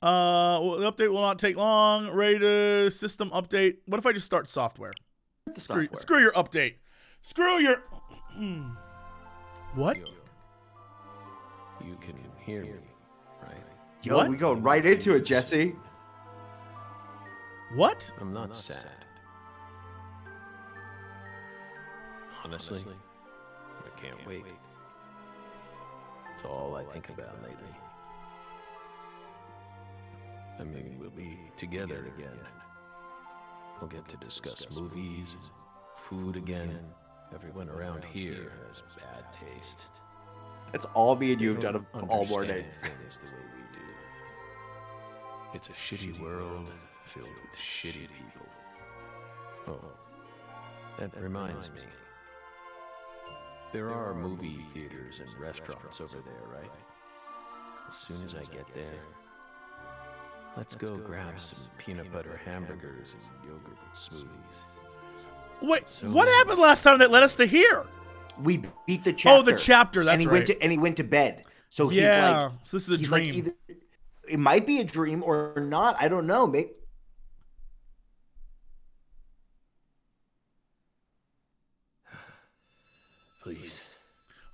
Well, the update will not take long. Ready to system update. What if I just start software? Screw your update. Screw your... What? You can hear me, right? Yo, What? we go right into it, Jesse. What? I'm not sad. Honestly, I can't wait. It's all I think about lately. I mean, we'll be together again. We'll get to discuss movies, food again. Everyone around here has bad taste. It's all me and you have They done don't all morning. understand things the way we do. It's a shitty world filled with shitty people. Oh, that reminds me. There are movie theaters and restaurants over there, right? As soon as I get there, let's go grab some peanut butter hamburgers and yogurt smoothies. Wait, what happened last time that led us to here? We beat the chapter. Oh, the chapter, that's and he right. went to bed. So he's Yeah, like, so this is a he's dream. like either, it might be a dream or not. I don't know. Maybe. Please.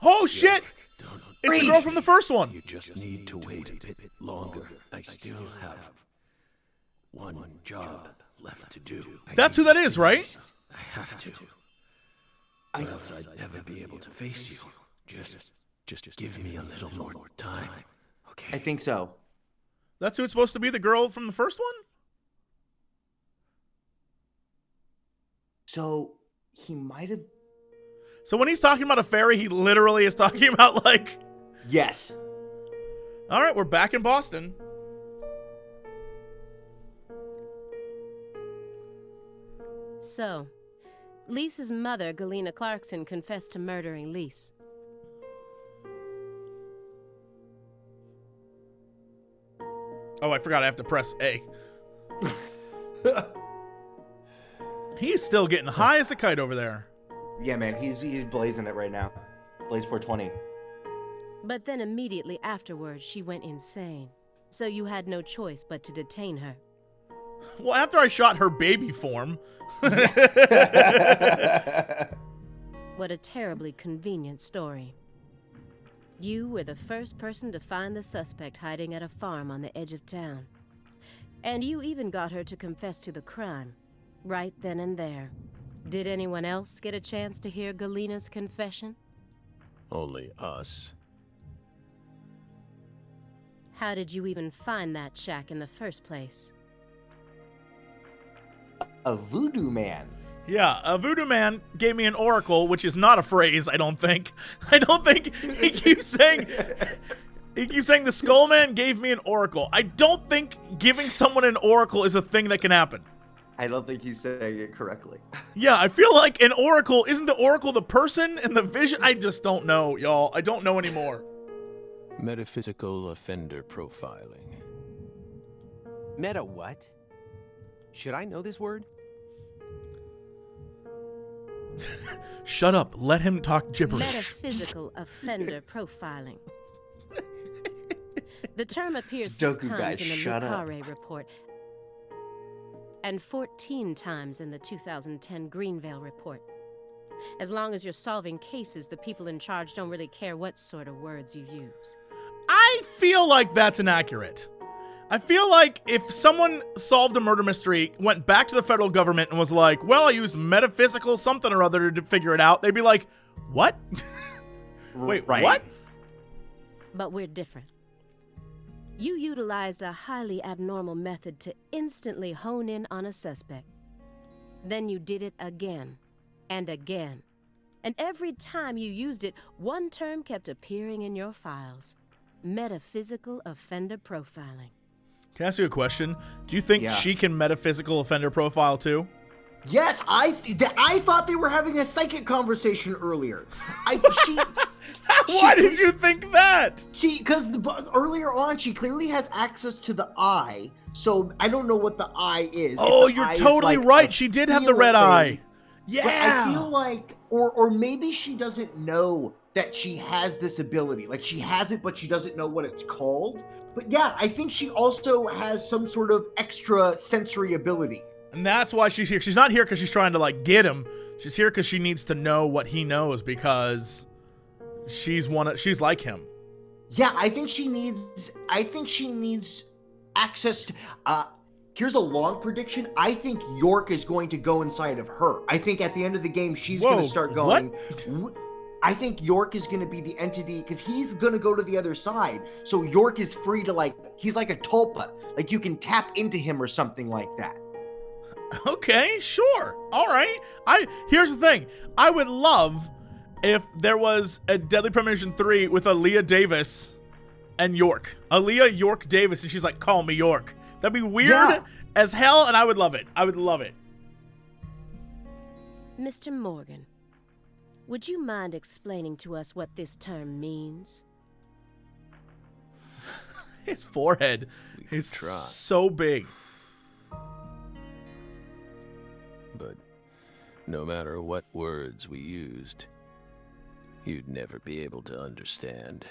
Oh, shit! Don't. It's the girl from the first one. You just need to wait a bit longer. I still have one job left to do. That's who that is, right? I have to. Or else I'd never be able to face you. Just give me a little more time, okay? I think so. That's who it's supposed to be, the girl from the first one? So he might have. So when he's talking about a fairy, he literally is talking about, like... Yes. All right, we're back in Boston. So, Lisa's mother, Galena Clarkson, confessed to murdering Lise. Oh, I forgot I have to press A. He's still getting high as a kite over there. Yeah, man. He's blazing it right now. Blaze 420. But then immediately afterwards, she went insane. So you had no choice but to detain her. Well, after I shot her baby form... What a terribly convenient story. You were the first person to find the suspect hiding at a farm on the edge of town. And you even got her to confess to the crime, right then and there. Did anyone else get a chance to hear Galena's confession? Only us. How did you even find that shack in the first place? A voodoo man. Yeah, a voodoo man gave me an oracle, which is not a phrase, I don't think. I don't think he keeps saying the skull man gave me an oracle. I don't think giving someone an oracle is a thing that can happen. I don't think he's saying it correctly. Yeah, I feel like an oracle, isn't the oracle the person and the vision? I just don't know, y'all. I don't know anymore. Metaphysical offender profiling. Meta what? Should I know this word? Shut up. Let him talk gibberish. Metaphysical offender profiling. The term appears Sudoku 6 times guys, in the shut up. Carré report and 14 times in the 2010 Greenvale report. As long as you're solving cases, the people in charge don't really care what sort of words you use. I feel like that's inaccurate. I feel like if someone solved a murder mystery, went back to the federal government and was like, well, I used metaphysical something or other to figure it out, they'd be like, what? Wait, Right. what? But we're different. You utilized a highly abnormal method to instantly hone in on a suspect. Then you did it again and again. And every time you used it, one term kept appearing in your files. Metaphysical offender profiling. Can I ask you a question? Do you think Yeah. she can metaphysical offender profile too? Yes, I thought they were having a psychic conversation earlier. Why did you think that? Because earlier on, she clearly has access to the eye. So I don't know what the eye is. Oh, If the you're eye is totally like right. a She did have the red feeling. eye. But Yeah. I feel like, or maybe she doesn't know that she has this ability. Like, she has it, but she doesn't know what it's called. But yeah, I think she also has some sort of extra sensory ability. And that's why she's here. She's not here because she's trying to, like, get him. She's here because she needs to know what he knows because she's like him. Yeah, I think she needs access to, here's a long prediction. I think York is going to go inside of her. I think at the end of the game, she's going to start going. What? I think York is going to be the entity because he's going to go to the other side. So York is free to, like, he's like a tulpa. Like, you can tap into him or something like that. Okay, sure. All right. Here's the thing. I would love if there was a Deadly Premonition 3 with Aaliyah Davis and York. Aaliyah York Davis, and she's like, call me York. That'd be weird as hell, and I would love it. I would love it. Mr. Morgan, would you mind explaining to us what this term means? His forehead is so big. But no matter what words we used, you'd never be able to understand.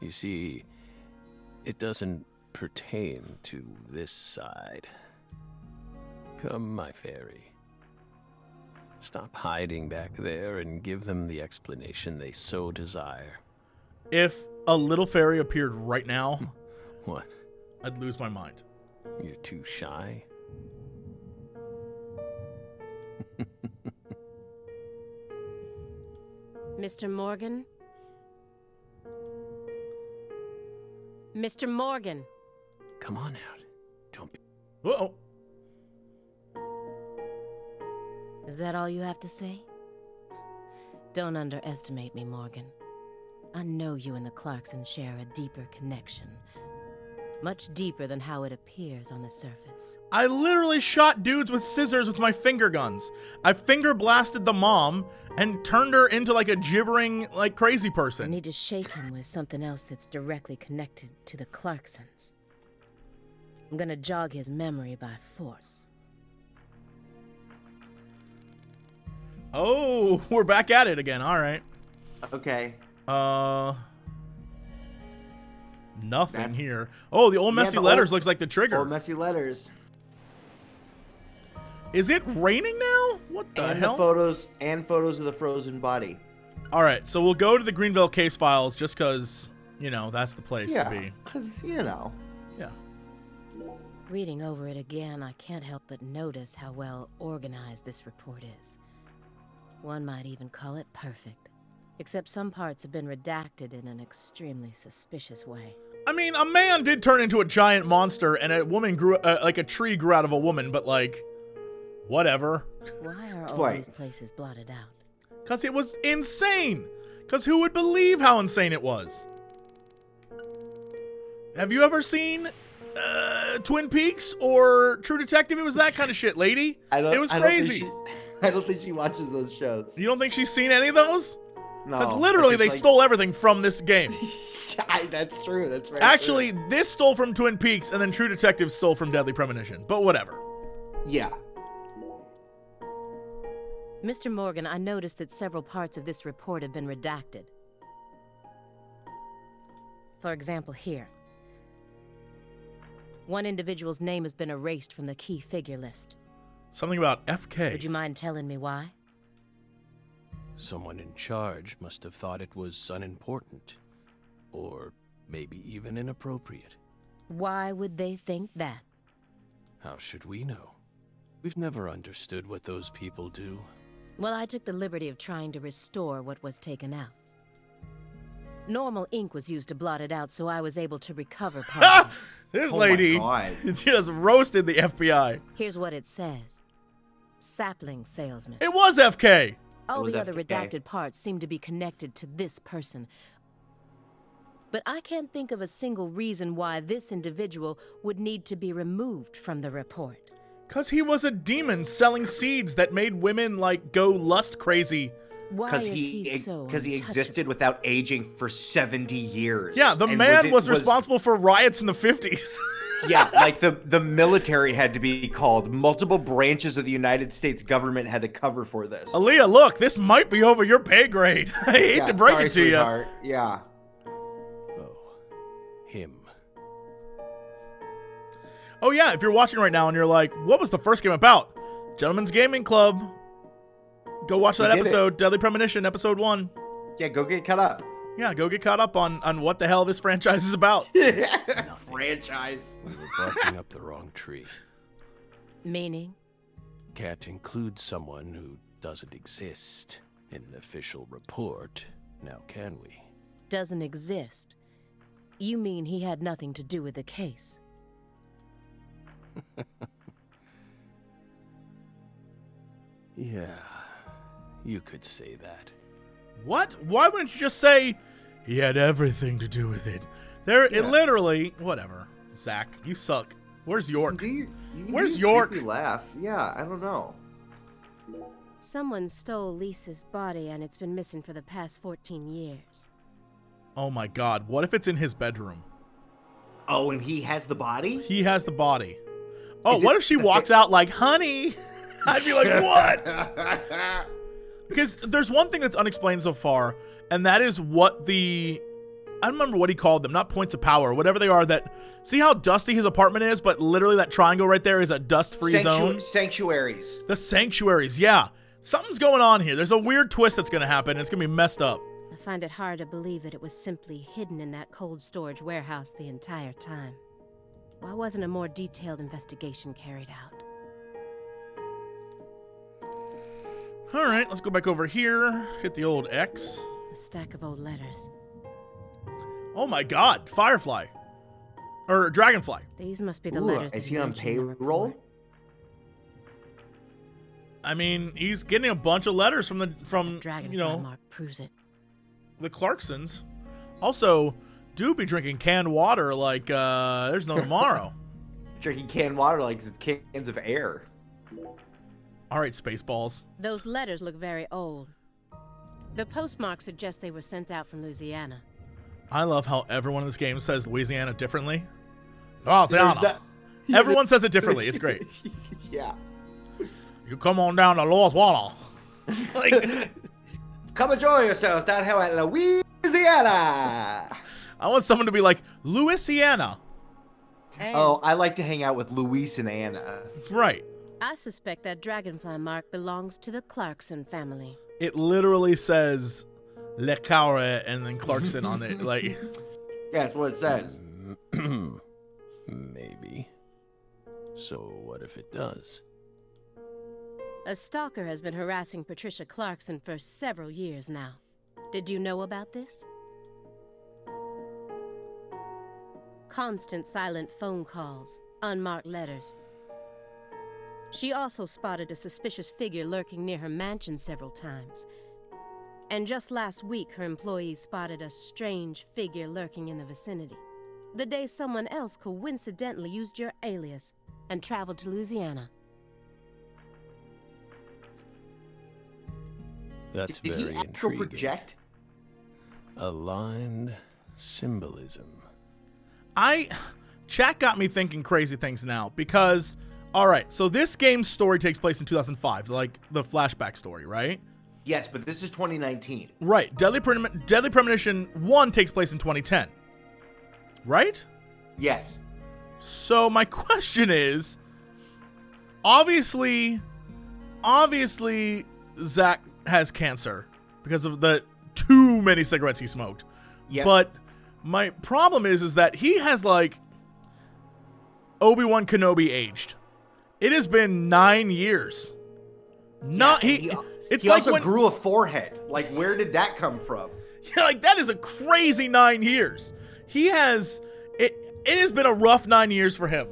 You see, it doesn't pertain to this side. Come, my fairy. Stop hiding back there and give them the explanation they so desire. If a little fairy appeared right now, What? I'd lose my mind. You're too shy? Mr. Morgan? Mr. Morgan! Come on out. Don't be... Uh-oh. Is that all you have to say? Don't underestimate me, Morgan. I know you and the Clarksons share a deeper connection. Much deeper than how it appears on the surface. I literally shot dudes with scissors with my finger guns. I finger blasted the mom and turned her into like a gibbering, like crazy I person. need to shake him with something else that's directly connected to the Clarksons. I'm gonna jog his memory by force. Oh, we're back at it again. All right. Okay. Nothing here. Oh, the old messy letters looks like the trigger. Old messy letters. Is it raining now? What the hell? Photos of the frozen body. All right, so we'll go to the Greenville case files just because, you know, that's the place to be. Because, you know. Yeah. Reading over it again, I can't help but notice how well organized this report is. One might even call it perfect. Except some parts have been redacted in an extremely suspicious way. I mean, a man did turn into a giant monster, and a woman grew, like a tree grew out of a woman, but like, whatever. Why are all these places blotted out? Because it was insane. Because who would believe how insane it was? Have you ever seen Twin Peaks or True Detective? It was that kind of shit, lady. It was crazy. I don't think she watches those shows. You don't think she's seen any of those? No. Because literally they stole everything from this game. That's true. That's very Actually, true. this stole from Twin Peaks, and then True Detective stole from Deadly Premonition. But whatever. Yeah. Mr. Morgan, I noticed that several parts of this report have been redacted. For example, here. One individual's name has been erased from the key figure list. Something about FK. Would you mind telling me why? Someone in charge must have thought it was unimportant. Or maybe even inappropriate. Why would they think that? How should we know? We've never understood what those people do. Well, I took the liberty of trying to restore what was taken out. Normal ink was used to blot it out, so I was able to recover part of it. This lady just roasted the FBI. Here's what it says. Sapling salesman. It was FK. All the other redacted parts seem to be connected to this person. But I can't think of a single reason why this individual would need to be removed from the report. Because he was a demon selling seeds that made women, like, go lust crazy. Why is he so Because he existed without aging for 70 years. Yeah, the man was responsible for riots in the 50s. Yeah, like the military had to be called. Multiple branches of the United States government had to cover for this. Aaliyah, look, this might be over your pay grade. I hate to break sorry, it to you. sweetheart. Yeah. Oh, him. Oh yeah, if you're watching right now and you're like, what was the first game about? Gentleman's Gaming Club. Go watch that episode, Deadly Premonition, episode 1. Yeah, go get caught up. Yeah, go get caught up on what the hell this franchise is about. Franchise. We were barking up the wrong tree. Meaning? Can't include someone who doesn't exist in an official report, now can we? Doesn't exist. You mean he had nothing to do with the case? Yeah, you could say that. What? Why wouldn't you just say he had everything to do with it? It literally, whatever. Zach, you suck. Where's York? Where's York? Laugh. Yeah, I don't know. Someone stole Lisa's body and it's been missing for the past 14 years. Oh my god, what if it's in his bedroom? Oh, and he has the body? He has the body. Oh, Is what it if she the walks out like, honey? I'd be like, what? Because there's one thing that's unexplained so far, and that is what I don't remember what he called them, not points of power, whatever they are that, see how dusty his apartment is, but literally that triangle right there is a dust-free zone? Sanctuaries. The sanctuaries, yeah. Something's going on here. There's a weird twist that's going to happen, and it's going to be messed up. I find it hard to believe that it was simply hidden in that cold storage warehouse the entire time. Why wasn't a more detailed investigation carried out? All right, let's go back over here. Hit the old X. A stack of old letters. Oh my god, Firefly. Or Dragonfly. These must be the Ooh, letters. is that he on mentioned in the payroll? report. I mean, he's getting a bunch of letters from Dragonfly mark proves it. the Clarksons. Also, do be drinking canned water like there's no tomorrow. Drinking canned water like it's cans of air. All right, Spaceballs. Those letters look very old. The postmark suggests they were sent out from Louisiana. I love how everyone in this game says Louisiana differently. Louisiana. Everyone says it differently. It's great. Yeah. You come on down to Louisiana. Like, Come enjoy yourselves down here at Louisiana. I want someone to be like, Louisiana. And Oh, I like to hang out with Luis and Anna. Right. I suspect that dragonfly mark belongs to the Clarkson family. It literally says Le Carré and then Clarkson on it. Like, Yeah, that's what it says. Maybe. So what if it does? A stalker has been harassing Patricia Clarkson for several years now. Did you know about this? Constant silent phone calls, unmarked letters. She also spotted a suspicious figure lurking near her mansion several times. And just last week, her employees spotted a strange figure lurking in the vicinity. The day someone else coincidentally used your alias and traveled to Louisiana. That's Did very he astral intriguing. project? Aligned symbolism. Chat got me thinking crazy things now because, all right, so this game's story takes place in 2005, like the flashback story, right? Yes, but this is 2019. Right. Deadly Premonition 1 takes place in 2010, right? Yes. So my question is, obviously, Zach has cancer because of the too many cigarettes he smoked. Yeah. But my problem is that he has like Obi-Wan Kenobi aged. It has been 9 years. Not he It's he like also when grew a forehead. Like, where did that come from? yeah, like that is a crazy 9 years. He has it. It has been a rough 9 years for him.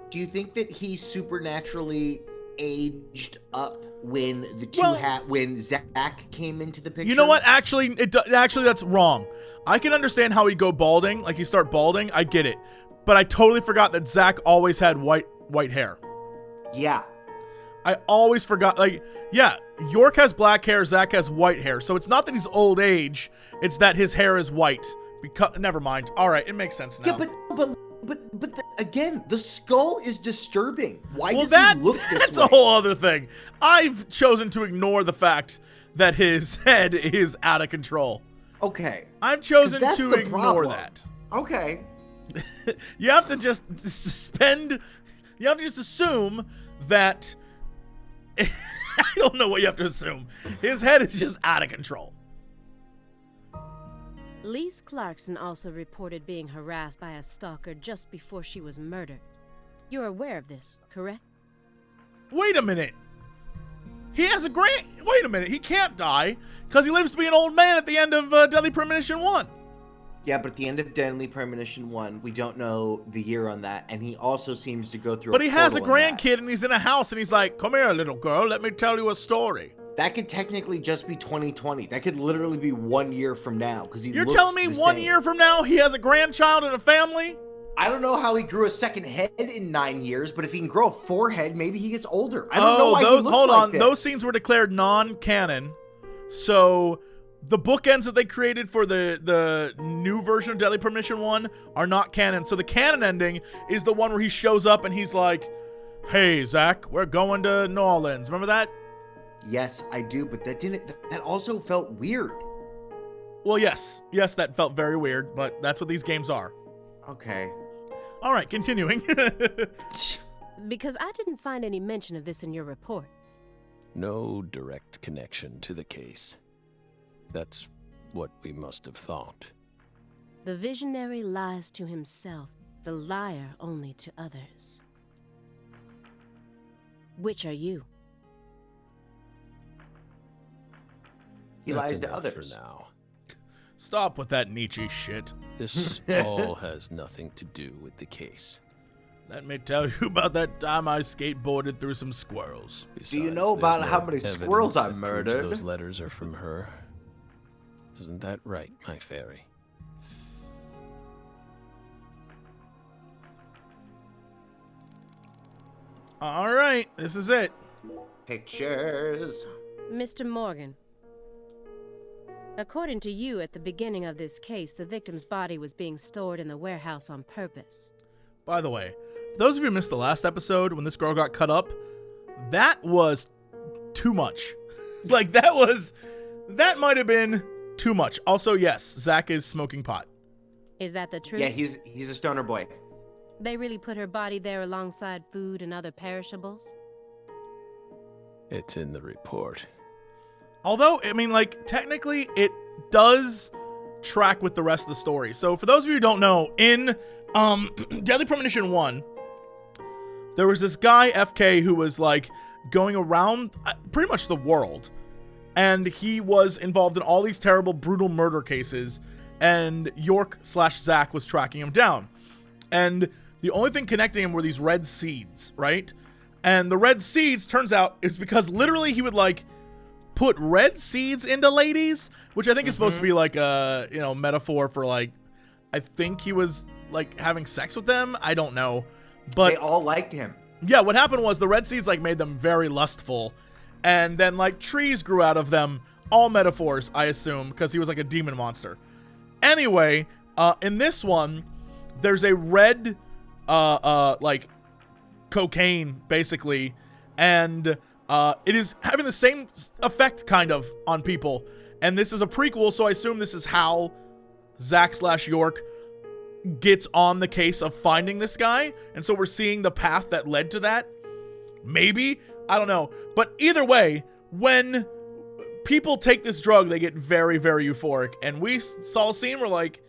Do you think that he supernaturally aged up when the two Well- when Zach came into the picture? You know what? Actually, actually that's wrong. I can understand how he go balding, like he start balding. I get it, but I totally forgot that Zach always had white hair. Yeah. I always forgot. Like, yeah, York has black hair, Zach has white hair. So it's not that he's old age; it's that his hair is white. Because never mind. All right, it makes sense now. Yeah, but Again, the skull is disturbing. Why Well, does he look this that's way? a whole other thing. I've chosen to ignore the fact that his head is out of control. Okay. I've chosen 'Cause that's to the ignore problem. that. Okay. You have to just you have to just assume that I don't know what you have to assume. His head is just out of control. Lise Clarkson also reported being harassed by a stalker just before she was murdered. You're aware of this, correct? Wait a minute. He has a wait a minute. He can't die because he lives to be an old man at the end of Deadly Premonition 1. Yeah, but at the end of Deadly Premonition 1, we don't know the year on that, and he also seems to go through But a he has a portal in that. grandkid and he's in a house and he's like, "Come here, little girl, let me tell you a story." That could technically just be 2020. That could literally be 1 year from now, because he You're looks telling me the 1 same. year from now he has a grandchild and a family? I don't know how he grew a second head in 9 years, but if he can grow a forehead, maybe he gets older. I don't know why he looks hold like on. this. Those scenes were declared non-canon. So the bookends that they created for the new version of Deadly Premonition 1 are not canon. So the canon ending is the one where he shows up and he's like, "Hey, Zach, we're going to New Orleans." Remember that? Yes, I do, but that also felt weird. Well, yes. Yes, that felt very weird, but that's what these games are. Okay. All right, continuing. Because I didn't find any mention of this in your report. No direct connection to the case. That's what we must have thought. The visionary lies to himself, the liar only to others. Which are you? He That's lies to enough others. for now. Stop with that Nietzsche shit. This all has nothing to do with the case. Let me tell you about that time I skateboarded through some squirrels. Do you Besides, know there's about how many evidence squirrels I that proves murdered? Those letters are from her. Isn't that right, my fairy? All right, this is it. Pictures. Mr. Morgan. According to you, at the beginning of this case, the victim's body was being stored in the warehouse on purpose. By the way, for those of you who missed the last episode when this girl got cut up, that was too much. Like, that might have been too much. Also, yes, Zach is smoking pot. Is that the truth? Yeah, he's a stoner boy. They really put her body there alongside food and other perishables? It's in the report. Although, I mean, like, technically, it does track with the rest of the story. So, for those of you who don't know, in Deadly Premonition 1, there was this guy, FK, who was, like, going around pretty much the world. And he was involved in all these terrible, brutal murder cases. And York/Zach was tracking him down. And the only thing connecting him were these red seeds, right? And the red seeds, turns out, is because literally he would, like, put red seeds into ladies, which I think is supposed to be like a, metaphor for, like, I think he was, like, having sex with them. I don't know. But They all liked him. yeah, what happened was the red seeds, like, made them very lustful. And then, like, trees grew out of them. All metaphors, I assume, because he was like a demon monster. Anyway, in this one, there's a red, like, cocaine, basically. And it is having the same effect, kind of, on people. And this is a prequel, so I assume this is how Zach/York gets on the case of finding this guy. And so we're seeing the path that led to that. Maybe. I don't know. But either way, when people take this drug, they get very, very euphoric. And we saw a scene where, like,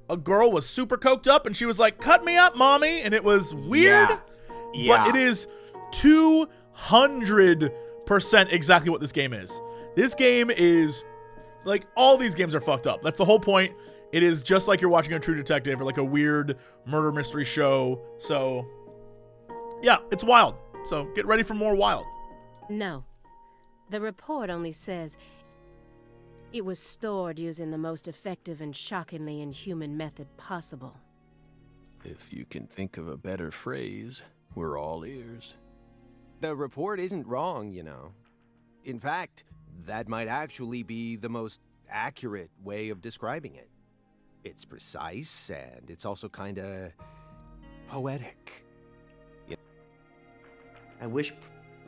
a girl was super coked up and she was like, "Cut me up, mommy." And it was weird. Yeah. But it is 200% exactly what this game is. This game is, like, all these games are fucked up. That's the whole point. It is just like you're watching a True Detective or like a weird murder mystery show. So, yeah, it's wild. So get ready for more wild. No. The report only says it was stored using the most effective and shockingly inhuman method possible. If you can think of a better phrase, we're all ears. The report isn't wrong, In fact, that might actually be the most accurate way of describing it. It's precise, and it's also kinda poetic. I wish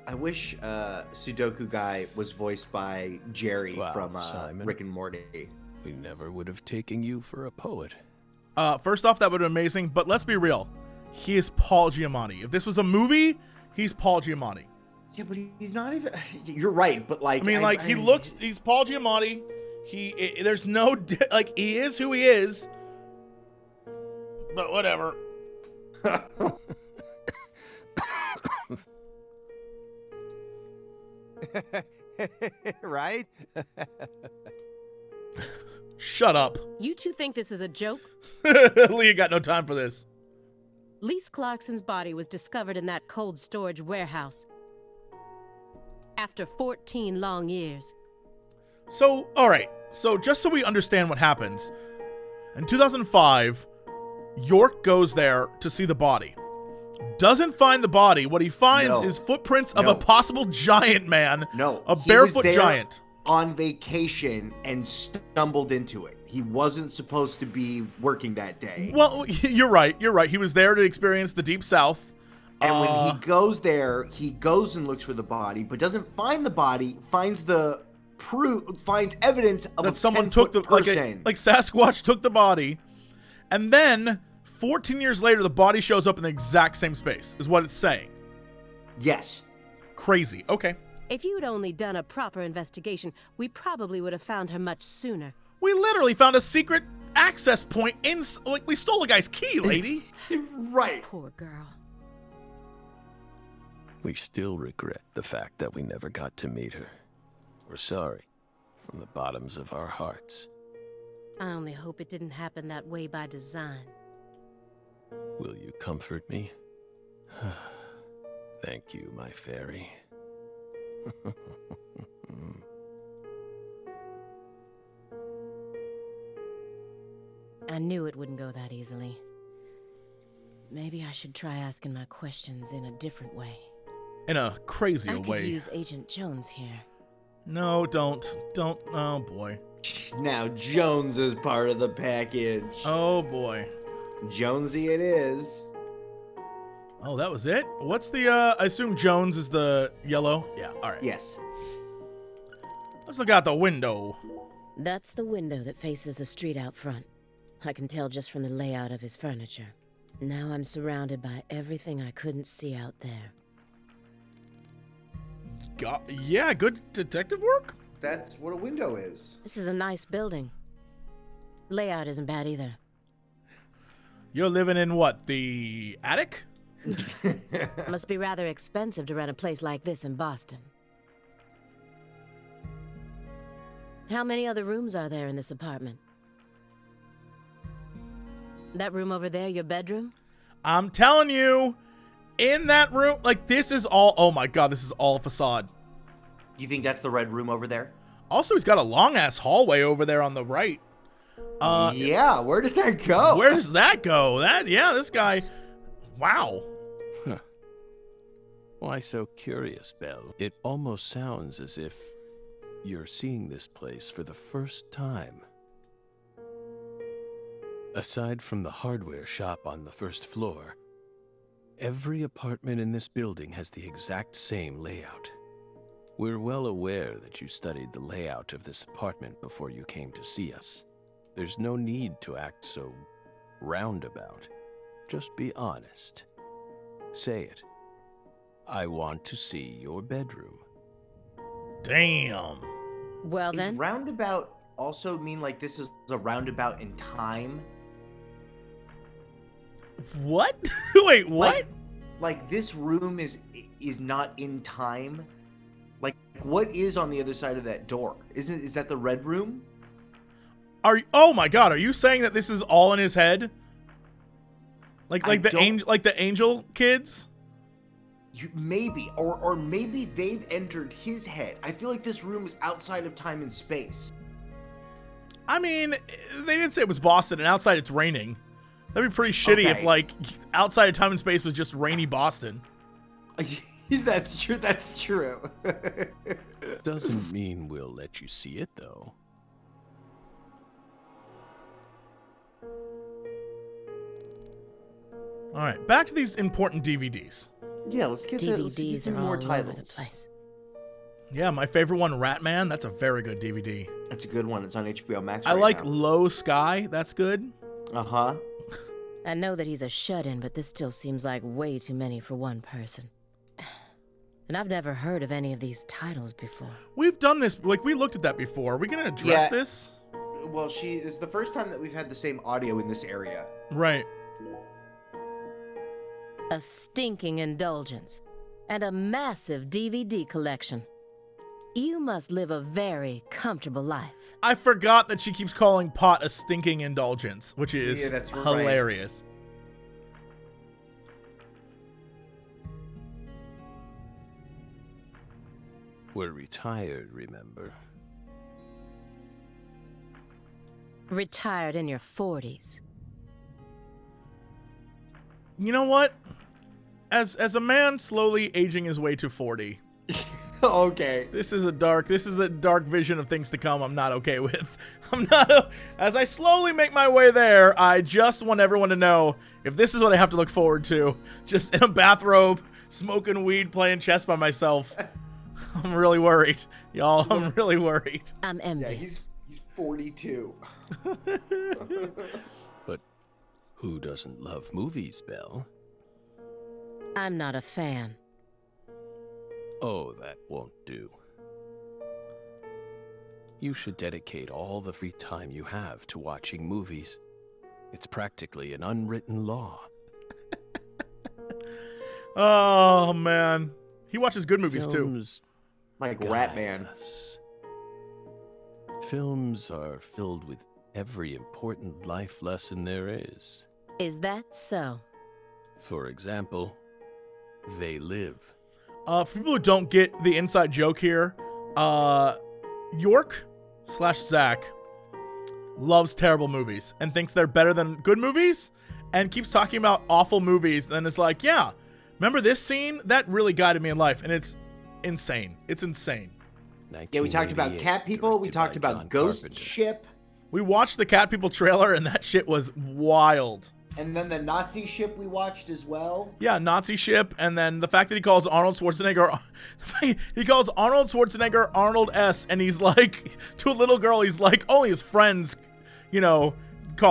Sudoku guy was voiced by Jerry Wow, from Simon. Rick and Morty. We never would have taken you for a poet. First off, that would have been amazing, but let's be real. He is Paul Giamatti. If this was a movie, he's Paul Giamatti. Yeah, but he's not even. You're right, but like. I mean, he looks. He's Paul Giamatti. There's no like. He is who he is. But whatever. Right? Shut up. You two think this is a joke? Leah got no time for this. Lise Clarkson's body was discovered in that cold storage warehouse. After 14 long years. So, all right. So, just so we understand what happens, in 2005, York goes there to see the body. Doesn't find the body. What he finds is footprints of a possible giant man. No, a he barefoot was there giant. On vacation and stumbled into it. He wasn't supposed to be working that day. Well, you're right. You're right. He was there to experience the Deep South. And when he goes there, he goes and looks for the body, but doesn't find the body. Finds evidence of that a someone took the person. like Sasquatch took the body, and then 14 years later, the body shows up in the exact same space. Is what it's saying. Yes. Crazy. Okay. If you'd only done a proper investigation, we probably would have found her much sooner. We literally found a secret access point in. Like we stole a guy's key, lady. Right. Poor girl. We still regret the fact that we never got to meet her. We're sorry from the bottoms of our hearts. I only hope it didn't happen that way by design. Will you comfort me? Thank you, my fairy. I knew it wouldn't go that easily. Maybe I should try asking my questions in a different way. In a crazier I could way. use Agent Jones here. No, don't. Oh boy. Now Jones is part of the package. Oh boy. Jonesy it is. Oh, that was it? What's the, I assume Jones is the yellow? Yeah, alright. Yes. Let's look out the window. That's the window that faces the street out front. I can tell just from the layout of his furniture. Now I'm surrounded by everything I couldn't see out there. Yeah, good detective work? That's what a window is. This is a nice building. Layout isn't bad either. You're living in what, the attic? Must be rather expensive to rent a place like this in Boston. How many other rooms are there in this apartment? That room over there, your bedroom? I'm telling you, in that room, like this is all, oh my god, this is all a facade. You think that's the red room over there? Also, he's got a long ass hallway over there on the right. Yeah, where does that go? Where does that go? This guy, wow. Huh. Why so curious, Belle? It almost sounds as if you're seeing this place for the first time. Aside from the hardware shop on the first floor, every apartment in this building has the exact same layout. We're well aware that you studied the layout of this apartment before you came to see us. There's no need to act so roundabout. Just be honest. Say it. I want to see your bedroom. Damn. Well Does then, roundabout also mean like this is a roundabout in time? What? Wait, what? Like this room is not in time? Like what is on the other side of that door? Is that the red room? Oh my god, are you saying that this is all in his head? Like the angel kids? Maybe, or maybe they've entered his head. I feel like this room is outside of time and space. I mean, they didn't say it was Boston, and outside it's raining. That'd be pretty shitty if, like, outside of time and space was just rainy Boston. That's true. That's true. Doesn't mean we'll let you see it, though. All right, back to these important DVDs. Yeah, let's get DVDs some are more all titles. over the place. Yeah, my favorite one, Ratman. That's a very good DVD. That's a good one. It's on HBO Max. I right like now. Low Sky. That's good. Uh-huh. I know that he's a shut-in, but this still seems like way too many for one person. And I've never heard of any of these titles before. We've done this. Like, we looked at that before. Are we going to address Yeah. this? Well, it's the first time that we've had the same audio in this area. Right. A stinking indulgence. And a massive DVD collection. You must live a very comfortable life. I forgot that she keeps calling pot a stinking indulgence, which is Yeah, that's right. hilarious. We're retired, remember? Retired in your 40s. You know what? As a man slowly aging his way to 40, Okay. this is a dark vision of things to come I'm not okay with. As I slowly make my way there, I just want everyone to know, if this is what I have to look forward to, just in a bathrobe, smoking weed, playing chess by myself, I'm really worried. Y'all, I'm really worried. I'm Yeah, envious. he's 42. But who doesn't love movies, Belle? I'm not a fan. Oh, that won't do. You should dedicate all the free time you have to watching movies. It's practically an unwritten law. Oh, man. He watches good movies, too. Films Like guide Ratman. us. Films are filled with every important life lesson there is. Is that so? For example, they live. For people who don't get the inside joke here, York/Zach loves terrible movies and thinks they're better than good movies and keeps talking about awful movies. Then it's like, yeah, remember this scene? That really guided me in life. And it's insane. It's insane. Yeah, we talked about 1988, Cat People. We directed talked by about John Ghost Carpenter. Ship. We watched the Cat People trailer and that shit was wild. And then the Nazi ship we watched as well. Yeah, Nazi ship, and then the fact that he calls Arnold Schwarzenegger Arnold S, and he's like, to a little girl, he's like, only his friends, call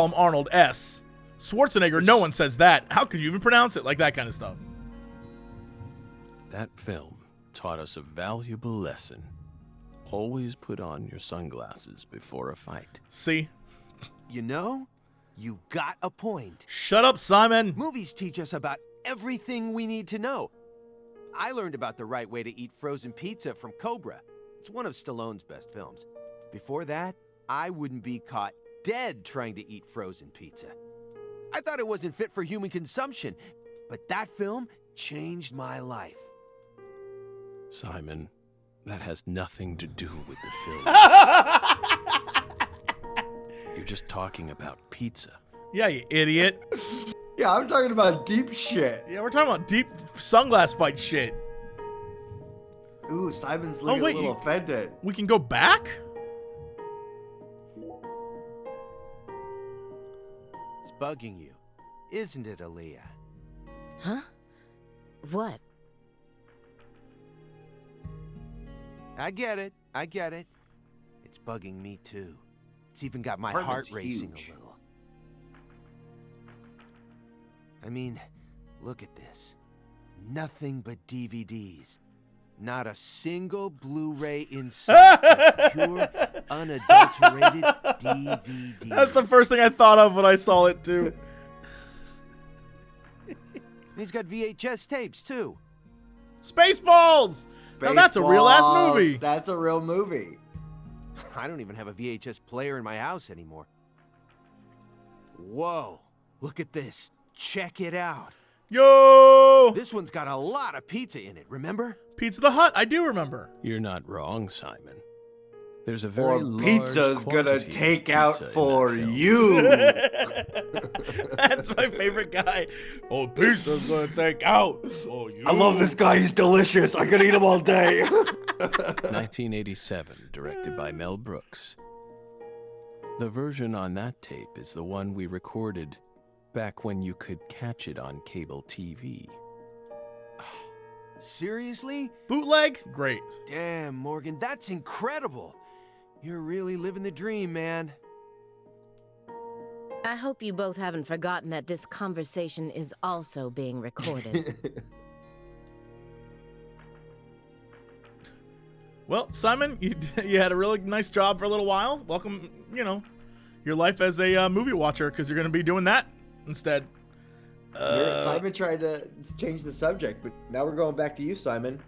him Arnold S. Schwarzenegger, no one says that. How could you even pronounce it? Like that kind of stuff. That film taught us a valuable lesson. Always put on your sunglasses before a fight. See? You know, you've got a point. Shut up, Simon. Movies teach us about everything we need to know. I learned about the right way to eat frozen pizza from Cobra. It's one of Stallone's best films. Before that, I wouldn't be caught dead trying to eat frozen pizza. I thought it wasn't fit for human consumption, but that film changed my life. Simon, that has nothing to do with the film. You're just talking about pizza. Yeah, you idiot. Yeah, I'm talking about deep shit. Yeah, we're talking about deep sunglass fight shit. Ooh, Simon's looking wait, a little offended. We can go back? It's bugging you, isn't it, Aaliyah? Huh? What? I get it. It's bugging me too. It's even got my Apartment's heart racing huge. a little. I mean, look at this. Nothing but DVDs. Not a single Blu-ray inside. Just pure, unadulterated DVDs. That's the first thing I thought of when I saw it, too. And he's got VHS tapes too. Spaceballs! Now that's a real-ass movie. That's a real movie. I don't even have a VHS player in my house anymore. Whoa, look at this. Check it out. Yo! This one's got a lot of pizza in it, remember? Pizza the Hut, I do remember. You're not wrong, Simon. There's a very Or large pizza's gonna quantity of take out pizza in for that film. you. That's my favorite guy. Oh, pizza's gonna take out for you. I love this guy. He's delicious. I could eat him all day. 1987, directed by Mel Brooks. The version on that tape is the one we recorded Back when you could catch it on cable TV. Seriously? Bootleg? Great. Damn, Morgan, that's incredible. You're really living the dream, man. I hope you both haven't forgotten that this conversation is also being recorded. Well, Simon, you had a really nice job for a little while. Welcome, your life as a movie watcher, because you're going to be doing that instead. Simon tried to change the subject, but now we're going back to you, Simon.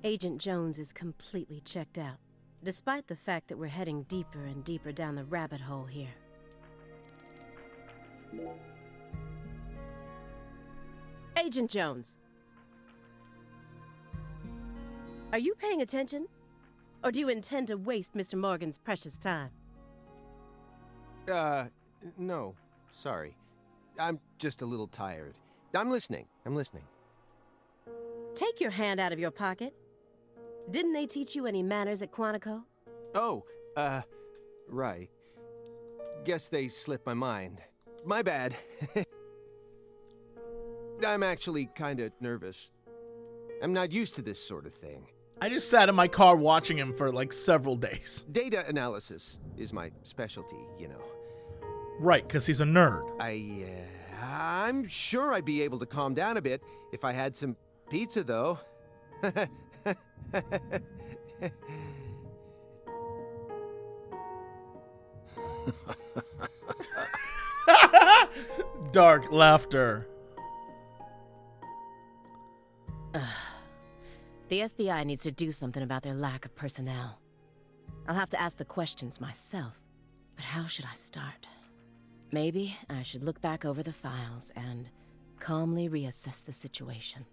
Agent Jones is completely checked out, despite the fact that we're heading deeper and deeper down the rabbit hole here. Agent Jones. Are you paying attention? Or do you intend to waste Mr. Morgan's precious time? No. Sorry. I'm just a little tired. I'm listening. Take your hand out of your pocket. Didn't they teach you any manners at Quantico? Oh, right. Guess they slipped my mind. My bad. I'm actually kinda nervous. I'm not used to this sort of thing. I just sat in my car watching him for like several days. Data analysis is my specialty, you know. Right, because he's a nerd. I'm sure I'd be able to calm down a bit if I had some pizza, though. Dark laughter. The FBI needs to do something about their lack of personnel. I'll have to ask the questions myself. But how should I start? Maybe I should look back over the files and calmly reassess the situation.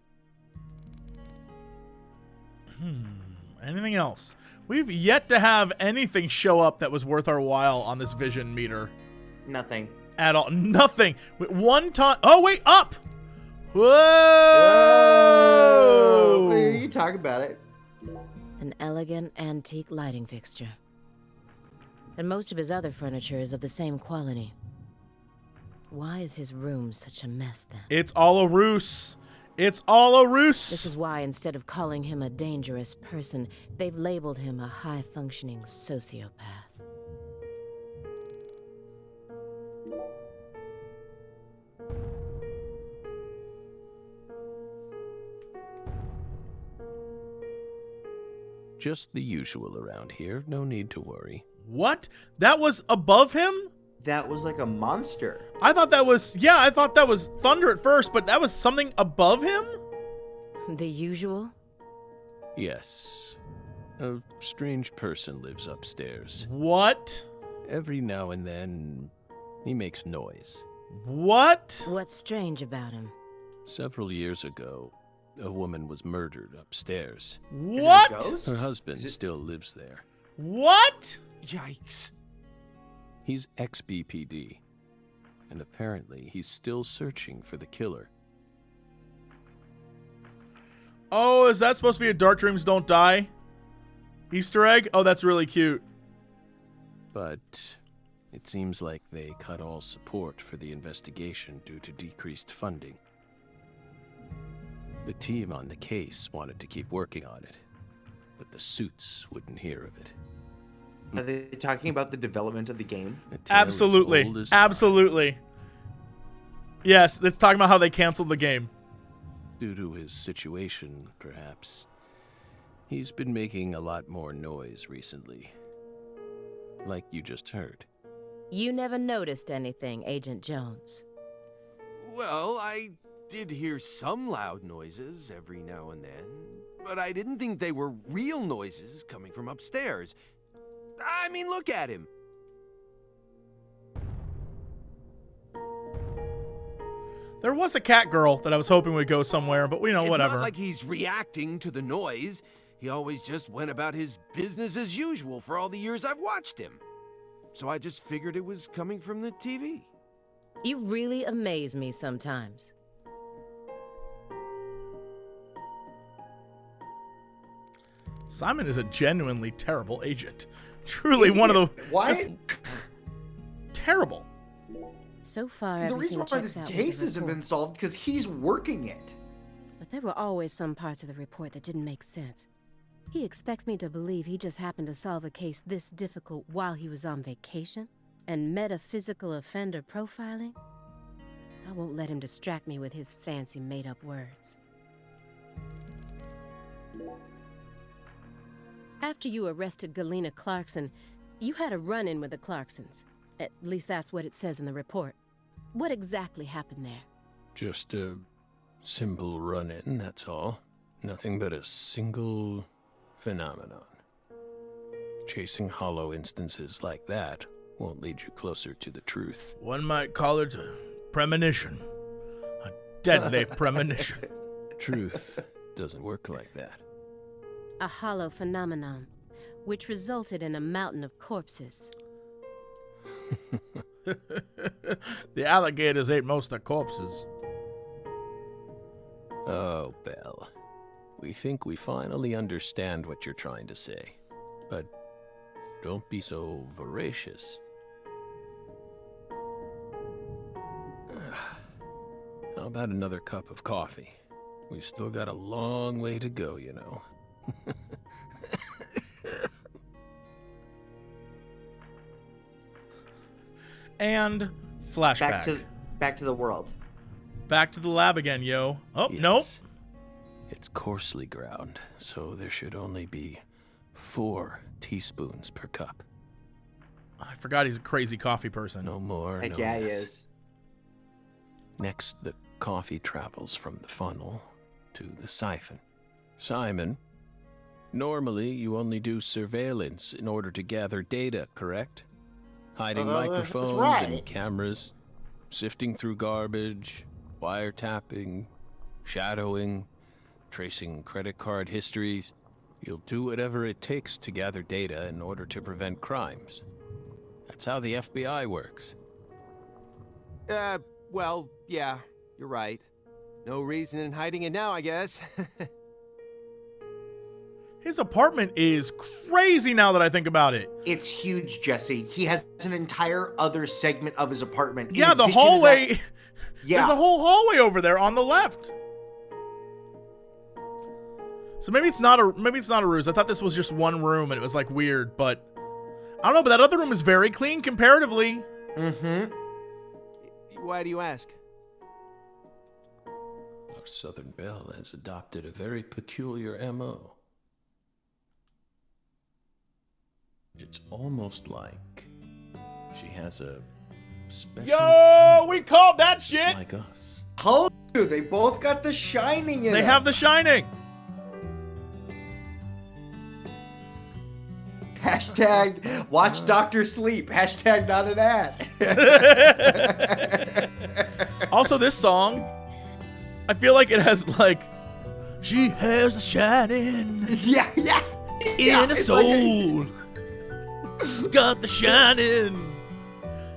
Anything else? We've yet to have anything show up that was worth our while on this vision meter. Nothing. At all. Nothing. One time. Oh, wait, up! Whoa! Oh, you talk about it. An elegant antique lighting fixture. And most of his other furniture is of the same quality. Why is his room such a mess then? It's all a ruse. It's all a ruse. This is why instead of calling him a dangerous person, they've labeled him a high-functioning sociopath. Just the usual around here. No need to worry. What? That was above him? That was like a monster. I thought that was thunder at first, but that was something above him? The usual? Yes. A strange person lives upstairs. What? Every now and then, he makes noise. What? What's strange about him? Several years ago, a woman was murdered upstairs. What? Is it a ghost? Her husband still lives there. What? Yikes. He's ex-BPD, and apparently he's still searching for the killer. Oh, is that supposed to be a Dark Dreams Don't Die Easter egg? Oh, that's really cute. But it seems like they cut all support for the investigation due to decreased funding. The team on the case wanted to keep working on it, but the suits wouldn't hear of it. Are they talking about the development of the game? A tale as Absolutely. old as time. Absolutely. Yes, it's talking about how they canceled the game. Due to his situation, perhaps. He's been making a lot more noise recently. Like you just heard. You never noticed anything, Agent Jones. Well, I did hear some loud noises every now and then, but I didn't think they were real noises coming from upstairs. I mean, look at him. There was a cat girl that I was hoping would go somewhere, but It's whatever. not like he's reacting to the noise. He always just went about his business as usual for all the years I've watched him. So I just figured it was coming from the TV. You really amaze me sometimes. Simon is a genuinely terrible agent. Truly one of the... Why? just terrible. So far, The everything reason why checks this out with case the hasn't been report. solved because he's working it. But there were always some parts of the report that didn't make sense. He expects me to believe he just happened to solve a case this difficult while he was on vacation? And metaphysical offender profiling? I won't let him distract me with his fancy made-up words. After you arrested Galena Clarkson, you had a run-in with the Clarksons. At least that's what it says in the report. What exactly happened there? Just a simple run-in, that's all. Nothing but a single phenomenon. Chasing hollow instances like that won't lead you closer to the truth. One might call it a premonition. A deadly premonition. Truth doesn't work like that. A hollow phenomenon, which resulted in a mountain of corpses. The alligators ate most of the corpses. Oh, Belle. We think we finally understand what you're trying to say. But don't be so voracious. How about another cup of coffee? We've still got a long way to go, you know. And flashback. Back to the world. Back to the lab again, yo. Oh, Yes. nope. It's coarsely ground, so there should only be 4 teaspoons per cup. I forgot he's a crazy coffee person. No more, Heck no yeah, he less. is. Next, the coffee travels from the funnel to the siphon. Simon, normally you only do surveillance in order to gather data, correct? Hiding that's microphones right. and cameras, sifting through garbage, wiretapping, shadowing, tracing credit card histories. You'll do whatever it takes to gather data in order to prevent crimes. That's how the FBI works. Well, yeah, you're right. No reason in hiding it now, I guess. His apartment is crazy now that I think about it. It's huge, Jesse. He has an entire other segment of his apartment. In Yeah, the addition to hallway. that- yeah. There's a whole hallway over there on the left. So maybe it's not a ruse. I thought this was just one room and it was like weird, but I don't know. But that other room is very clean comparatively. Mm-hmm. Why do you ask? Our Southern Belle has adopted a very peculiar MO. It's almost like she has a special Yo, we called that just shit. like us. Told you, they both got the Shining in They them. have The Shining. Hashtag watch Dr. Sleep. Hashtag not an ad. Also, this song, I feel like it has like, she has the shining yeah. in Yeah, her it's soul. She's got the shining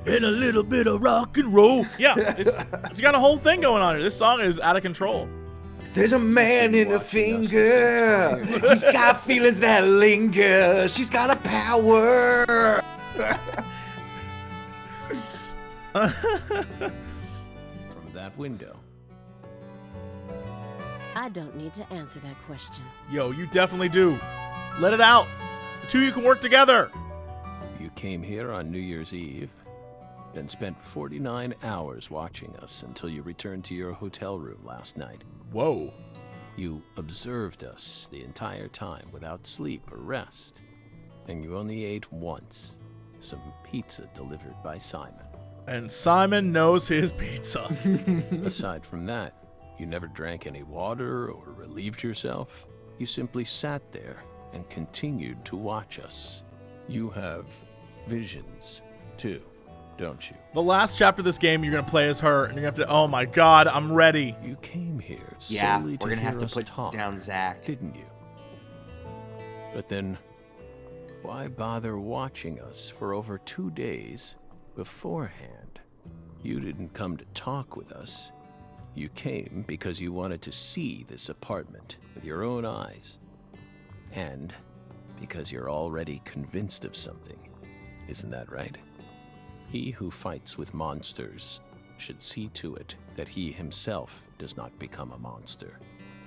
and a little bit of rock and roll. Yeah, it's got a whole thing going on here. This song is out of control. There's a man in a Watching us this finger. entire He's got feelings that linger. She's got a power. From that window. I don't need to answer that question. Yo, you definitely do. Let it out. The two of you can work together. You came here on New Year's Eve, then spent 49 hours watching us until you returned to your hotel room last night. Whoa. You observed us the entire time without sleep or rest, and you only ate once, some pizza delivered by Simon. And Simon knows his pizza. Aside from that, you never drank any water or relieved yourself. You simply sat there and continued to watch us. You have visions, too, don't you? The last chapter of this game, you're going to play as her, and you're going to have to, oh my god, I'm ready. You came here Yeah, solely we're to gonna have hear to us put talk, down Zach. didn't you? But then, why bother watching us for over 2 days beforehand? You didn't come to talk with us. You came because you wanted to see this apartment with your own eyes. And because you're already convinced of something. Isn't that right? He who fights with monsters should see to it that he himself does not become a monster.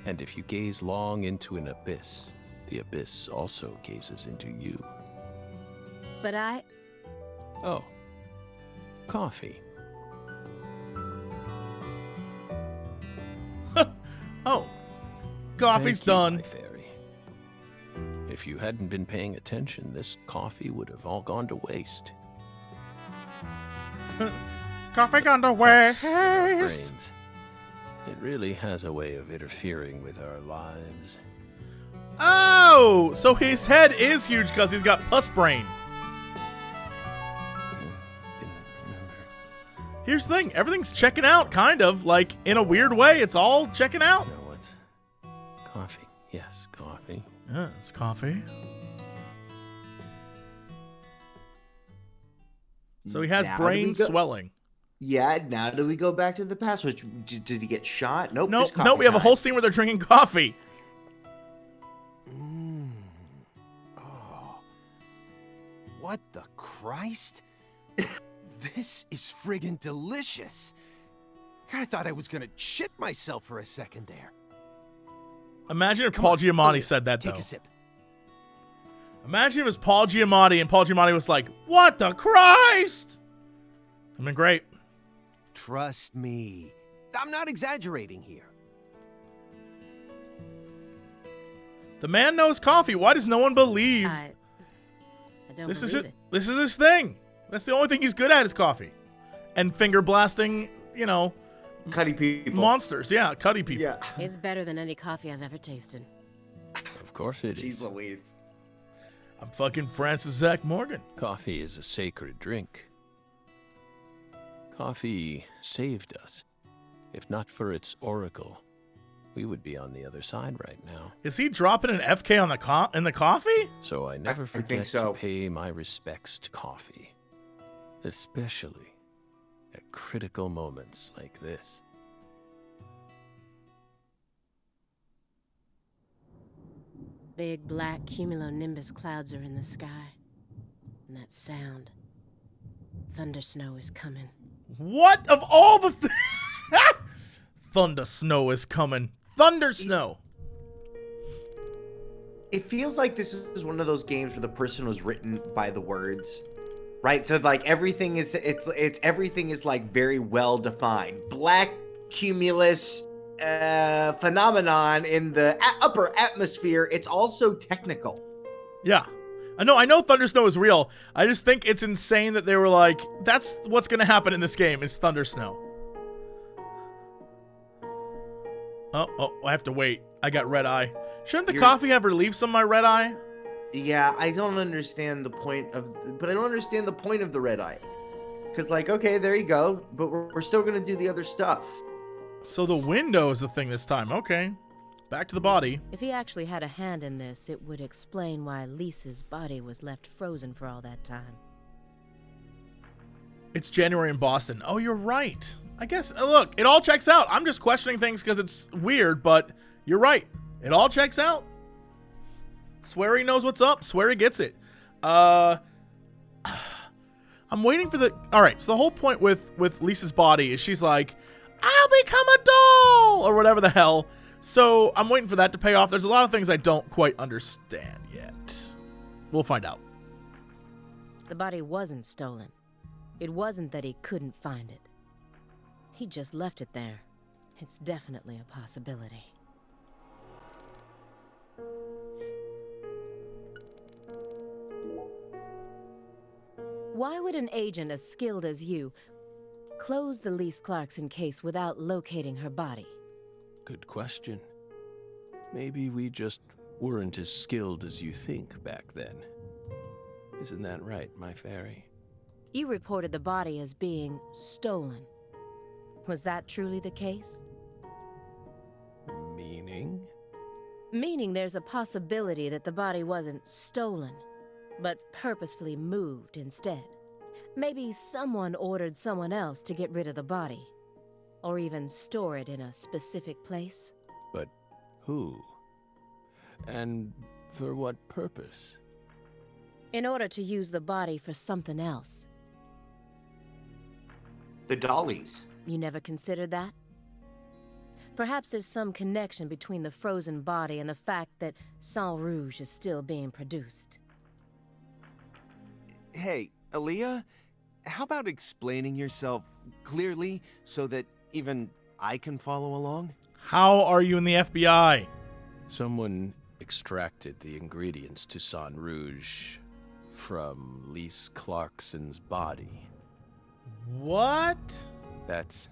And if you gaze long into an abyss, the abyss also gazes into you. But Oh, coffee. Oh, coffee's Thank you, done. my fairy. If you hadn't been paying attention, this coffee would have all gone to waste. Coffee gone to Us waste. brains. It really has a way of interfering with our lives. Oh, so his head is huge because he's got pus brain. Didn't remember. Here's the thing, everything's checking out, kind of. Like, in a weird way, it's all checking out. You know what's coffee? Yes, coffee. Yeah, it's coffee. So he has Now do brain we go- swelling. Yeah, now do we go back to the past? Which, did he get shot? Nope. Nope, just no, coffee we have a time. whole scene where they're drinking coffee. Oh. What the Christ? This is friggin' delicious. I thought I was gonna shit myself for a second there. Imagine if Come Paul on, Giamatti Elliot, said that, Take though. a sip. Imagine if it was Paul Giamatti and Paul Giamatti was like, what the Christ? I mean, great. Trust me. I'm not exaggerating here. The man knows coffee. Why does no one believe? I don't This is believe it. it. This is his thing. That's the only thing he's good at is coffee. And finger blasting, you know, Cutty people. monsters. Yeah, cutty people. Yeah. It's better than any coffee I've ever tasted. Of course it Jeez is. Louise. I'm fucking Francis Zach Morgan. Coffee is a sacred drink. Coffee saved us. If not for its oracle, we would be on the other side right now. Is he dropping an FK on the in the coffee? So I never think forget so. to pay my respects to coffee. Especially at critical moments like this. Big black cumulonimbus clouds are in the sky. And that sound. Thunder snow is coming. What of all the Thunder snow is coming. Thunder snow. It feels like this is one of those games where the person was written by the words, right? So like everything is everything is like very well defined. Black cumulus phenomenon in the upper atmosphere. It's also technical. Yeah. I know Thunder Snow is real. I just think it's insane that they were like, that's what's going to happen in this game is Thunder Snow. Oh, I have to wait. I got red eye. Shouldn't the coffee have relieved some of my red eye? Yeah, I don't understand the point of, but I don't understand the point of the red eye. Cause like, okay, there you go, but we're still gonna do the other stuff. So the window is the thing this time. Okay. Back to the body. If he actually had a hand in this, it would explain why Lisa's body was left frozen for all that time. It's January in Boston. Oh, you're right. I guess, look, it all checks out. I'm just questioning things because it's weird, but you're right. It all checks out. Swear he knows what's up. Swear he gets it. I'm waiting for the... All right, so the whole point with Lisa's body is she's like, I'll become a doll! Or whatever the hell. So I'm waiting for that to pay off. There's a lot of things I don't quite understand yet. We'll find out. The body wasn't stolen. It wasn't that he couldn't find it. He just left it there. It's definitely a possibility. Why would an agent as skilled as you close the Lise Clarkson case without locating her body? Good question. Maybe we just weren't as skilled as you think back then. Isn't that right, my fairy? You reported the body as being stolen. Was that truly the case? Meaning? Meaning there's a possibility that the body wasn't stolen, but purposefully moved instead. Maybe someone ordered someone else to get rid of the body, or even store it in a specific place. But who? And for what purpose? In order to use the body for something else. The dollies. You never considered that? Perhaps there's some connection between the frozen body and the fact that Sang Rouge is still being produced. Hey, Aaliyah, how about explaining yourself clearly so that even I can follow along? How are you in the FBI? Someone extracted the ingredients to Sang Rouge from Lise Clarkson's body. What? That's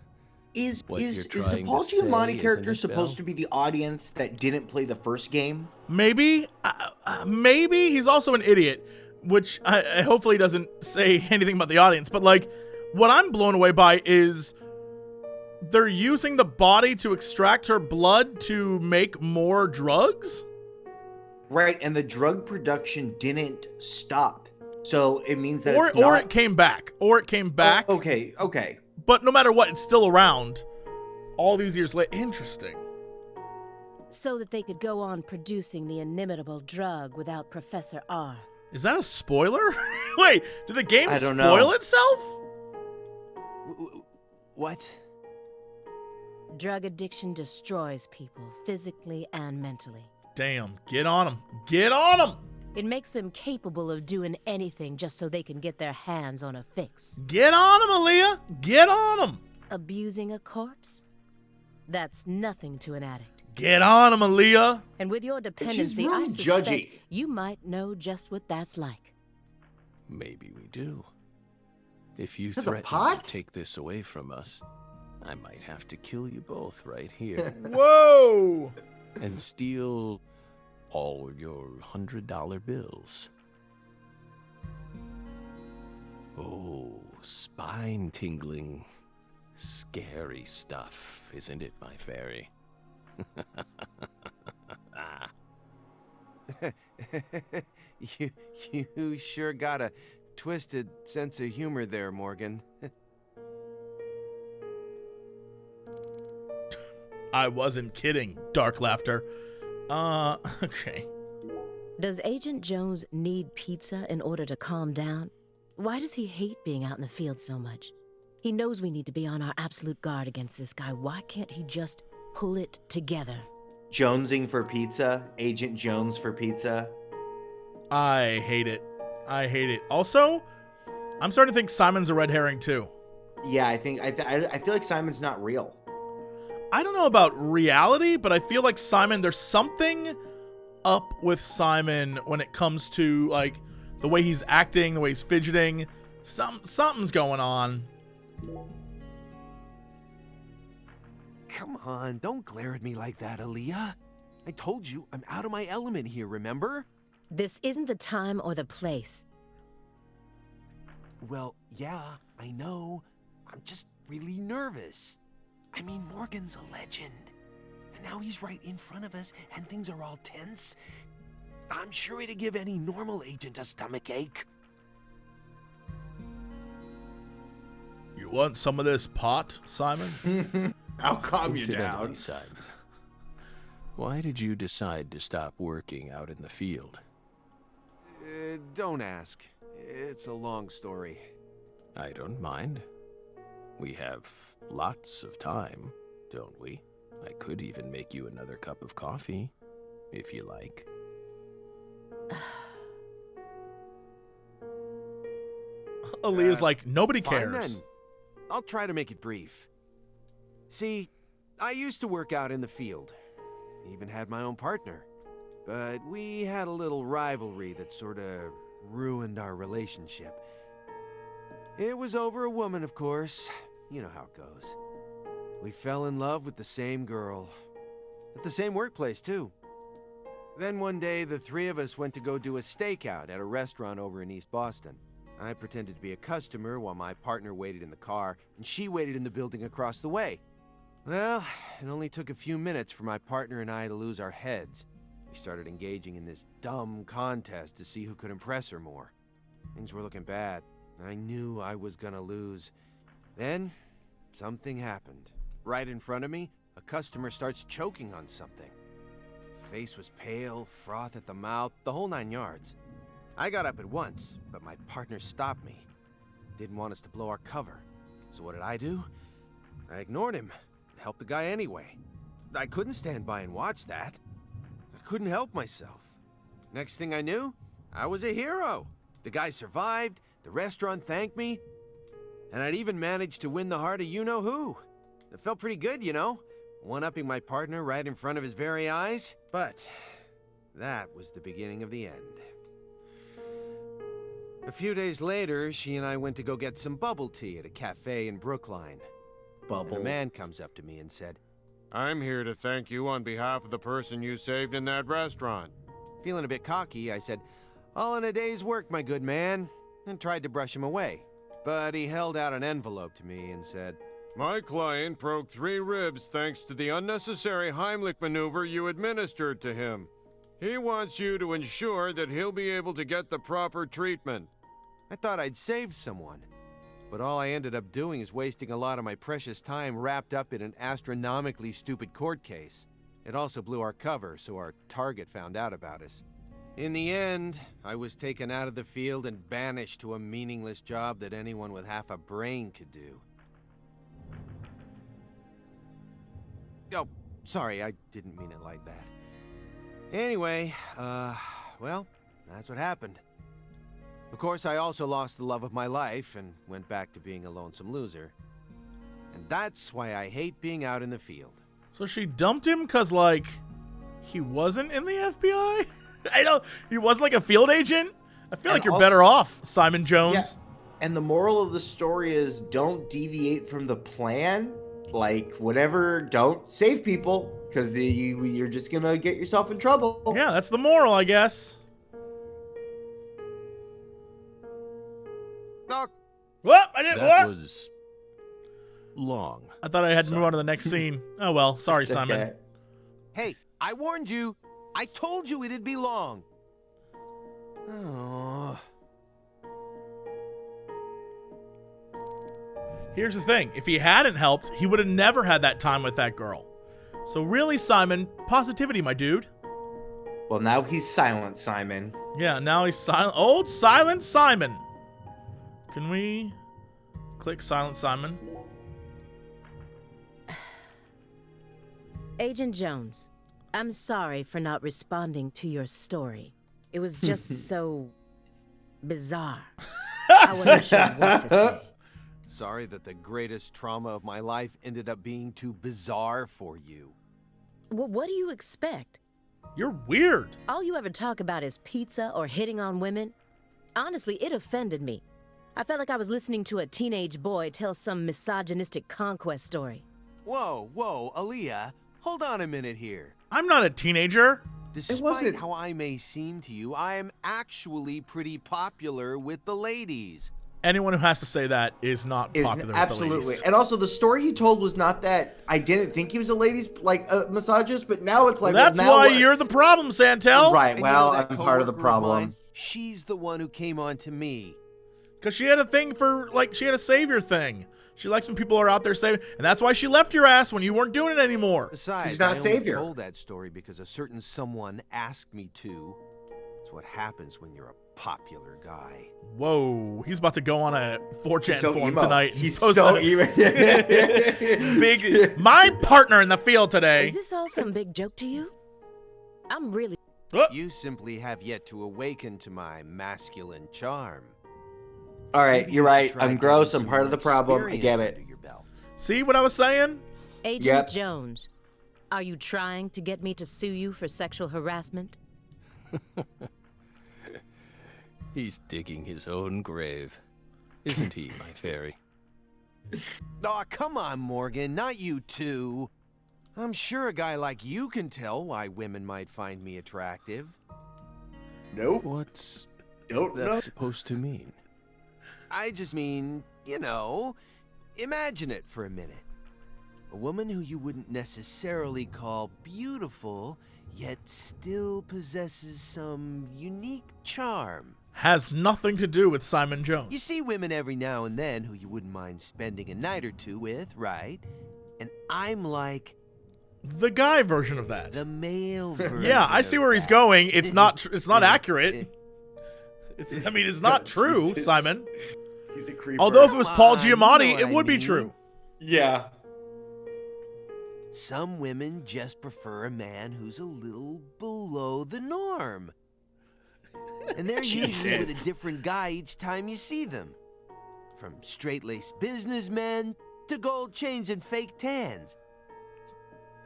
Is what you're the trying Paul to say, Giamatti character isn't it, supposed Bill? to be the audience that didn't play the first game? Maybe. Maybe he's also an idiot, which I hopefully doesn't say anything about the audience. But like, what I'm blown away by is they're using the body to extract her blood to make more drugs. Right, and the drug production didn't stop. So it means that Or it's not... it came back. Or it came back. Oh, okay. But no matter what, it's still around all these years later. Interesting. So that they could go on producing the inimitable drug without Professor R. Is that a spoiler? Wait, did the game I don't spoil know. itself? What? Drug addiction destroys people, physically and mentally. Damn, get on him. Get on him. It makes them capable of doing anything just so they can get their hands on a fix. Get on him, Aaliyah. Get on him. Abusing a corpse? That's nothing to an addict. Get on him, Aaliyah. And with your dependency, really I suspect judgy. you might know just what that's like. Maybe we do. If you There's a threaten pot? to take this away from us, I might have to kill you both right here Whoa. and steal all your $100 bills. Oh, spine-tingling, scary stuff, isn't it, my fairy? You sure got a twisted sense of humor there, Morgan. I wasn't kidding. Dark laughter. Okay. Does Agent Jones need pizza in order to calm down? Why does he hate being out in the field so much? He knows we need to be on our absolute guard against this guy. Why can't he just pull it together? Jonesing for pizza. Agent Jones for pizza. I hate it. I hate it. Also, I'm starting to think Simon's a red herring too. Yeah, I feel like Simon's not real. I don't know about reality, but I feel like Simon, there's something up with Simon when it comes to like the way he's acting, the way he's fidgeting. Something's going on. Come on, don't glare at me like that, Aaliyah. I told you I'm out of my element here, remember? This isn't the time or the place. Well, yeah, I know. I'm just really nervous. I mean, Morgan's a legend. And now he's right in front of us, and things are all tense. I'm sure it'd give any normal agent a stomachache. You want some of this pot, Simon? I'll calm you Incidentally, down. Simon, why did you decide to stop working out in the field? Don't ask. It's a long story. I don't mind. We have lots of time, don't we? I could even make you another cup of coffee, if you like. Aaliyah's like, nobody Fine cares. then. I'll try to make it brief. See, I used to work out in the field. Even had my own partner. But we had a little rivalry that sort of ruined our relationship. It was over a woman, of course. You know how it goes. We fell in love with the same girl. At the same workplace, too. Then one day, the three of us went to go do a stakeout at a restaurant over in East Boston. I pretended to be a customer while my partner waited in the car, and she waited in the building across the way. Well, it only took a few minutes for my partner and I to lose our heads. We started engaging in this dumb contest to see who could impress her more. Things were looking bad. I knew I was gonna lose. Then, something happened. Right in front of me, a customer starts choking on something. Face was pale, froth at the mouth, the whole 9 yards. I got up at once, but my partner stopped me. Didn't want us to blow our cover. So what did I do? I ignored him. Helped the guy anyway. I couldn't stand by and watch that. I couldn't help myself. Next thing I knew, I was a hero. The guy survived, the restaurant thanked me, and I'd even managed to win the heart of you-know-who. It felt pretty good, you know, one-upping my partner right in front of his very eyes. But that was the beginning of the end. A few days later, she and I went to go get some bubble tea at a cafe in Brookline. And a man comes up to me and said, I'm here to thank you on behalf of the person you saved in that restaurant. Feeling a bit cocky, I said, all in a day's work, my good man, and tried to brush him away. But he held out an envelope to me and said, My client broke 3 ribs thanks to the unnecessary Heimlich maneuver you administered to him. He wants you to ensure that he'll be able to get the proper treatment. I thought I'd saved someone. But all I ended up doing is wasting a lot of my precious time wrapped up in an astronomically stupid court case. It also blew our cover, so our target found out about us. In the end, I was taken out of the field and banished to a meaningless job that anyone with half a brain could do. Oh, sorry, I didn't mean it like that. Anyway, well, that's what happened. Of course, I also lost the love of my life and went back to being a lonesome loser. And that's why I hate being out in the field. So she dumped him because, like, he wasn't in the FBI? I don't, he wasn't like a field agent? I feel like you're better off, Simon Jones. Yeah. And the moral of the story is don't deviate from the plan. Like, whatever, don't save people because you're just going to get yourself in trouble. Yeah, that's the moral, I guess. Oh, What? I didn't. That What? was long. I thought I had to move on to the next scene. Oh well, sorry, It's Simon. okay. hey, I warned you. I told you it'd be long. Oh. Here's the thing: if he hadn't helped, he would have never had that time with that girl. So really, Simon, positivity, my dude. Well, now he's silent, Simon. Yeah, now he's silent. Old silent Simon. Can we click silent Simon? Agent Jones, I'm sorry for not responding to your story. It was just so bizarre. I wasn't sure what to say. Sorry that the greatest trauma of my life ended up being too bizarre for you. Well, what do you expect? You're weird. All you ever talk about is pizza or hitting on women. Honestly, it offended me. I felt like I was listening to a teenage boy tell some misogynistic conquest story. Whoa, Aaliyah, hold on a minute here. I'm not a teenager. Despite wasn't- how I may seem to you, I am actually pretty popular with the ladies. Anyone who has to say that is not Is popular with the absolutely. ladies. And also, the story he told was not that I didn't think he was a ladies misogynist, but now it's like Well, that's well, now why what- you're the problem, Santell. right. And Well, you know that I'm part of the coworker of problem. mine? She's the one who came on to me. Because she had a thing for, like, she had a savior thing. She likes when people are out there saving, and that's why she left your ass when you weren't doing it anymore. Besides, She's not I a only savior. told that story because a certain someone asked me to. It's what happens when you're a popular guy. Whoa, he's about to go on a 4chan He's so forum emo. tonight. and He's post so a emo. big, my partner in the field today. Is this all some big joke to you? I'm really... Oh, You simply have yet to awaken to my masculine charm. All right, Maybe you're you should right. try I'm getting gross. I'm some part of more the problem. I get experience it. under your belt. see what I was saying? Agent Yep. Jones, are you trying to get me to sue you for sexual harassment? He's digging his own grave. Isn't he, my fairy? Aw, come on, Morgan, not you too. I'm sure a guy like you can tell why women might find me attractive. Nope. What's Don't know. that supposed to mean? I just mean, you know, imagine it for a minute. A woman who you wouldn't necessarily call beautiful, yet still possesses some unique charm. Has nothing to do with Simon You Jones. see women every now and then who you wouldn't mind spending a night or two with, right? And I'm like The guy version of that. the male version. Yeah, I see of where he's that. going. It's not. It's not accurate. I mean, it's not true, Jesus. Simon. He's a creeper. Although if it was Paul Come on, you Giamatti, know it what I would be mean. true. yeah. Some women just prefer a man who's a little below the norm. And they're usually with a different guy each time you see them. From straight-laced businessmen to gold chains and fake tans.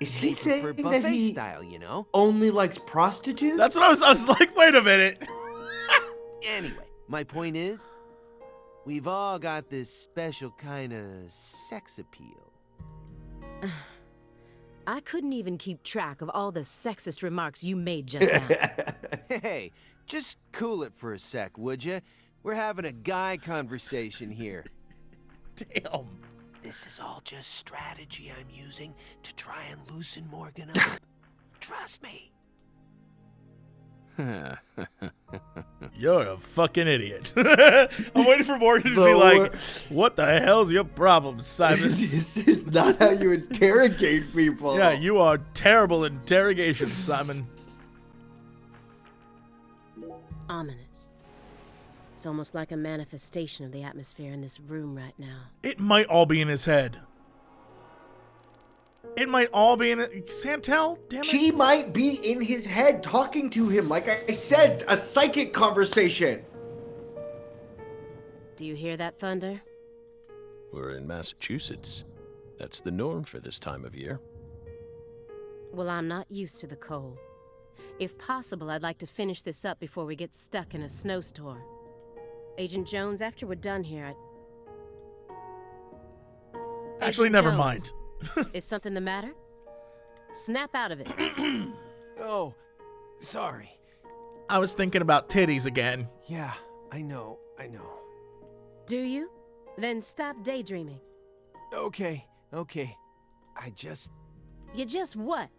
Is he They saying prefer that buffet he style, you know? only likes prostitutes? That's what I was like, wait a minute. Anyway, my point is, we've all got this special kind of sex appeal. I couldn't even keep track of all the sexist remarks you made just now. Hey, just cool it for a sec, would you? We're having a guy conversation here. Damn. This is all just strategy I'm using to try and loosen Morgan up. Trust me. You're a fucking idiot. I'm waiting for Morgan to be like, what the hell's your problem, Simon? This is not how you interrogate people. Yeah, you are terrible interrogation, Simon. Ominous. It's almost like a manifestation of the atmosphere in this room right now. It might all be in his head. It might all be in it. Santell? Damn it. She might be in his head talking to him. Like I said, a psychic conversation. Do you hear that thunder? We're in Massachusetts. That's the norm for this time of year. Well, I'm not used to the cold. If possible, I'd like to finish this up before we get stuck in a snowstorm. Agent Jones, after we're done here, Actually, Agent never Jones, mind. Is something the matter? Snap out of it. Oh, sorry. I was thinking about titties again. Yeah, I know. Do you? Then stop daydreaming. Okay. You just what?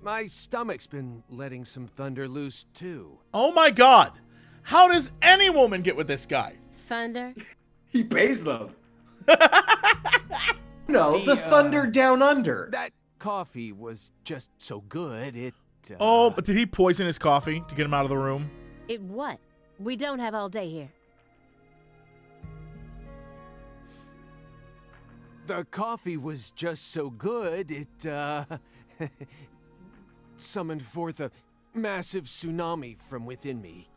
My stomach's been letting some thunder loose, too. Oh my god. How does any woman get with this guy? Thunder? He pays them. No, the thunder down under. That coffee was just so good, it... Oh, but did he poison his coffee to get him out of the room? It what? We don't have all day here. The coffee was just so good, it, summoned forth a massive tsunami from within me.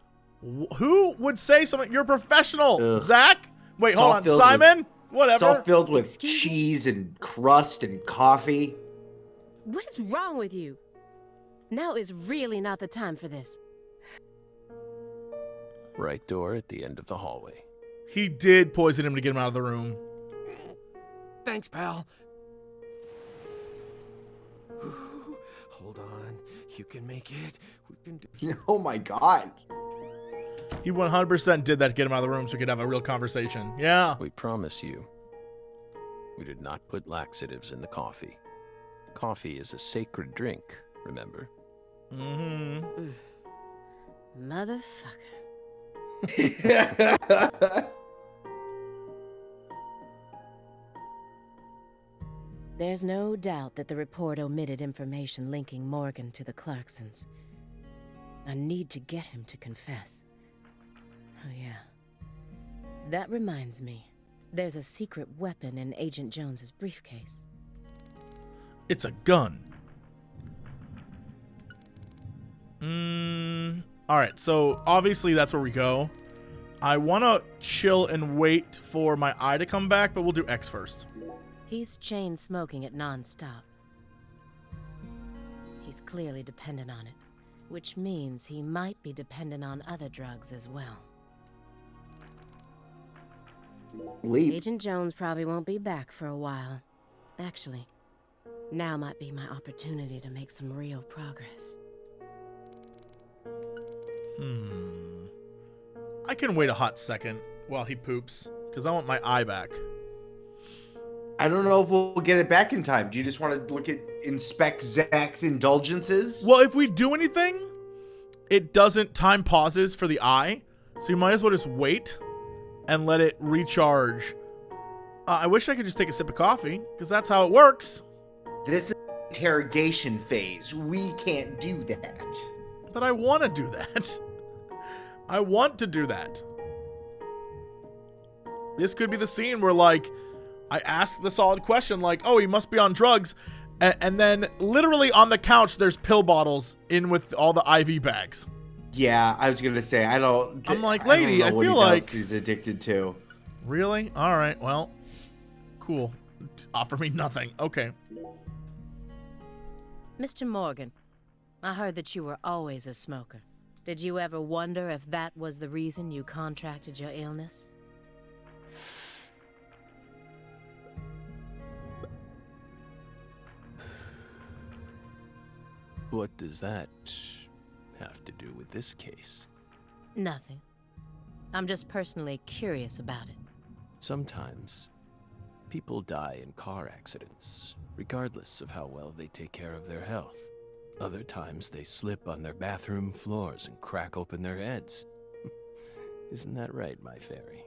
Who would say something? You're a professional, Ugh. Zach. Wait, It's hold all on, filled Simon. Whatever. It's all filled with Excuse me? cheese and crust and coffee. What is wrong with you? Now is really not the time for this. Right door at the end of the hallway. He did poison him to get him out of the room. Thanks, pal. Hold on. You can make it. We can do... Oh my god. He 100% did that to get him out of the room so we could have a real conversation. Yeah. We promise you, we did not put laxatives in the coffee. Coffee is a sacred drink, remember? Mm-hmm. Motherfucker. There's no doubt that the report omitted information linking Morgan to the Clarksons. I need to get him to confess. Oh yeah. That reminds me. There's a secret weapon in Agent Jones's briefcase. It's a gun. Alright, so obviously that's where we go. I want to chill and wait for my eye to come back, but we'll do X first. He's chain smoking it nonstop. He's clearly dependent on it, which means he might be dependent on other drugs as well. Leap. Agent Jones probably won't be back for a while. Actually, now might be my opportunity to make some real progress. I can wait a hot second while he poops, because I want my eye back. I don't know if we'll get it back in time. Do you just want to inspect Zach's indulgences? Well, if we do anything, it doesn't time pauses for the eye, so you might as well just wait and let it recharge. I wish I could just take a sip of coffee, because that's how it works. This is interrogation phase. We can't do that. But I want to do that. I want to do that. This could be the scene where, like, I asked the solid question like, oh, he must be on drugs. And then literally on the couch, there's pill bottles in with all the IV bags. Yeah, I was going to say, I'm like, lady, I feel like he's addicted to. Really? All right, well, cool. Offer me nothing. Okay. Mr. Morgan, I heard that you were always a smoker. Did you ever wonder if that was the reason you contracted your illness? What does that have to do with this case? Nothing. I'm just personally curious about it. Sometimes, people die in car accidents, regardless of how well they take care of their health. Other times, they slip on their bathroom floors and crack open their heads. Isn't that right, my fairy?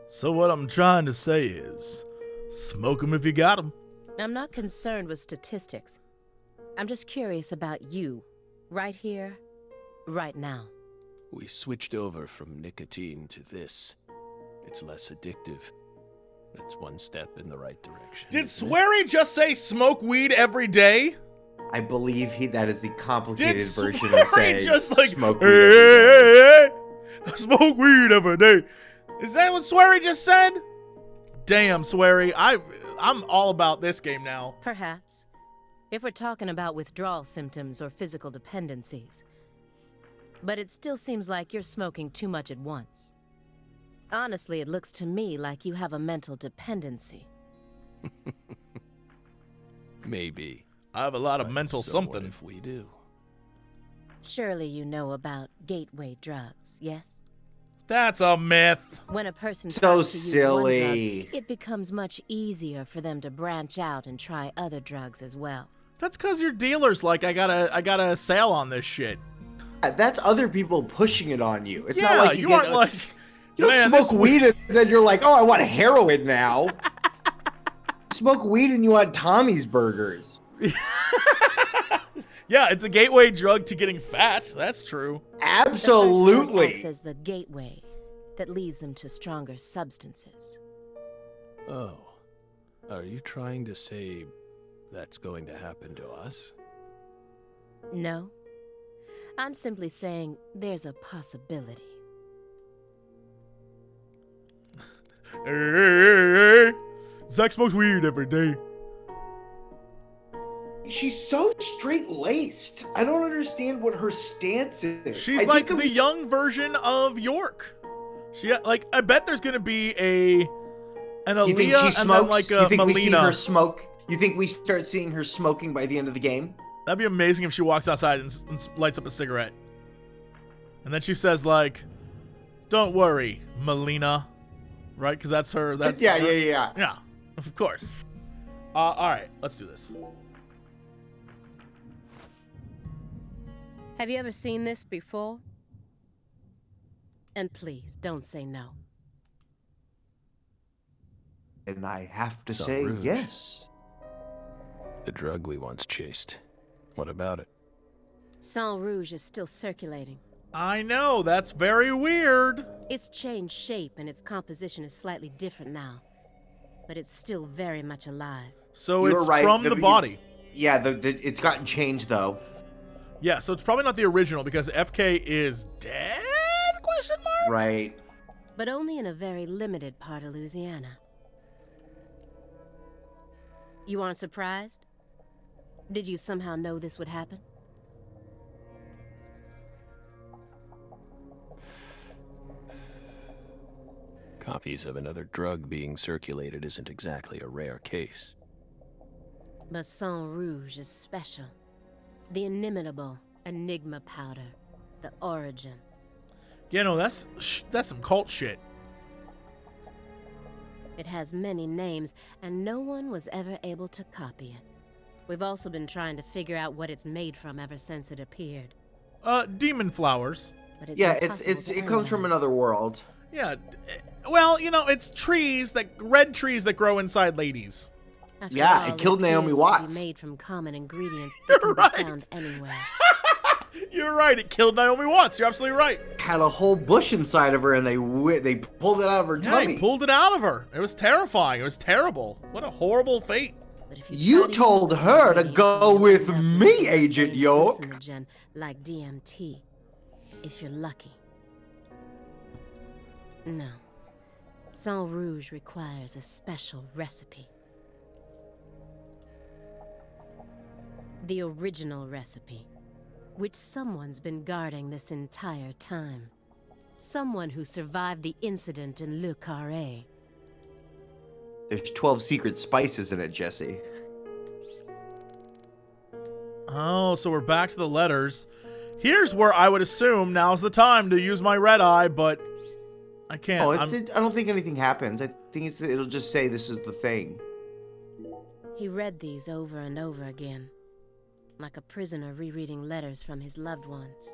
So what I'm trying to say is, smoke 'em if you got 'em. I'm not concerned with statistics. I'm just curious about you, right here, right now. We switched over from nicotine to this. It's less addictive. That's one step in the right direction. Did isn't it? Swery just say smoke weed every day? I believe that is the complicated Did version Swery of saying just like, smoke hey, weed every day. hey, smoke weed every day? Is that what Swery just said? Damn, Swery, I'm all about this game now. Perhaps. If we're talking about withdrawal symptoms or physical dependencies. But it still seems like you're smoking too much at once. Honestly, it looks to me like you have a mental dependency. Maybe. I have a lot of But mental so what something. if we do? Surely you know about gateway drugs, yes? That's a myth. When a person So starts to use one silly. drug, it becomes much easier for them to branch out and try other drugs as well. That's because your dealer's like, I got a sale on this shit. That's other people pushing it on you. It's Yeah, not like you get aren't like, you don't man, smoke this weed and then you're like, oh, I want heroin now. Smoke weed and you want Tommy's burgers. Yeah, it's a gateway drug to getting fat. That's true. The first drug acts Absolutely. as the gateway that leads them to stronger substances. Oh. Are you trying to say that's going to happen to us? No. I'm simply saying there's a possibility. Hey. Zach smokes weed every day. She's so straight-laced. I don't understand what her stance is. She's like the young version of York. She I bet there's gonna be an You think she Aaliyah and smokes? then like a You think we see Melina. her smoke? You think we start seeing her smoking by the end of the game? That'd be amazing if she walks outside and lights up a cigarette. And then she says like, "Don't worry, Melina." Right? Because that's her. That's yeah, her. yeah. Yeah, of course. All right, let's do this. Have you ever seen this before? And please, don't say no. And I have to So say rude. yes. The drug we once chased. What about it? Sang Rouge is still circulating. I know, that's very weird. It's changed shape and its composition is slightly different now. But it's still very much alive. So You were it's right. from the body. Yeah, it's gotten changed though. Yeah, so it's probably not the original because FK is dead? Question mark? Right. But only in a very limited part of Louisiana. You aren't surprised? Did you somehow know this would happen? Copies of another drug being circulated isn't exactly a rare case. But Sang Rouge is special. The inimitable Enigma powder. The origin. Yeah, no, that's some cult shit. It has many names, and no one was ever able to copy it. We've also been trying to figure out what it's made from ever since it appeared. Demon flowers. But it's Yeah, impossible it to comes from analyze. another world. Yeah, well, you know, it's red trees that grow inside ladies. After Yeah, all, it killed Naomi appears to Watts. be made from common ingredients that can Right. be found anywhere. You're right. It killed Naomi Watts. You're absolutely right. Had a whole bush inside of her, and they pulled it out of her Yeah, tummy. he pulled it out of her. It was terrifying. It was terrible. What a horrible fate. But if You try to told use her to these go ingredients, with you'll end up me, with Agent a York. hallucinogen like DMT, if you're lucky. No. Sang Rouge requires a special recipe. The original recipe, which someone's been guarding this entire time. Someone who survived the incident in Le Carré. There's 12 secret spices in it, Jesse. Oh, so we're back to the letters. Here's where I would assume now's the time to use my red eye, but I can't. Oh, I don't think anything happens. I think it'll just say this is the thing. He read these over and over again, like a prisoner rereading letters from his loved ones.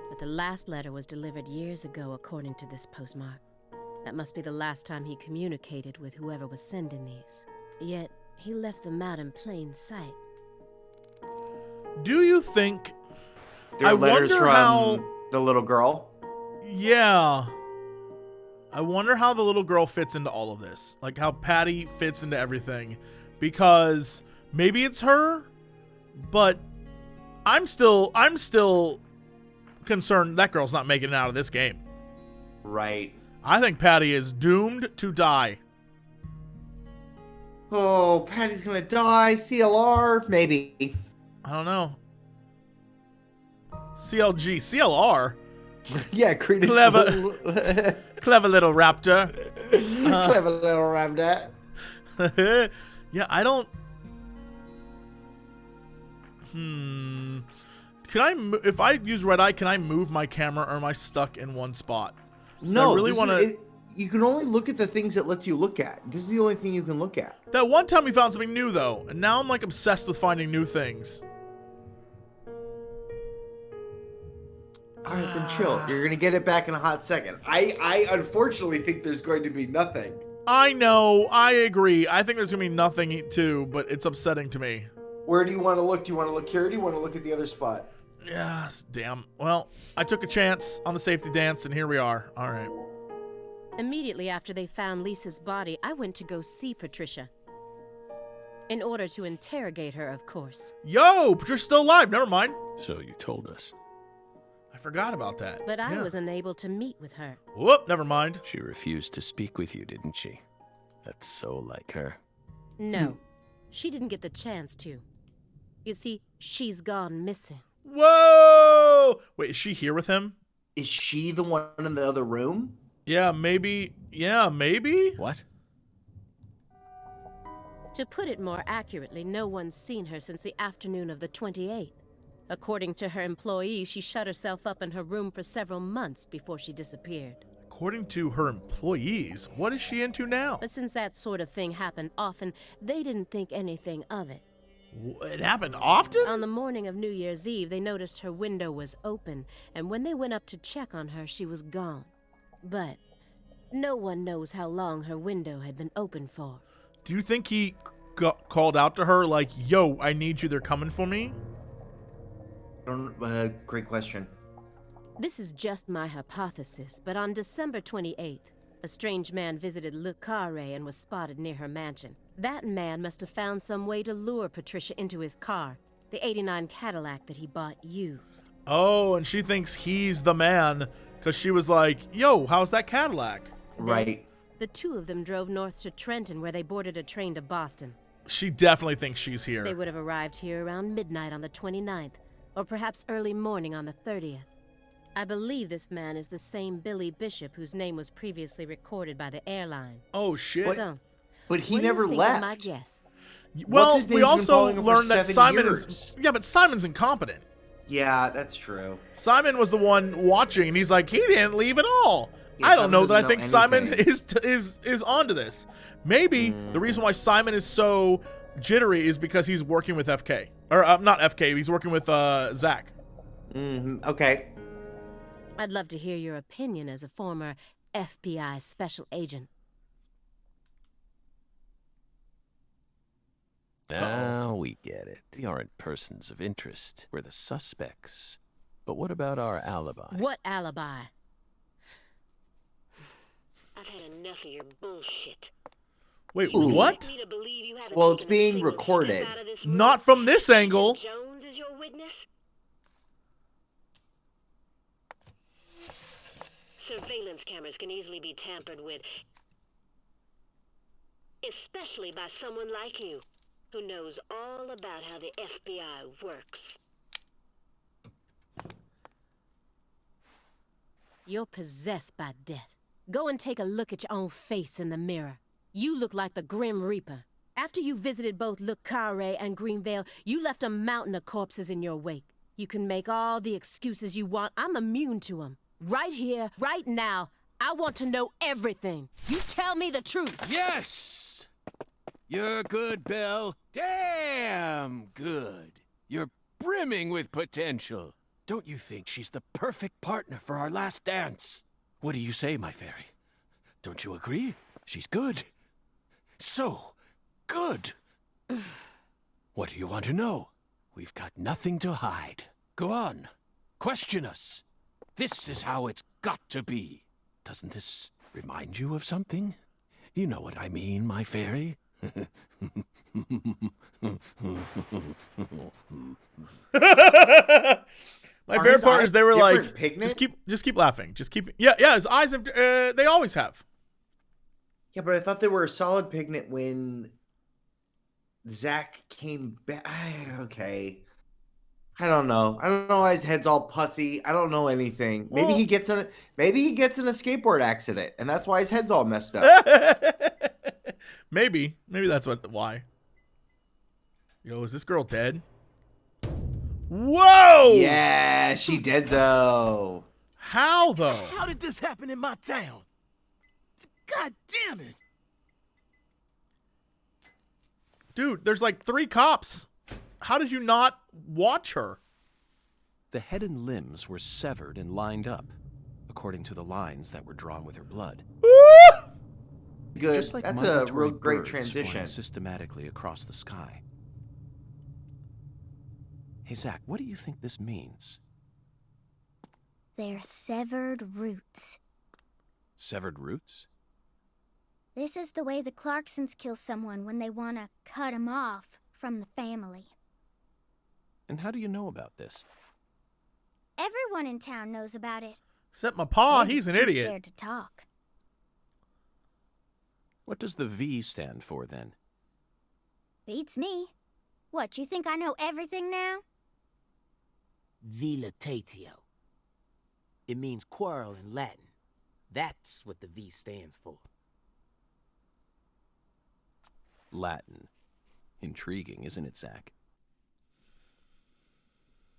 But the last letter was delivered years ago, according to this postmark. That must be the last time he communicated with whoever was sending these. Yet, he left them out in plain sight. Do you think... They're I letters wonder from how... the little girl. Yeah. I wonder how the little girl fits into all of this. Like how Patty fits into everything. Because maybe it's her, but I'm still concerned that girl's not making it out of this game. Right. I think Patty is doomed to die. Oh, Patty's gonna die. CLR, maybe. I don't know. CLG. CLR? Yeah, Credence. Clever. Clever little raptor. Clever little raptor. Yeah, I don't... Can I... If I use red eye, can I move my camera, or am I stuck in one spot? No, I really want to... You can only look at the things it lets you look at. This is the only thing you can look at. That one time we found something new, though, and now I'm, like, obsessed with finding new things. All right, then chill. You're going to get it back in a hot second. I unfortunately think there's going to be nothing. I know. I agree. I think there's going to be nothing, too, but it's upsetting to me. Where do you want to look? Do you want to look here, or do you want to look at the other spot? Yes, damn. Well, I took a chance on the safety dance, and here we are. All right. Immediately after they found Lisa's body, I went to go see Patricia. In order to interrogate her, of course. Yo, Patricia's still alive. Never mind. So you told us. I forgot about that. But I was unable to meet with her. Whoop, never mind. She refused to speak with you, didn't she? That's so like her. No, she didn't get the chance to. You see, she's gone missing. Whoa! Wait, is she here with him? Is she the one in the other room? Yeah, maybe. Yeah, maybe? What? To put it more accurately, no one's seen her since the afternoon of the 28th. According to her employees, she shut herself up in her room for several months before she disappeared. According to her employees, what is she into now? But since that sort of thing happened often, they didn't think anything of it. It happened often? On the morning of New Year's Eve, they noticed her window was open, and when they went up to check on her, she was gone. But no one knows how long her window had been open for. Do you think he called out to her like, yo, I need you, they're coming for me? Great question. This is just my hypothesis, but on December 28th, a strange man visited Le Carré and was spotted near her mansion. That man must have found some way to lure Patricia into his car, the '89 Cadillac that he bought used. Oh, and she thinks he's the man because she was like, yo, how's that Cadillac? Right. The two of them drove north to Trenton, where they boarded a train to Boston. She definitely thinks she's here. They would have arrived here around midnight on the 29th, or perhaps early morning on the 30th. I believe this man is the same Billy Bishop whose name was previously recorded by the airline. Oh, shit. So, But he what do you never think left. of my guess? Well, What's his we name's been also following her for learned that 7 Simon years. is... Yeah, but Simon's incompetent. Yeah, that's true. Simon was the one watching, and he's like, he didn't leave at all. Yeah, I don't Simon know that I doesn't think know Simon anything. is onto this. Maybe the reason why Simon is so jittery is because he's working with FK. Or, not FK, he's working with Zach. Okay. I'd love to hear your opinion as a former FBI special agent. Now we get it. We aren't persons of interest. We're the suspects. But what about our alibi? What alibi? I've had enough of your bullshit. Wait, Ooh. what? Me to believe you haven't Well, it's taken a being single recorded. step out of this room? Not from this angle. Jones is your witness? Surveillance cameras can easily be tampered with, especially by someone like you, who knows all about how the FBI works. You're possessed by death. Go and take a look at your own face in the mirror. You look like the Grim Reaper. After you visited both Le Carré and Greenvale, you left a mountain of corpses in your wake. You can make all the excuses you want. I'm immune to them. Right here, right now, I want to know everything. You tell me the truth. Yes! You're good, Belle. Damn good. You're brimming with potential. Don't you think she's the perfect partner for our last dance? What do you say, my fairy? Don't you agree? She's good. So good. What do you want to know? We've got nothing to hide. Go on. Question us. This is how it's got to be. Doesn't this remind you of something? You know what I mean, my fairy. My Are favorite his part eyes is they were different like, pigment? just keep laughing. Just keep, yeah, his eyes have, they always have. Yeah, but I thought they were a solid pigment when Zach came back. Okay. I don't know. I don't know why his head's all pussy. I don't know anything. Maybe Well- he gets in a skateboard accident, and that's why his head's all messed up. Maybe that's why. Yo, is this girl dead? Whoa! Yeah, she deadzo. How though? How did this happen in my town? God damn it! Dude, there's like 3 cops. How did you not watch her? The head and limbs were severed and lined up, according to the lines that were drawn with her blood. Good. Just like That's a migratory real great birds flying transition. systematically across the sky. Hey, Zach, what do you think this means? They're severed roots. Severed roots? This is the way the Clarksons kill someone when they want to cut him off from the family. And how do you know about this? Everyone in town knows about it. Except my pa, They're he's just an too idiot. scared to talk. What does the V stand for, then? Beats me. What, you think I know everything now? Vilitatio. It means quarrel in Latin. That's what the V stands for. Latin. Intriguing, isn't it, Zach?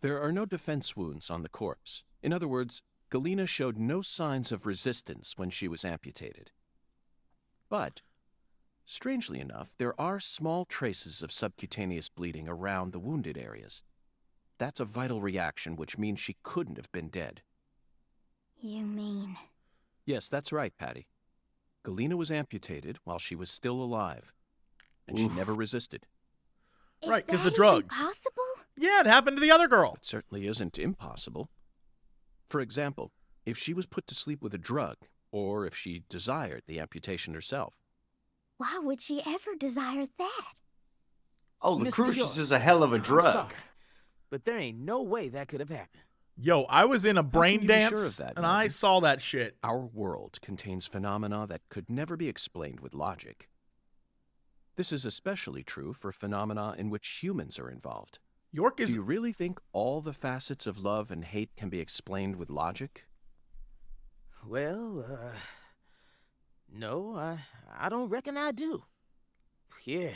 There are no defense wounds on the corpse. In other words, Galena showed no signs of resistance when she was amputated. But, strangely enough, there are small traces of subcutaneous bleeding around the wounded areas. That's a vital reaction, which means she couldn't have been dead. You mean... Yes, that's right, Patty. Galena was amputated while she was still alive, and she never resisted. Is Right, 'cause that the even drugs. possible? Yeah, it happened to the other girl. It certainly isn't impossible. For example, if she was put to sleep with a drug, or if she desired the amputation herself. Why would she ever desire that? Oh, the Mr. Crucius York, is a hell of a I'm drug. sorry, but there ain't no way that could have happened. Yo, I was in a brain can you be dance sure of that, and I Melvin? saw that shit. Our world contains phenomena that could never be explained with logic. This is especially true for phenomena in which humans are involved. York Do is you really think all the facets of love and hate can be explained with logic? Well, no, I don't reckon I do. Yeah,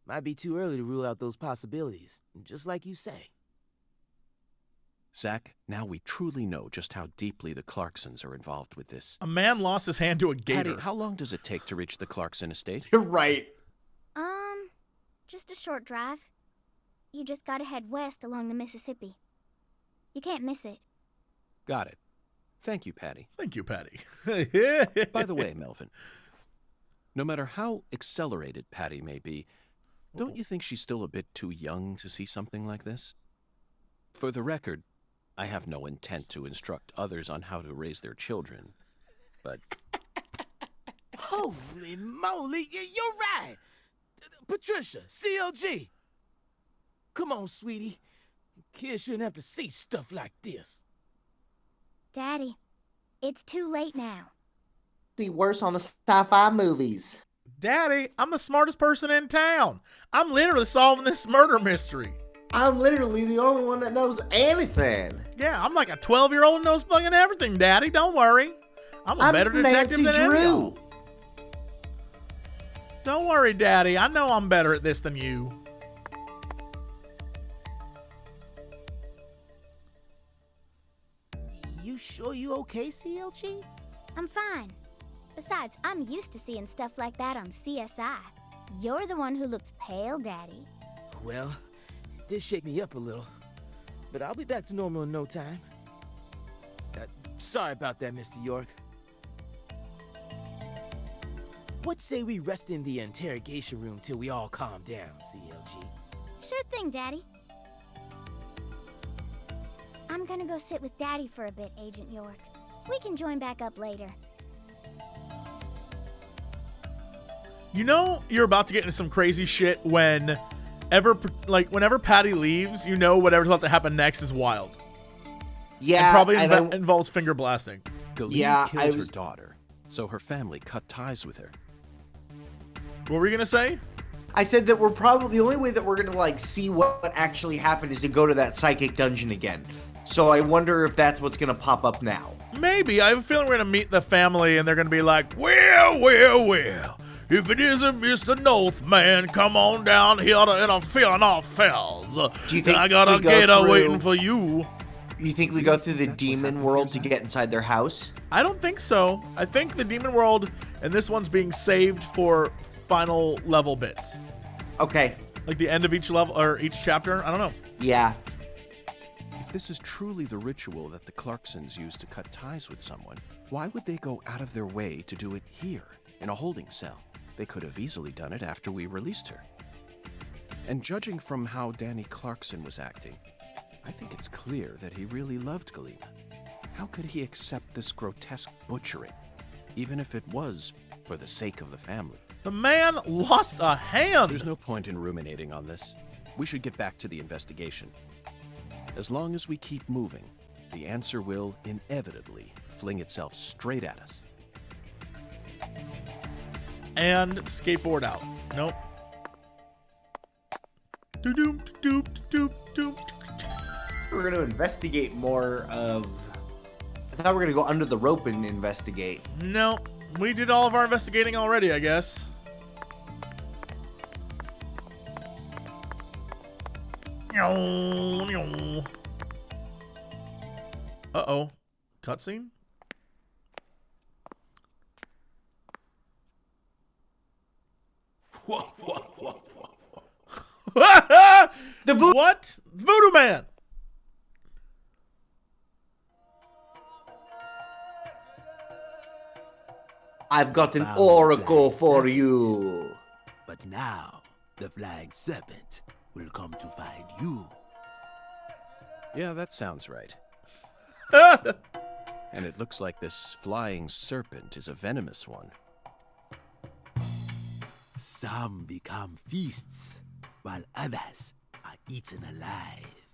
might be too early to rule out those possibilities, just like you say. Zach, now we truly know just how deeply the Clarksons are involved with this. a man lost his hand to a gator. Patty, how long does it take to reach the Clarkson estate? You're right. Just a short drive. You just gotta head west along the Mississippi. You can't miss it. Got it. Thank you, Patty. Thank you, Patty. By the way, Melvin, no matter how accelerated Patty may be, don't you think she's still a bit too young to see something like this? For the record, I have no intent to instruct others on how to raise their children, but... Holy moly, you're right! Patricia, CLG! Come on, sweetie. Kids shouldn't have to see stuff like this. Daddy, it's too late now. See worse on the sci-fi movies. Daddy, I'm the smartest person in town. I'm literally solving this murder mystery. I'm literally the only one that knows anything. Yeah, I'm like a 12-year-old who knows fucking everything, Daddy. Don't worry. I'm a better detective Nancy than any of Drew. y'all. Don't worry, Daddy. I know I'm better at this than you. You sure you okay, CLG? I'm fine. Besides, I'm used to seeing stuff like that on CSI. You're the one who looks pale, Daddy. Well, it did shake me up a little. But I'll be back to normal in no time. Sorry about that, Mr. York. What say we rest in the interrogation room till we all calm down, CLG? Sure thing, Daddy. I'm gonna go sit with Daddy for a bit, Agent York. We can join back up later. You know you're about to get into some crazy shit whenever Patty leaves, you know whatever's about to happen next is wild. Yeah, and probably involves finger blasting. Galena killed her daughter, so her family cut ties with her. What were you gonna say? I said that we're probably the only way that we're gonna like see what actually happened is to go to that psychic dungeon again. So I wonder if that's what's gonna pop up now. Maybe. I have a feeling we're gonna meet the family and they're gonna be like, well. If it isn't Mr. Northman, come on down here to interfere in our affairs. Do you think I got a gator waiting for you? You think we go through the demon world to get inside their house? I don't think so. I think the demon world and this one's being saved for final level bits. Okay. Like the end of each level or each chapter. I don't know. Yeah. If this is truly the ritual that the Clarksons use to cut ties with someone, why would they go out of their way to do it here, in a holding cell? They could have easily done it after we released her. And judging from how Danny Clarkson was acting, I think it's clear that he really loved Galena. How could he accept this grotesque butchering, even if it was for the sake of the family? The man lost a hand! There's no point in ruminating on this. We should get back to the investigation. As long as we keep moving, the answer will inevitably fling itself straight at us. And skateboard out. Nope. Doop doop doop doop. We're gonna investigate more of. I thought we were gonna go under the rope and investigate. No, we did all of our investigating already, I guess. Uh-oh. Cutscene? What? Voodoo Man! I've got an oracle for you. But now, the flying serpent will come to find you. Yeah, that sounds right. And it looks like this flying serpent is a venomous one. Some become feasts, while others are eaten alive.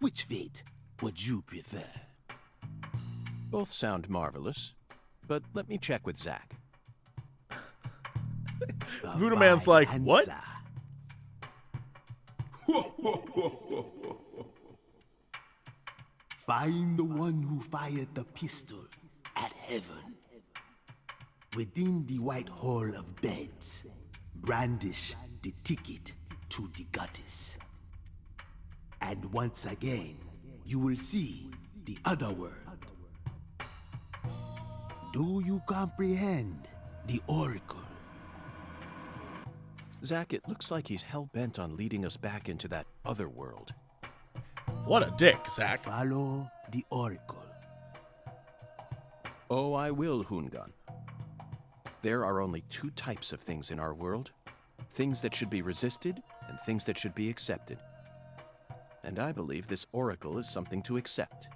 Which fate would you prefer? Both sound marvelous, but let me check with Zach. Voodoo Man's like, what? Find the one who fired the pistol at heaven. Within the white hall of beds, brandish the ticket to the goddess. And once again, you will see the other world. Do you comprehend the oracle? Zach, it looks like he's hell-bent on leading us back into that other world. What a dick, Zach. Follow the oracle. Oh, I will, Hoongan. There are only two types of things in our world. Things that should be resisted and things that should be accepted. And I believe this oracle is something to accept.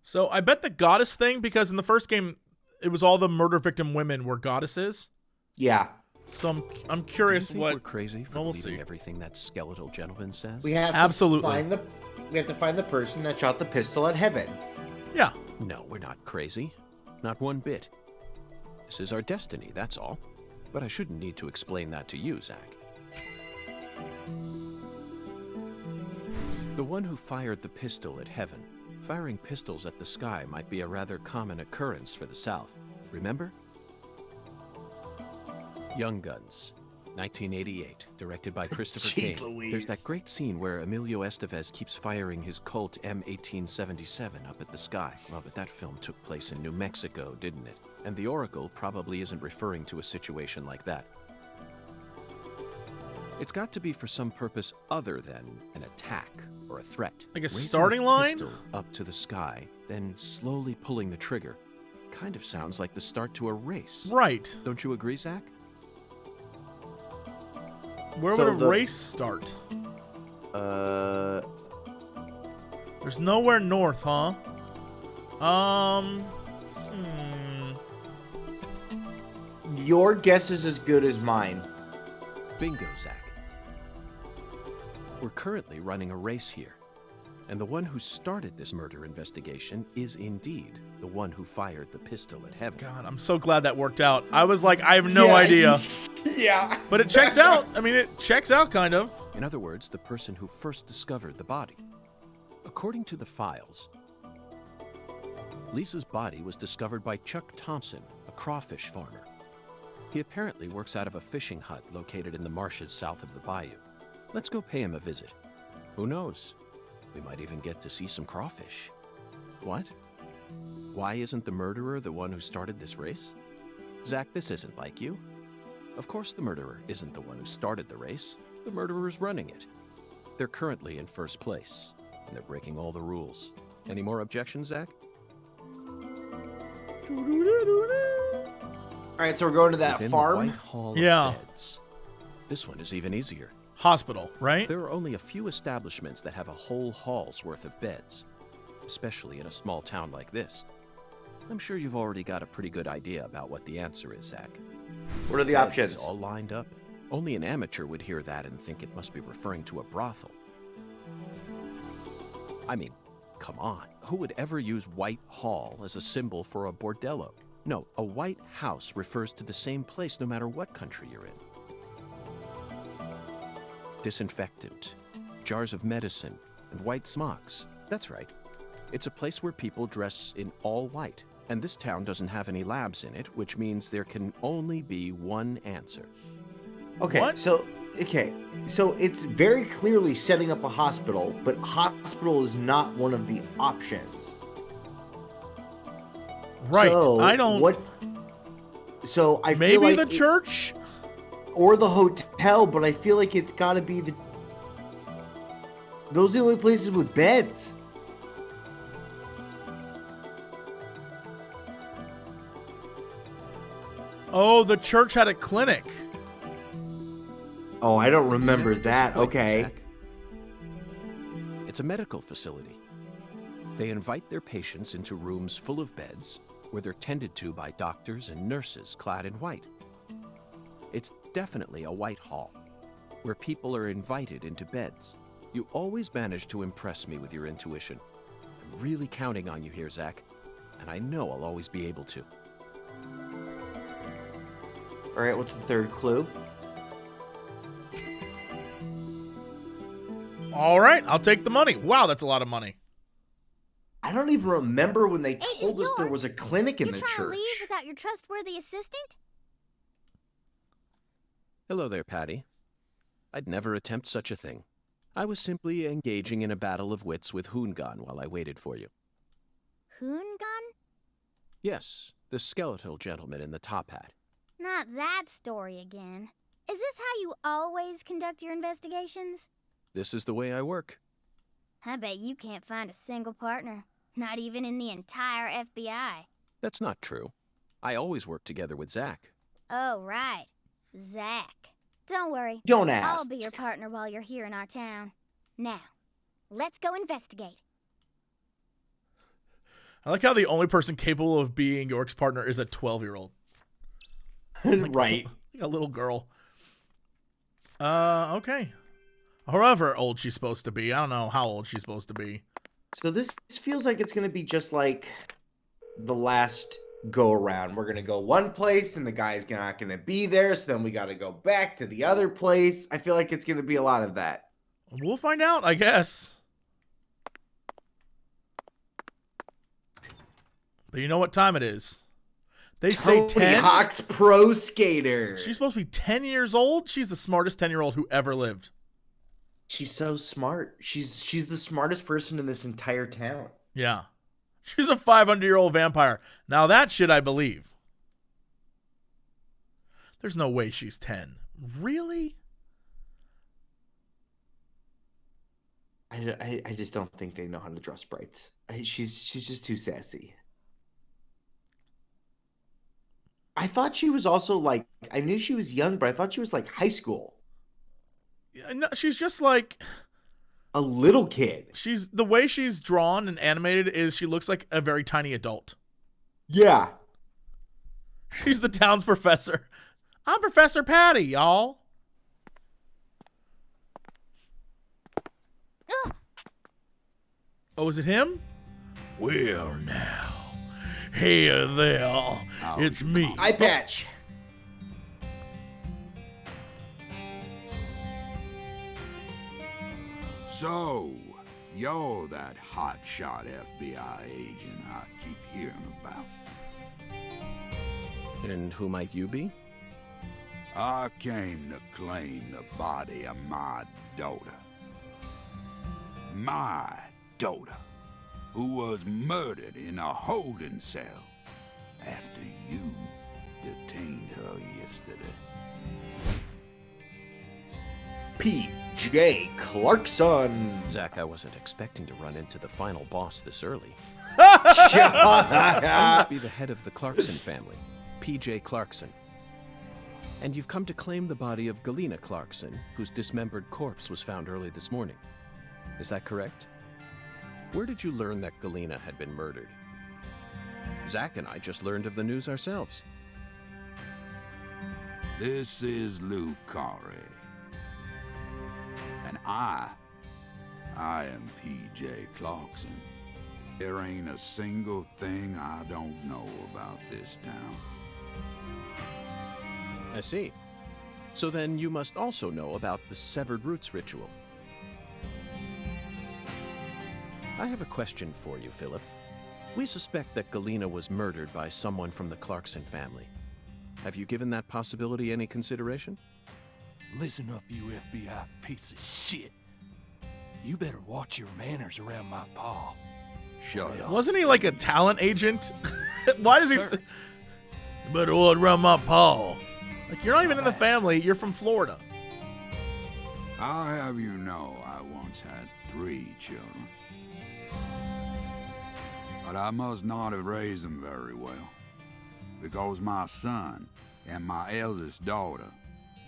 So I bet the goddess thing, because in the first game, it was all the murder victim women were goddesses. Yeah. So I'm curious Do you think what we're crazy for we'll believing see. everything that skeletal gentleman says. We have Absolutely. we have to find the person that shot the pistol at Heaven. Yeah. No, we're not crazy. Not one bit. This is our destiny, that's all. But I shouldn't need to explain that to you, Zach. The one who fired the pistol at Heaven. Firing pistols at the sky might be a rather common occurrence for the South. Remember? Young Guns, 1988, directed by Christopher Jeez Kane. Louise. There's that great scene where Emilio Estevez keeps firing his Colt M1877 up at the sky. Well, but that film took place in New Mexico, didn't it? And the Oracle probably isn't referring to a situation like that. It's got to be for some purpose other than an attack or a threat. Like a Raising starting line? Pistol up to the sky, then slowly pulling the trigger. Kind of sounds like the start to a race. Right. Don't you agree, Zach? Where So would a race start? There's nowhere north, huh? Your guess is as good as mine. Bingo, Zach. We're currently running a race here. And the one who started this murder investigation is indeed the one who fired the pistol at Heaven. God, I'm so glad that worked out. I was like, I have no idea. Yeah. But it checks out. I mean, it checks out, kind of. In other words, the person who first discovered the body. According to the files, Lisa's body was discovered by Chuck Thompson, a crawfish farmer. He apparently works out of a fishing hut located in the marshes south of the bayou. Let's go pay him a visit. Who knows? We might even get to see some crawfish. What? Why isn't the murderer the one who started this race? Zach, this isn't like you. Of course the murderer isn't the one who started the race. The murderer's running it. They're currently in first place, and they're breaking all the rules. Any more objections, Zach? All right, so we're going to that Within farm. The White Hall of Yeah. Beds. This one is even easier. Hospital, right? There are only a few establishments that have a whole hall's worth of beds, especially in a small town like this. I'm sure you've already got a pretty good idea about what the answer is, Zach. What are the Beds options? all lined up. Only an amateur would hear that and think it must be referring to a brothel. I mean, come on. Who would ever use White Hall as a symbol for a bordello? No, a White House refers to the same place no matter what country you're in. Disinfectant, jars of medicine, and white smocks. That's right. It's a place where people dress in all white. And this town doesn't have any labs in it, which means there can only be one answer. Okay, What? so it's very clearly setting up a hospital, but hospital is not one of the options. Right. So I don't. What? So I Maybe feel like the church? or the hotel, but I feel like it's got to be the. Those are the only places with beds. Oh, the church had a clinic. Oh, I don't remember You never that. disappoint, Okay. Zach. It's a medical facility. They invite their patients into rooms full of beds where they're tended to by doctors and nurses clad in white. It's definitely a white hall where people are invited into beds. You always manage to impress me with your intuition. I'm really counting on you here, Zach, and I know I'll always be able to. All right, what's the third clue? All right, I'll take the money. Wow, that's a lot of money. I don't even remember when they Agent told us there York, was a clinic in You're the trying church. to leave without your trustworthy assistant? Hello there, Patty. I'd never attempt such a thing. I was simply engaging in a battle of wits with Hoongan while I waited for you. Hoongan? Yes, the skeletal gentleman in the top hat. Not that story again. Is this how you always conduct your investigations? This is the way I work. I bet you can't find a single partner. Not even in the entire FBI. That's not true. I always work together with Zach. Oh, right. Zach. Don't worry. Don't ask. I'll be your partner while you're here in our town. Now, let's go investigate. I like how the only person capable of being York's partner is a 12-year-old. Right. Like a little girl. Okay. However old she's supposed to be. I don't know how old she's supposed to be. So this feels like it's going to be just like the last go around. We're going to go one place and the guy's not going to be there. So then we got to go back to the other place. I feel like it's going to be a lot of that. We'll find out, I guess. But you know what time it is. They say 10. Hawk's Pro Skater. She's supposed to be 10 years old. She's the smartest 10-year-old who ever lived. She's so smart. She's the smartest person in this entire town. Yeah. She's a 500-year-old vampire. Now that shit I believe. There's no way she's 10. Really? I just don't think they know how to draw sprites. She's just too sassy. I thought she was also like, I knew she was young, but I thought she was like high school. No, she's just like a little kid. She's the way she's drawn and animated is she looks like a very tiny adult. Yeah. She's the town's professor. I'm Professor Patty, y'all. Oh, is it him? Well, now. Hey there. It's me. Eye patch. So, you're that hotshot FBI agent I keep hearing about. And who might you be? I came to claim the body of my daughter. My daughter, who was murdered in a holding cell after you detained her yesterday. P.J. Clarkson. Zach, I wasn't expecting to run into the final boss this early. I must be the head of the Clarkson family, P.J. Clarkson. And you've come to claim the body of Galena Clarkson, whose dismembered corpse was found early this morning. Is that correct? Where did you learn that Galena had been murdered? Zach and I just learned of the news ourselves. This is Luke Carré. And I am P.J. Clarkson. There ain't a single thing I don't know about this town. I see. So then you must also know about the Severed Roots ritual. I have a question for you, Philip. We suspect that Galena was murdered by someone from the Clarkson family. Have you given that possibility any consideration? Listen up, you FBI piece of shit. You better watch your manners around my pa. Shut up. Wasn't he like a talent agent? Why does he Sir. say, you better watch around my paw? Like, you're not even in the family. You're from Florida. I'll have you know I once had 3 children. But I must not have raised them very well, because my son and my eldest daughter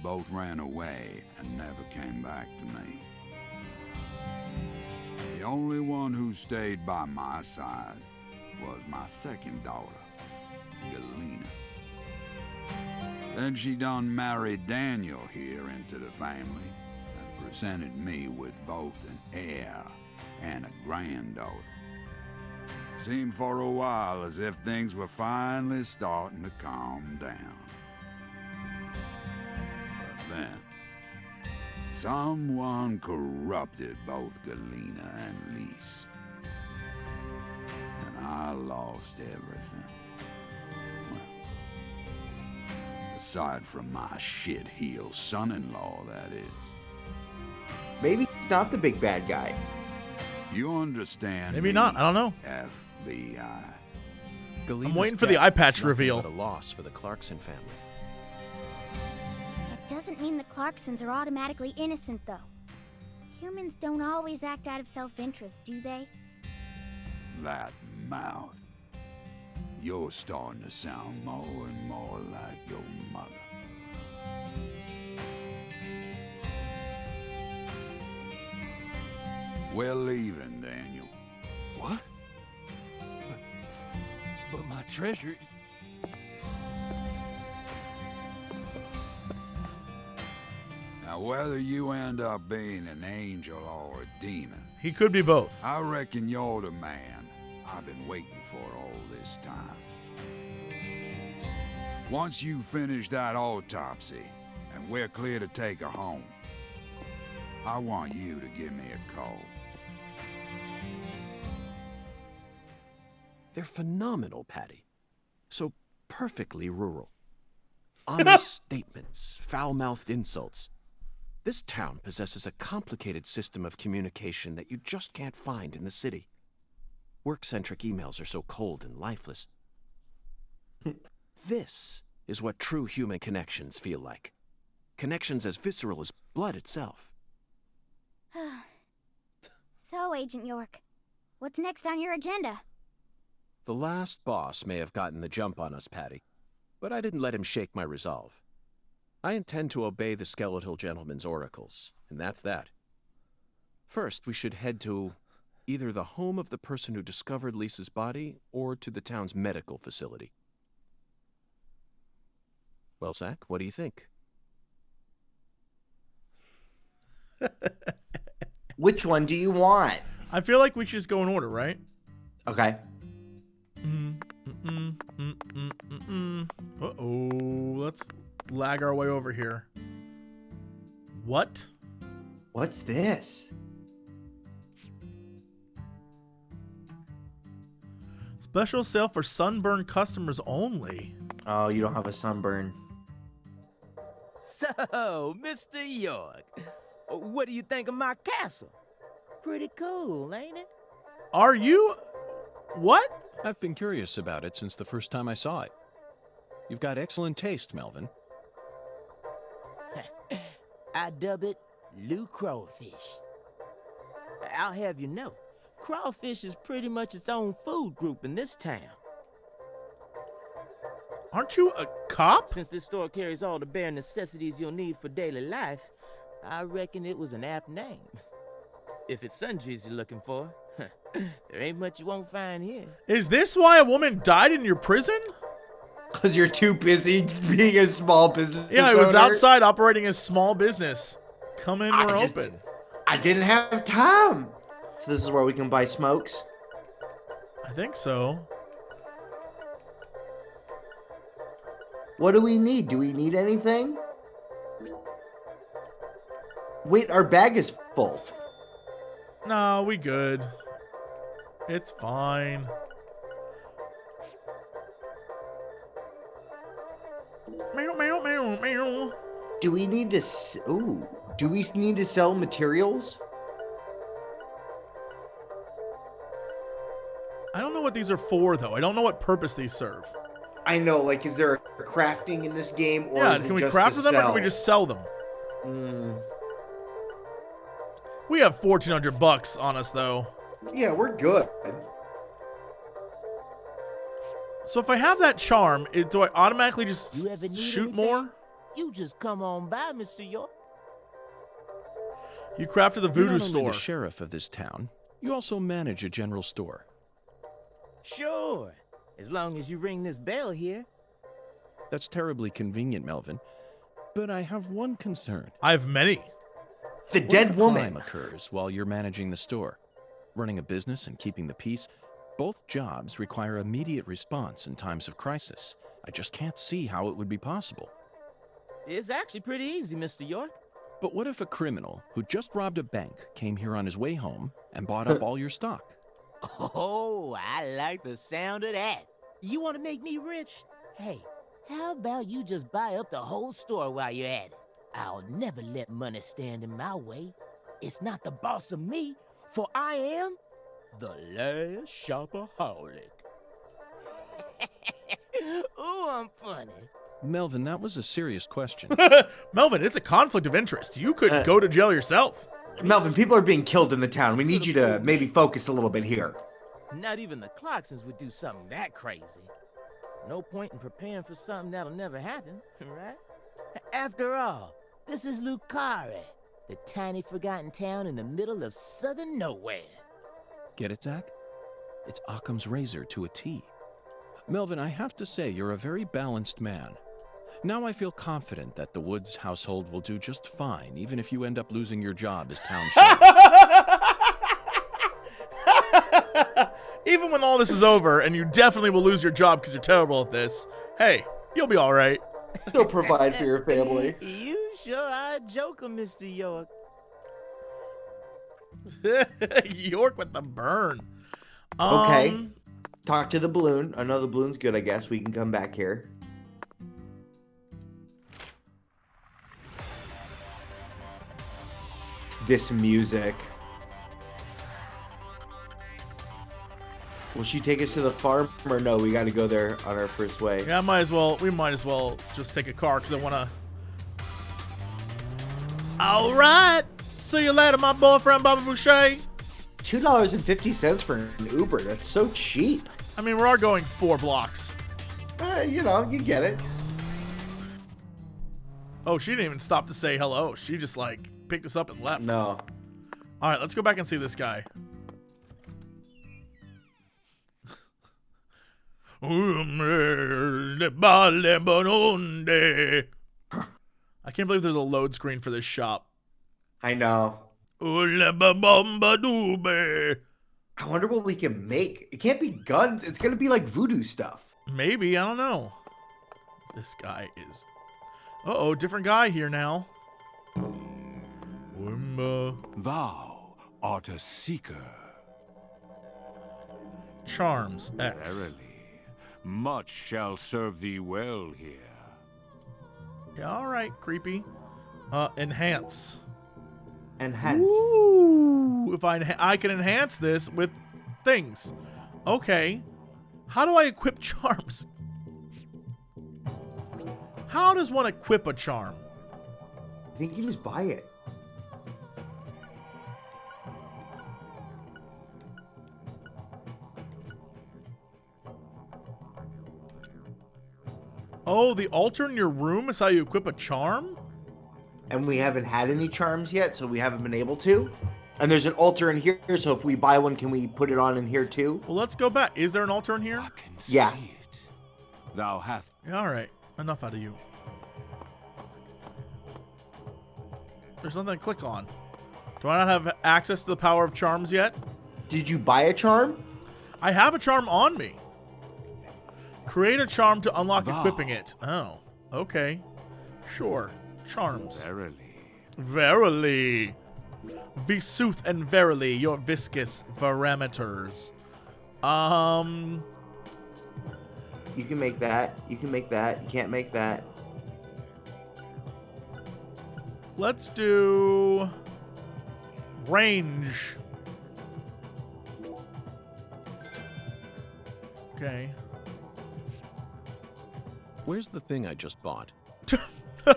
both ran away and never came back to me. The only one who stayed by my side was my second daughter, Galena. Then she done married Daniel here into the family and presented me with both an heir and a granddaughter. Seemed for a while as if things were finally starting to calm down. But then, someone corrupted both Galena and Lise. And I lost everything. Well, aside from my shit-heel son-in-law, that is. Maybe he's not the big bad guy. You understand? Maybe me, not. I don't know. FBI. Galena's I'm waiting for the death eye is patch nothing reveal. but a loss for the Clarkson family. That doesn't mean the Clarksons are automatically innocent, though. Humans don't always act out of self-interest, do they? That mouth. You're starting to sound more and more like your mother. We're leaving, Daniel. What? But my treasure... Now, whether you end up being an angel or a demon, He could be both. I reckon you're the man I've been waiting for all this time. Once you finish that autopsy, and we're clear to take her home, I want you to give me a call. They're phenomenal, Patty. So perfectly rural. Honest statements, foul-mouthed insults. This town possesses a complicated system of communication that you just can't find in the city. Work-centric emails are so cold and lifeless. This is what true human connections feel like. Connections as visceral as blood itself. So, Agent York, what's next on your agenda? The last boss may have gotten the jump on us, Patty, but I didn't let him shake my resolve. I intend to obey the skeletal gentleman's oracles, and that's that. First, we should head to either the home of the person who discovered Lisa's body or to the town's medical facility. Well, Zach, what do you think? Which one do you want? I feel like we should just go in order, right? Okay. Uh-oh. Let's lag our way over here. What? What's this? Special sale for sunburn customers only. Oh, you don't have a sunburn. So, Mr. York, what do you think of my castle? Pretty cool, ain't it? Are you... What? I've been curious about it since the first time I saw it. You've got excellent taste, Melvin. I dub it Lou Crawfish. I'll have you know, crawfish is pretty much its own food group in this town. Aren't you a cop? Since this store carries all the bare necessities you'll need for daily life, I reckon it was an apt name. If it's sundries you're looking for, there ain't much you won't find here. Is this why a woman died in your prison? Because you're too busy being a small business Yeah, it was owner. outside operating a small business. Come in, we're open. I didn't have time. So this is where we can buy smokes? I think so. What do we need? Do we need anything? Wait, our bag is full. No, we good. It's fine. Meow, meow, meow, meow. Do we need to... Do we need to sell materials? I don't know what these are for, though. I don't know what purpose these serve. I know, like, is there a crafting in this game, or Yeah, is can it we just craft to them, or sell? can we just sell them? We have $1,400 on us, though. Yeah, we're good. So if I have that charm, do I automatically just You ever need shoot anything? more? You just come on by, Mr. York. You crafted the You're voodoo not only store. the sheriff of this town, you also manage a general store. Sure, as long as you ring this bell here. That's terribly convenient, Melvin. But I have one concern. I have many. The What dead if a woman. crime occurs while you're managing the store? Running a business and keeping the peace, both jobs require immediate response in times of crisis. I just can't see how it would be possible. It's actually pretty easy, Mr. York. But what if a criminal who just robbed a bank came here on his way home and bought up all your stock? Oh, I like the sound of that. You want to make me rich? Hey, how about you just buy up the whole store while you're at it? I'll never let money stand in my way. It's not the boss of me, for I am the last shopaholic. Ooh, I'm funny. Melvin, that was a serious question. Melvin, it's a conflict of interest. You could go to jail yourself. Melvin, people are being killed in the town. We need you to maybe focus a little bit here. Not even the Clarksons would do something that crazy. No point in preparing for something that'll never happen, right? After all, this is Carré, the tiny forgotten town in the middle of southern nowhere. Get it, Zach? It's Occam's razor to a T. Melvin, I have to say, you're a very balanced man. Now I feel confident that the Woods household will do just fine, even if you end up losing your job as town sheriff. Even when all this is over, and you definitely will lose your job because you're terrible at this, hey, you'll be all right. You'll provide for your family. You sure are a joker, Mr. York. York with the burn. Okay. Talk to the balloon. I know the balloon's good, I guess. We can come back here. This music. Will she take us to the farm or no? We got to go there on our first way. Yeah, we might as well just take a car because I want to. All right. See you later, my boyfriend, Bobby Boucher. $2.50 for an Uber. That's so cheap. I mean, we are going 4 blocks. You know, you get it. Oh, she didn't even stop to say hello. She just, like, picked us up and left. No. All right, let's go back and see this guy. I can't believe there's a load screen for this shop. I know. I wonder what we can make. It can't be guns. It's going to be like voodoo stuff. Maybe. I don't know. This guy is... Uh-oh, different guy here now. Thou art a seeker. Charms X. Verily, much shall serve thee well here. Yeah, all right, creepy. Enhance. Enhance. Ooh, if I can enhance this with things. Okay. How do I equip charms? How does one equip a charm? I think you just buy it. Oh, the altar in your room is how you equip a charm? And we haven't had any charms yet, so we haven't been able to. And there's an altar in here, so if we buy one, can we put it on in here too? Well, let's go back. Is there an altar in here? I can Yeah. see it. Thou hast... Yeah, all right. Enough out of you. There's nothing to click on. Do I not have access to the power of charms yet? Did you buy a charm? I have a charm on me. Create a charm to unlock equipping it. Oh, okay. Sure. Charms. Verily. Verily. Visooth and verily, your viscous parameters. You can make that. You can make that. You can't make that. Let's do range. Okay. Where's the thing I just bought?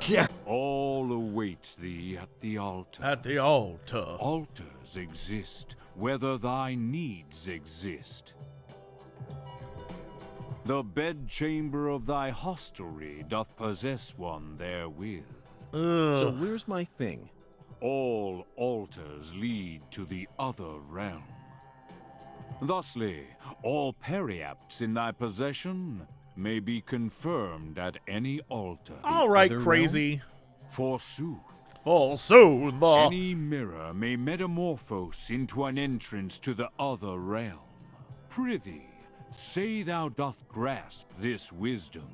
Yeah. All awaits thee at the altar. At the altar. Altars exist, whether thy needs exist. The bedchamber of thy hostelry doth possess one therewith. So where's my thing? All altars lead to the other realm. Thusly, all periapts in thy possession may be confirmed at any altar. All right, crazy. Forsooth. Forsooth. Any mirror may metamorphose into an entrance to the other realm. Prithee, say thou doth grasp this wisdom.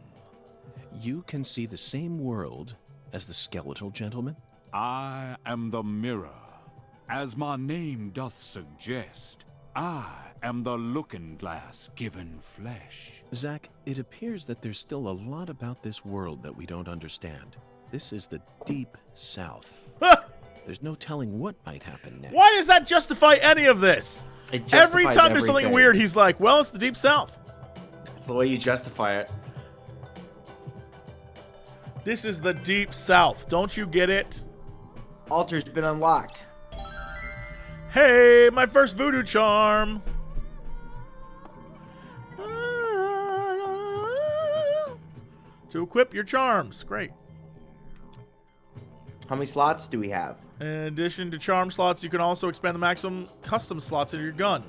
You can see the same world as the skeletal gentleman? I am the mirror. As my name doth suggest, I am the looking glass given flesh. Zach, it appears that there's still a lot about this world that we don't understand. This is the deep south. There's no telling what might happen next. Why does that justify any of this? Every time there's something everything. weird, he's like, well, it's the deep south. It's the way you justify it. This is the deep south. Don't you get it? Altar's been unlocked. Hey, my first voodoo charm. To equip your charms. Great. How many slots do we have? In addition to charm slots, you can also expand the maximum custom slots in your gun.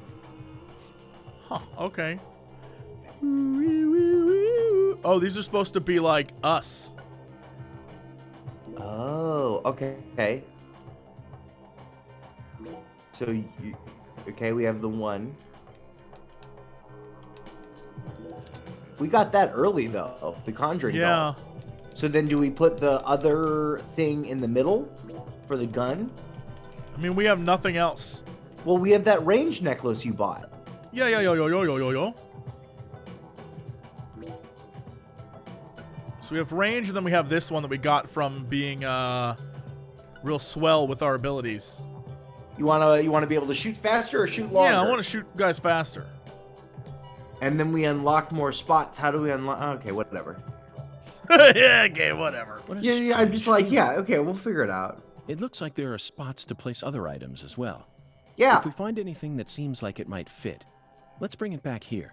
Huh, okay. Oh, these are supposed to be like us. Oh, okay. So, okay, we have the one. We got that early, though, the Conjuring doll. So then do we put the other thing in the middle for the gun? I mean, we have nothing else. Well, we have that range necklace you bought. Yeah. So we have range, and then we have this one that we got from being real swell with our abilities. You wanna be able to shoot faster or shoot longer? Yeah, I want to shoot guys faster. And then we unlock more spots. How do we unlock? Okay, whatever. Yeah, okay, whatever. Yeah, I'm just like, yeah, okay, we'll figure it out. It looks like there are spots to place other items as well. Yeah. If we find anything that seems like it might fit, let's bring it back here.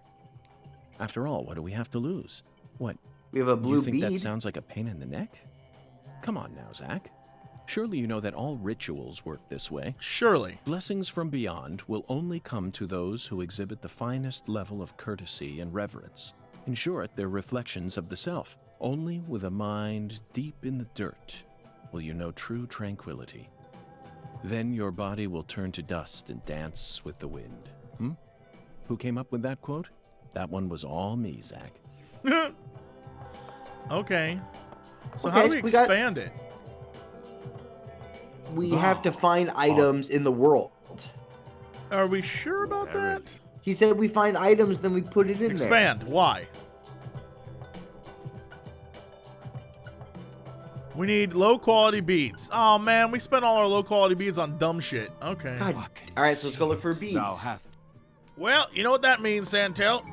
After all, what do we have to lose? What? We have a blue You think bead. that sounds like a pain in the neck? Come on now, Zach. Surely you know that all rituals work this way. Surely. Blessings from beyond will only come to those who exhibit the finest level of courtesy and reverence. In short, they're reflections of the self. Only with a mind deep in the dirt will you know true tranquility. Then your body will turn to dust and dance with the wind. Who came up with that quote? That one was all me, Zach. Okay. So how do we expand it? We have to find items in the world. Are we sure about that? He said we find items, then we put it in Expand. Why? We need low-quality beads. Oh, man, we spent all our low-quality beads on dumb shit. Okay. God. All right, so let's go look for beads. Well, you know what that means, Santell.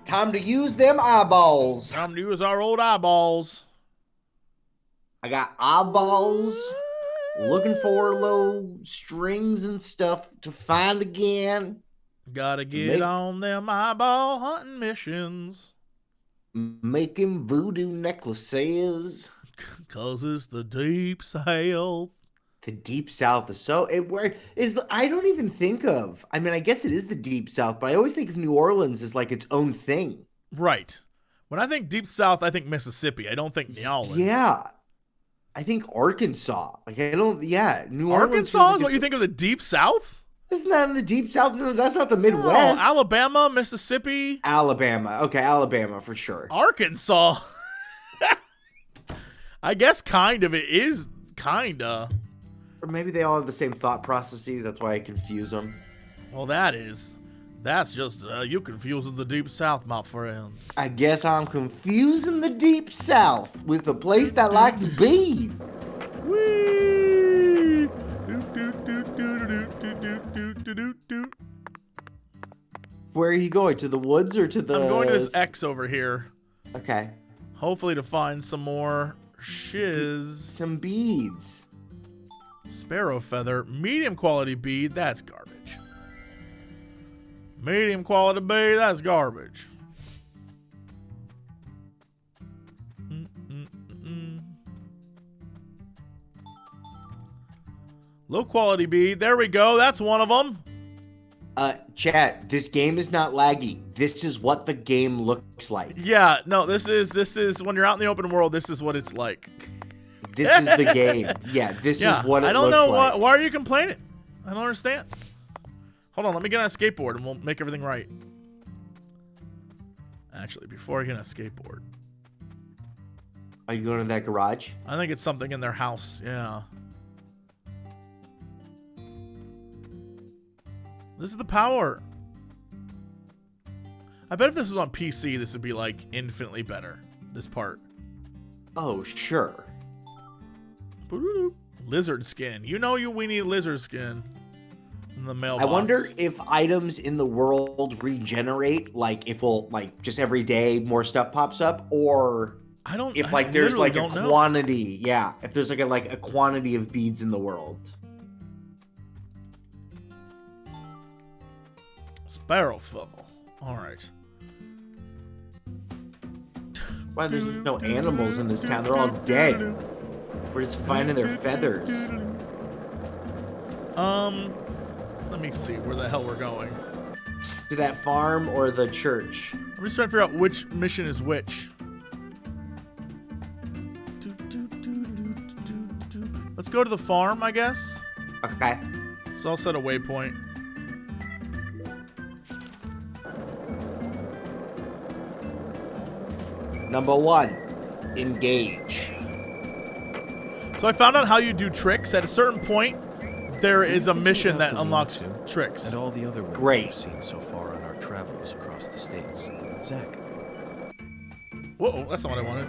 Time to use them eyeballs. Time to use our old eyeballs. I got eyeballs. Looking for low strings and stuff to find again. Gotta get on them eyeball hunting missions. Making voodoo necklaces. 'Cause it's the deep south. The deep south is so I don't even think of. I mean, I guess it is the deep south, but I always think of New Orleans as like its own thing. Right. When I think deep south, I think Mississippi. I don't think New Orleans. Yeah. I think Arkansas. Like New Orleans. Arkansas is what you think of the deep south? Isn't that in the deep south? That's not the Midwest. Oh, Alabama, Mississippi. Alabama. Okay, Alabama for sure. Arkansas. I guess kind of. It is kinda. Or maybe they all have the same thought processes. That's why I confuse them. Well, that's just you confusing the deep south, my friend. I guess I'm confusing the deep south with the place that likes bees. Whee! Where are you going? To the woods or to the... I'm going to this X over here. Okay. Hopefully to find some more shiz. Some beads. Sparrow feather. Medium quality bead. That's garbage. Medium quality bead. That's garbage. Low quality bead. There we go. That's one of them. Chat, this game is not laggy. This is what the game looks like. Yeah, no, this is when you're out in the open world, this is what it's like. This is the game. Yeah, this is what it looks like. I don't know why are you complaining? I don't understand. Hold on, let me get on a skateboard and we'll make everything right. Actually, before I get on a skateboard. Are you going to that garage? I think it's something in their house, yeah. This is the power. I bet if this was on PC, this would be like infinitely better. This part. Oh, sure. Lizard skin. You know we need lizard skin in the mailbox. I wonder if items in the world regenerate, like if just every day more stuff pops up, or there's like a quantity. Yeah, if there's like a quantity of beads in the world. barrel full. All right. Why there's no animals in this town? They're all dead. We're just finding their feathers. Let me see where the hell we're going. To that farm or the church? I'm just trying to figure out which mission is which. Let's go to the farm, I guess. Okay. So I'll set a waypoint. Number 1, engage. So I found out how you do tricks. At a certain point, there is a mission that unlocks tricks. And all the other women we've seen so far on our travels across the states. Zach. Whoa, that's not what I wanted.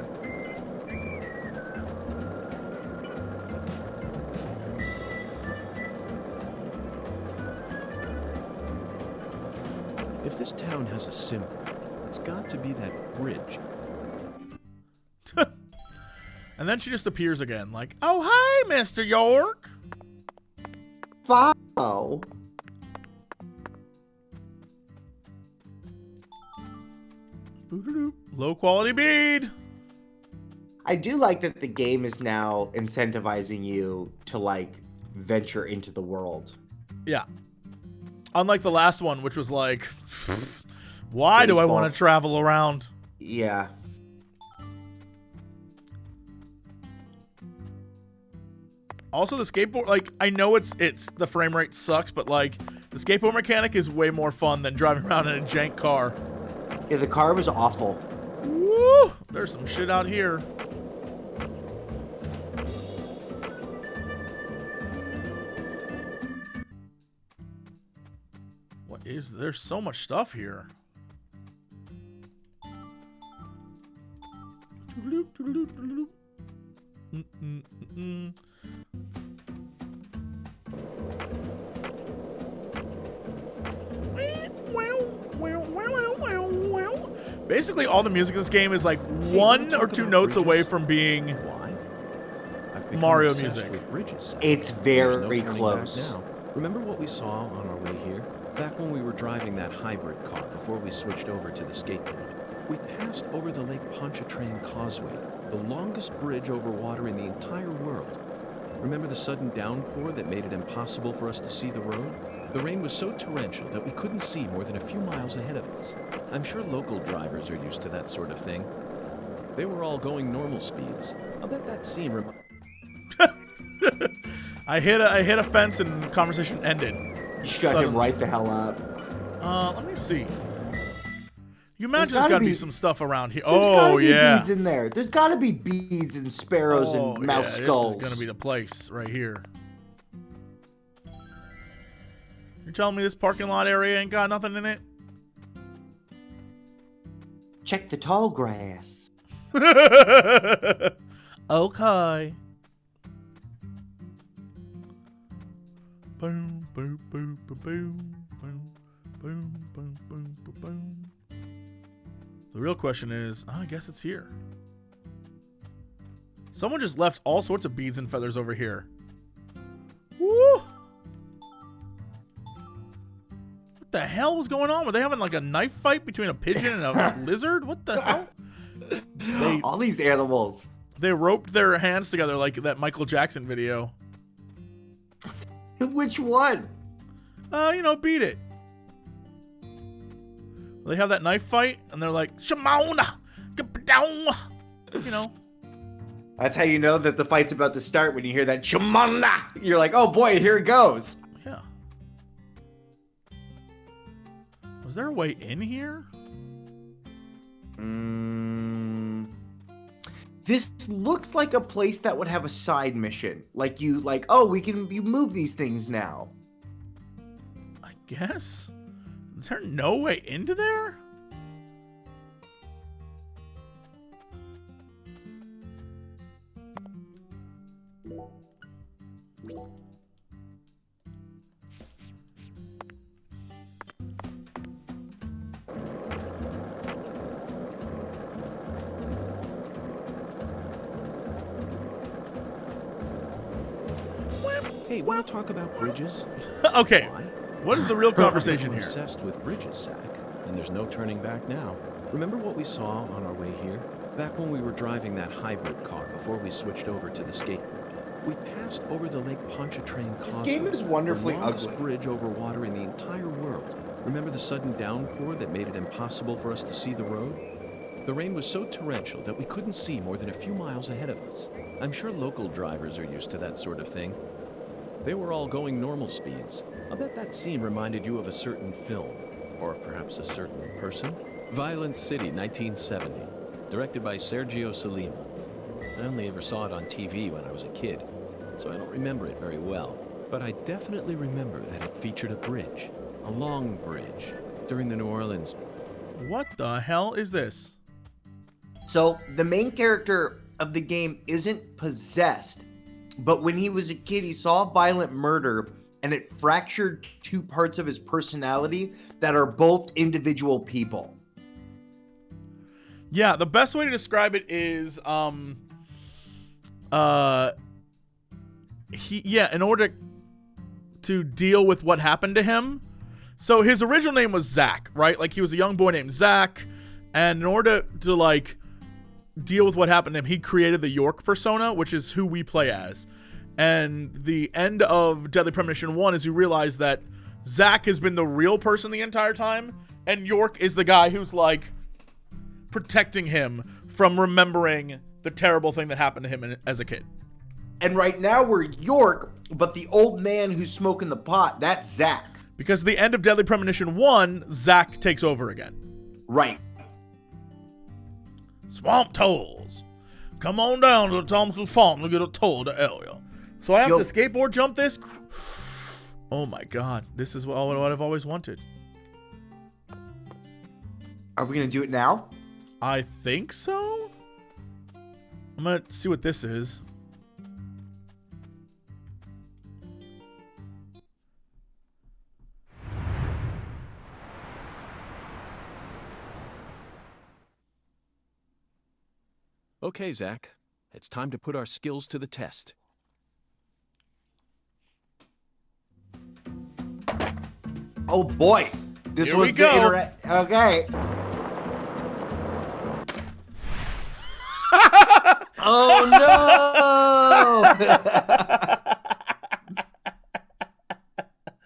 If this town has a symbol, it's got to be that bridge. And then she just appears again, like, oh, hi, Mr. York. Wow. Low quality bead. I do like that the game is now incentivizing you to, like, venture into the world. Yeah. Unlike the last one, which was like, why do I want to travel around? Yeah. Also, the skateboard, like, I know it's the frame rate sucks, but, like, the skateboard mechanic is way more fun than driving around in a jank car. Yeah, the car was awful. Woo! There's some shit out here. What is, there's so much stuff here. Basically, all the music in this game is like one or two notes away from being Mario music. It's very close. Now. Remember what we saw on our way here? Back when we were driving that hybrid car before we switched over to the skateboard. We passed over the Lake Pontchartrain Causeway, the longest bridge over water in the entire world. Remember the sudden downpour that made it impossible for us to see the road? The rain was so torrential that we couldn't see more than a few miles ahead of us. I'm sure local drivers are used to that sort of thing. They were all going normal speeds. I'll bet that scene I hit a fence and conversation ended. You shut him right the hell up. Let me see. You imagine there's gotta be some stuff around here. There's Oh, gotta yeah. be beads in there. There's gotta be beads and sparrows and mouse skulls. This is gonna be the place right here. You're telling me this parking lot area ain't got nothing in it? Check the tall grass. Okay. Boom, boom, boom, boom, boom, boom, boom, boom, boom, boom, boom. The real question is, I guess it's here. Someone just left all sorts of beads and feathers over here. Woo! What the hell was going on? Were they having like a knife fight between a pigeon and a lizard? What the hell? All these animals. They roped their hands together like that Michael Jackson video. Which one? Beat it. They have that knife fight, and they're like, Shimona! Get down! That's how you know that the fight's about to start when you hear that Shimona! You're like, oh boy, here it goes. Yeah. Was there a way in here? This looks like a place that would have a side mission. You move these things now. I guess. Is there no way into there? Hey, want to talk about bridges? Okay. What is the real conversation We're here? obsessed with bridges, Zach, and there's no turning back now. Remember what we saw on our way here? Back when we were driving that hybrid car before we switched over to the skateboard. We passed over the Lake Pontchartrain Causeway. This game is wonderfully the longest ugly. bridge over water in the entire world. Remember the sudden downpour that made it impossible for us to see the road? The rain was so torrential that we couldn't see more than a few miles ahead of us. I'm sure local drivers are used to that sort of thing. They were all going normal speeds. I'll bet that scene reminded you of a certain film, or perhaps a certain person. Violent City, 1970, directed by Sergio Solima. I only ever saw it on TV when I was a kid, so I don't remember it very well. But I definitely remember that it featured a bridge, a long bridge, during the New Orleans. What the hell is this? So the main character of the game isn't possessed, but when he was a kid, he saw violent murder and it fractured two parts of his personality that are both individual people. Yeah, the best way to describe it is, in order to deal with what happened to him. So his original name was Zach, right? Like he was a young boy named Zach, and in order to like deal with what happened to him, he created the York persona, which is who we play as. And the end of Deadly Premonition 1 is you realize that Zach has been the real person the entire time, and York is the guy who's like protecting him from remembering the terrible thing that happened to him as a kid. And right now we're York, but the old man who's smoking the pot, that's Zach. Because at the end of Deadly Premonition 1, Zach takes over again. Right. Swamp Tolls. Come on down to the Thompson's farm to get a toll to area. So I have to skateboard jump this? Oh my god. This is what I've always wanted. Are we going to do it now? I think so. I'm going to see what this is. Okay, Zach. It's time to put our skills to the test. Oh boy. This Here was we go. Okay. Oh no!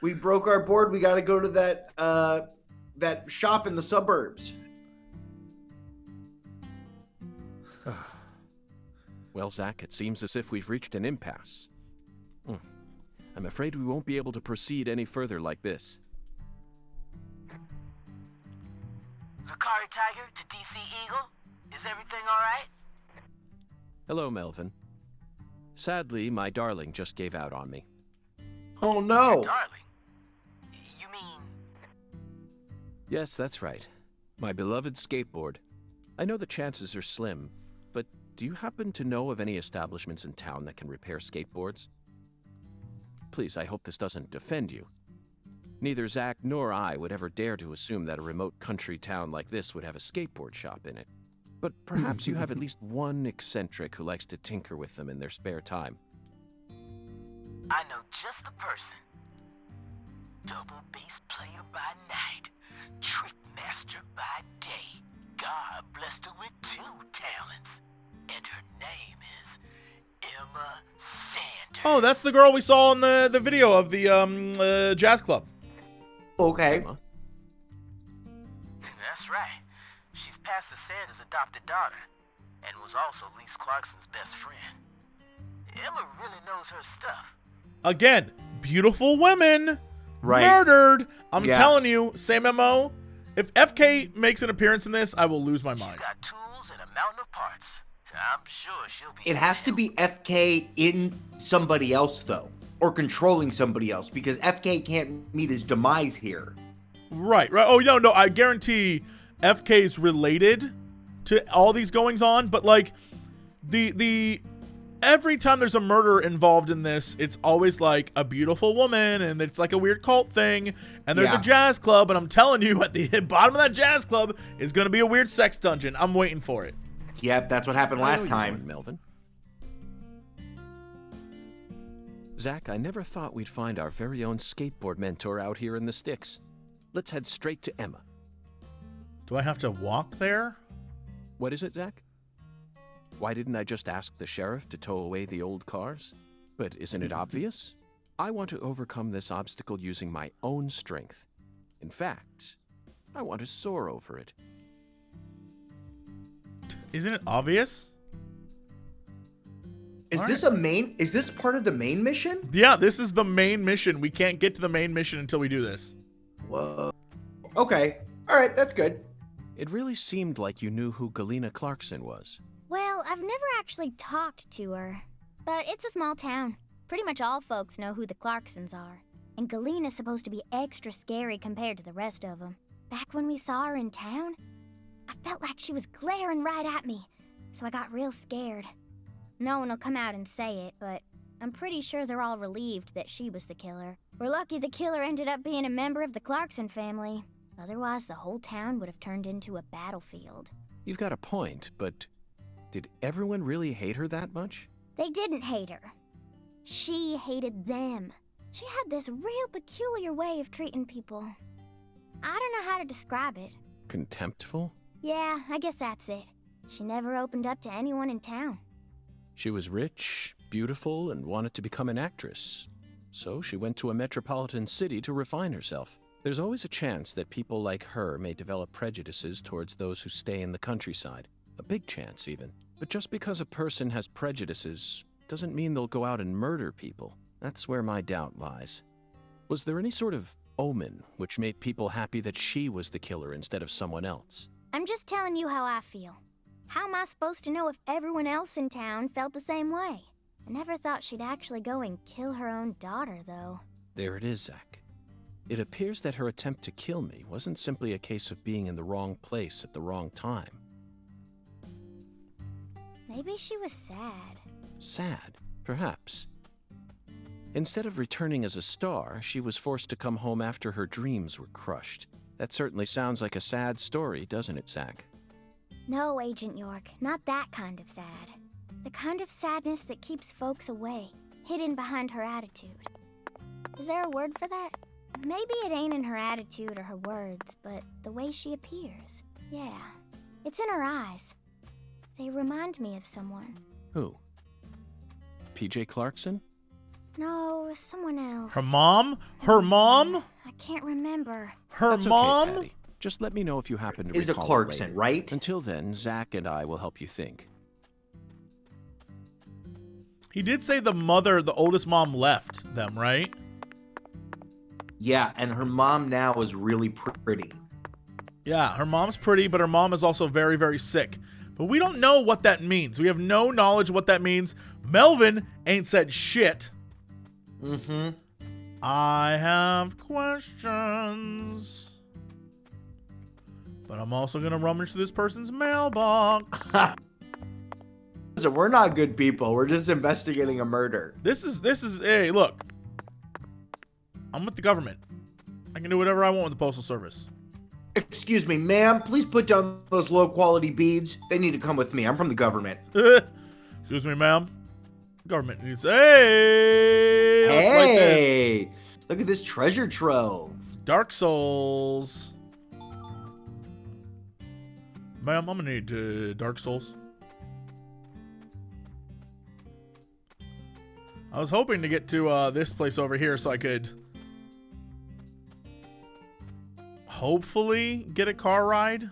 We broke our board. We got to go to that shop in the suburbs. Well, Zach, it seems as if we've reached an impasse. I'm afraid we won't be able to proceed any further like this. Zakari Tiger to DC Eagle? Is everything alright? Hello, Melvin. Sadly, my darling just gave out on me. Oh no! Darling? You mean... Yes, that's right. My beloved skateboard. I know the chances are slim, but do you happen to know of any establishments in town that can repair skateboards? Please, I hope this doesn't offend you. Neither Zach nor I would ever dare to assume that a remote country town like this would have a skateboard shop in it. But perhaps you have at least one eccentric who likes to tinker with them in their spare time. I know just the person. Double bass player by night, trick master by day. God blessed her with 2 talents. And her name is Emma Sanders. Oh, that's the girl we saw in the video of the jazz club. Okay. Emma? That's right. She's Pastor Sanders' adopted daughter, and was also Lise Clarkson's best friend. Emma really knows her stuff. Again, beautiful women Right. murdered. I'm Yeah. telling you, same MO. If FK makes an appearance in this, I will lose my mind. She's got tools and a mountain of parts. So I'm sure she'll be... It has to be FK in somebody else, though, or controlling somebody else, because FK can't meet his demise here. Right. Oh, no, I guarantee FK's related to all these goings on, but like the every time there's a murder involved in this, it's always like a beautiful woman, and it's like a weird cult thing, and there's Yeah. a jazz club, and I'm telling you, at the bottom of that jazz club is going to be a weird sex dungeon. I'm waiting for it. Yep, that's what happened I know last you time. weren't, Melvin. Zach, I never thought we'd find our very own skateboard mentor out here in the sticks. Let's head straight to Emma. Do I have to walk there? What is it, Zach? Why didn't I just ask the sheriff to tow away the old cars? But isn't it obvious? I want to overcome this obstacle using my own strength. In fact, I want to soar over it. Isn't it obvious? Is this part of the main mission? Yeah, this is the main mission. We can't get to the main mission until we do this. Whoa. Okay. All right, that's good. It really seemed like you knew who Galena Clarkson was. Well, I've never actually talked to her. But it's a small town. Pretty much all folks know who the Clarksons are. And Galena's supposed to be extra scary compared to the rest of them. Back when we saw her in town, I felt like she was glaring right at me. So I got real scared. No one will come out and say it, but I'm pretty sure they're all relieved that she was the killer. We're lucky the killer ended up being a member of the Clarkson family. Otherwise, the whole town would have turned into a battlefield. You've got a point, but did everyone really hate her that much? They didn't hate her. She hated them. She had this real peculiar way of treating people. I don't know how to describe it. Contemptful? Yeah, I guess that's it. She never opened up to anyone in town. She was rich, beautiful, and wanted to become an actress. So she went to a metropolitan city to refine herself. There's always a chance that people like her may develop prejudices towards those who stay in the countryside. A big chance, even. But just because a person has prejudices doesn't mean they'll go out and murder people. That's where my doubt lies. Was there any sort of omen which made people happy that she was the killer instead of someone else? I'm just telling you how I feel. How am I supposed to know if everyone else in town felt the same way? I never thought she'd actually go and kill her own daughter, though. There it is, Zach. It appears that her attempt to kill me wasn't simply a case of being in the wrong place at the wrong time. Maybe she was sad. Sad, perhaps. Instead of returning as a star, she was forced to come home after her dreams were crushed. That certainly sounds like a sad story, doesn't it, Zach? No, Agent York, not that kind of sad. The kind of sadness that keeps folks away, hidden behind her attitude. Is there a word for that? Maybe it ain't in her attitude or her words, but the way she appears. Yeah, it's in her eyes. They remind me of someone. Who? PJ Clarkson? No, someone else. Her mom? Her mom? I can't remember. Her That's mom? Okay, Patty. Just let me know if you happen to Is a recall Clarkson, later. right? Until then, Zach and I will help you think. He did say the mother, the oldest mom, left them, right? Yeah, and her mom now is really pretty. Yeah, her mom's pretty, but her mom is also very, very sick. But we don't know what that means. We have no knowledge of what that means. Melvin ain't said shit. Mm-hmm. I have questions. But I'm also going to rummage through this person's mailbox. So we're not good people. We're just investigating a murder. This is, hey, look. I'm with the government. I can do whatever I want with the Postal Service. Excuse me, ma'am. Please put down those low-quality beads. They need to come with me. I'm from the government. Excuse me, ma'am. Government needs. Hey! Let's write Hey! Look at this treasure trove. Dark Souls. Ma'am, I'm gonna need Dark Souls. I was hoping to get to this place over here so I could hopefully get a car ride.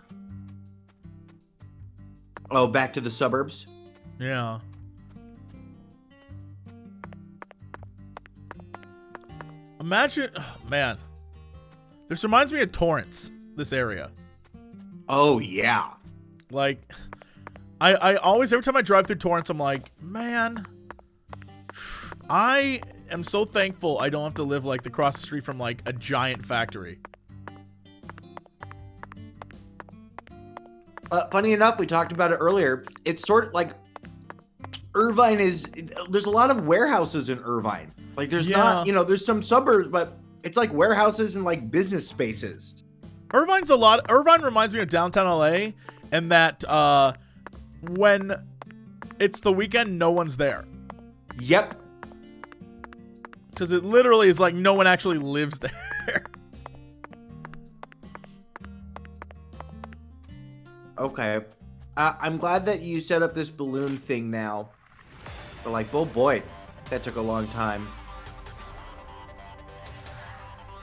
Oh, back to the suburbs? Yeah. Imagine, oh, man. This reminds me of Torrance, this area. Oh, yeah. Like, I always, every time I drive through Torrance, I'm like, man, I am so thankful I don't have to live, like, across the street from, like, a giant factory. Funny enough, we talked about it earlier. It's sort of like Irvine is, there's a lot of warehouses in Irvine. Like, there's not, there's some suburbs, but it's like warehouses and, like, business spaces. Irvine reminds me of downtown LA, and that when it's the weekend, no one's there. Yep. Because it literally is like no one actually lives there. Okay. I'm glad that you set up this balloon thing now. But like, oh boy, that took a long time.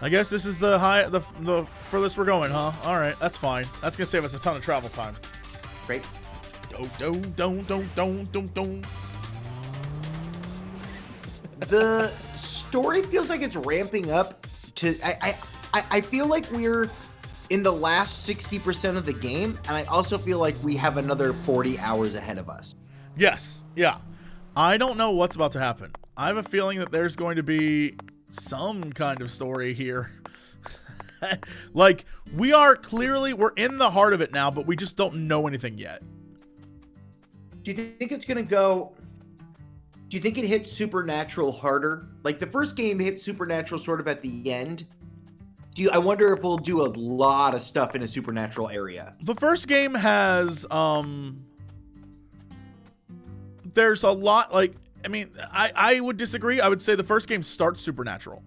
I guess this is the furthest we're going, huh? All right, that's fine. That's gonna save us a ton of travel time. Great. Don't. The story feels like it's ramping up to. I feel like we're in the last 60% of the game, and I also feel like we have another 40 hours ahead of us. Yes. Yeah. I don't know what's about to happen. I have a feeling that there's going to be some kind of story here. Like, we're in the heart of it now, but we just don't know anything yet. Do you think it's gonna go? Do you think it hits Supernatural harder? Like the first game hit Supernatural sort of at the end. I wonder if we'll do a lot of stuff in a Supernatural area. The first game has there's a lot, like, I mean, I would disagree. I would say the first game starts Supernatural.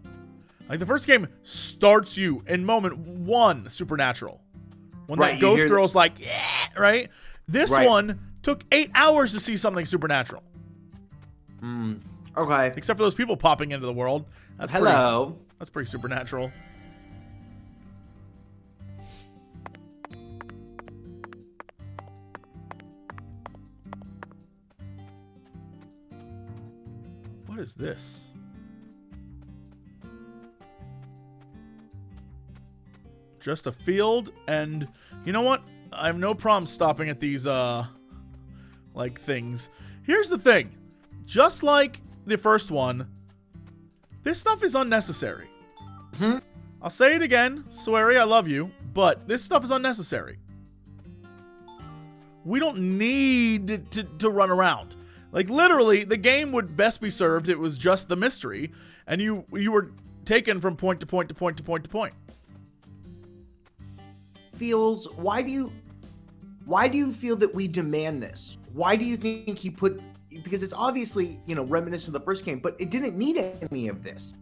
Like, the first game starts you in moment one Supernatural. When that ghost girl's like, yeah, right? This one took 8 hours to see something Supernatural. Okay. Except for those people popping into the world. That's pretty Supernatural. What is this? Just a field, and you know what? I have no problem stopping at these, like, things. Here's the thing. Just like the first one, this stuff is unnecessary. I'll say it again. Swery, I love you, but this stuff is unnecessary. We don't need to run around. Like, literally, the game would best be served. It was just the mystery, and you were taken from point to point to point to point to point. Why do you feel that we demand this? Why do you think he put? Because it's obviously, reminiscent of the first game, but it didn't need any of this.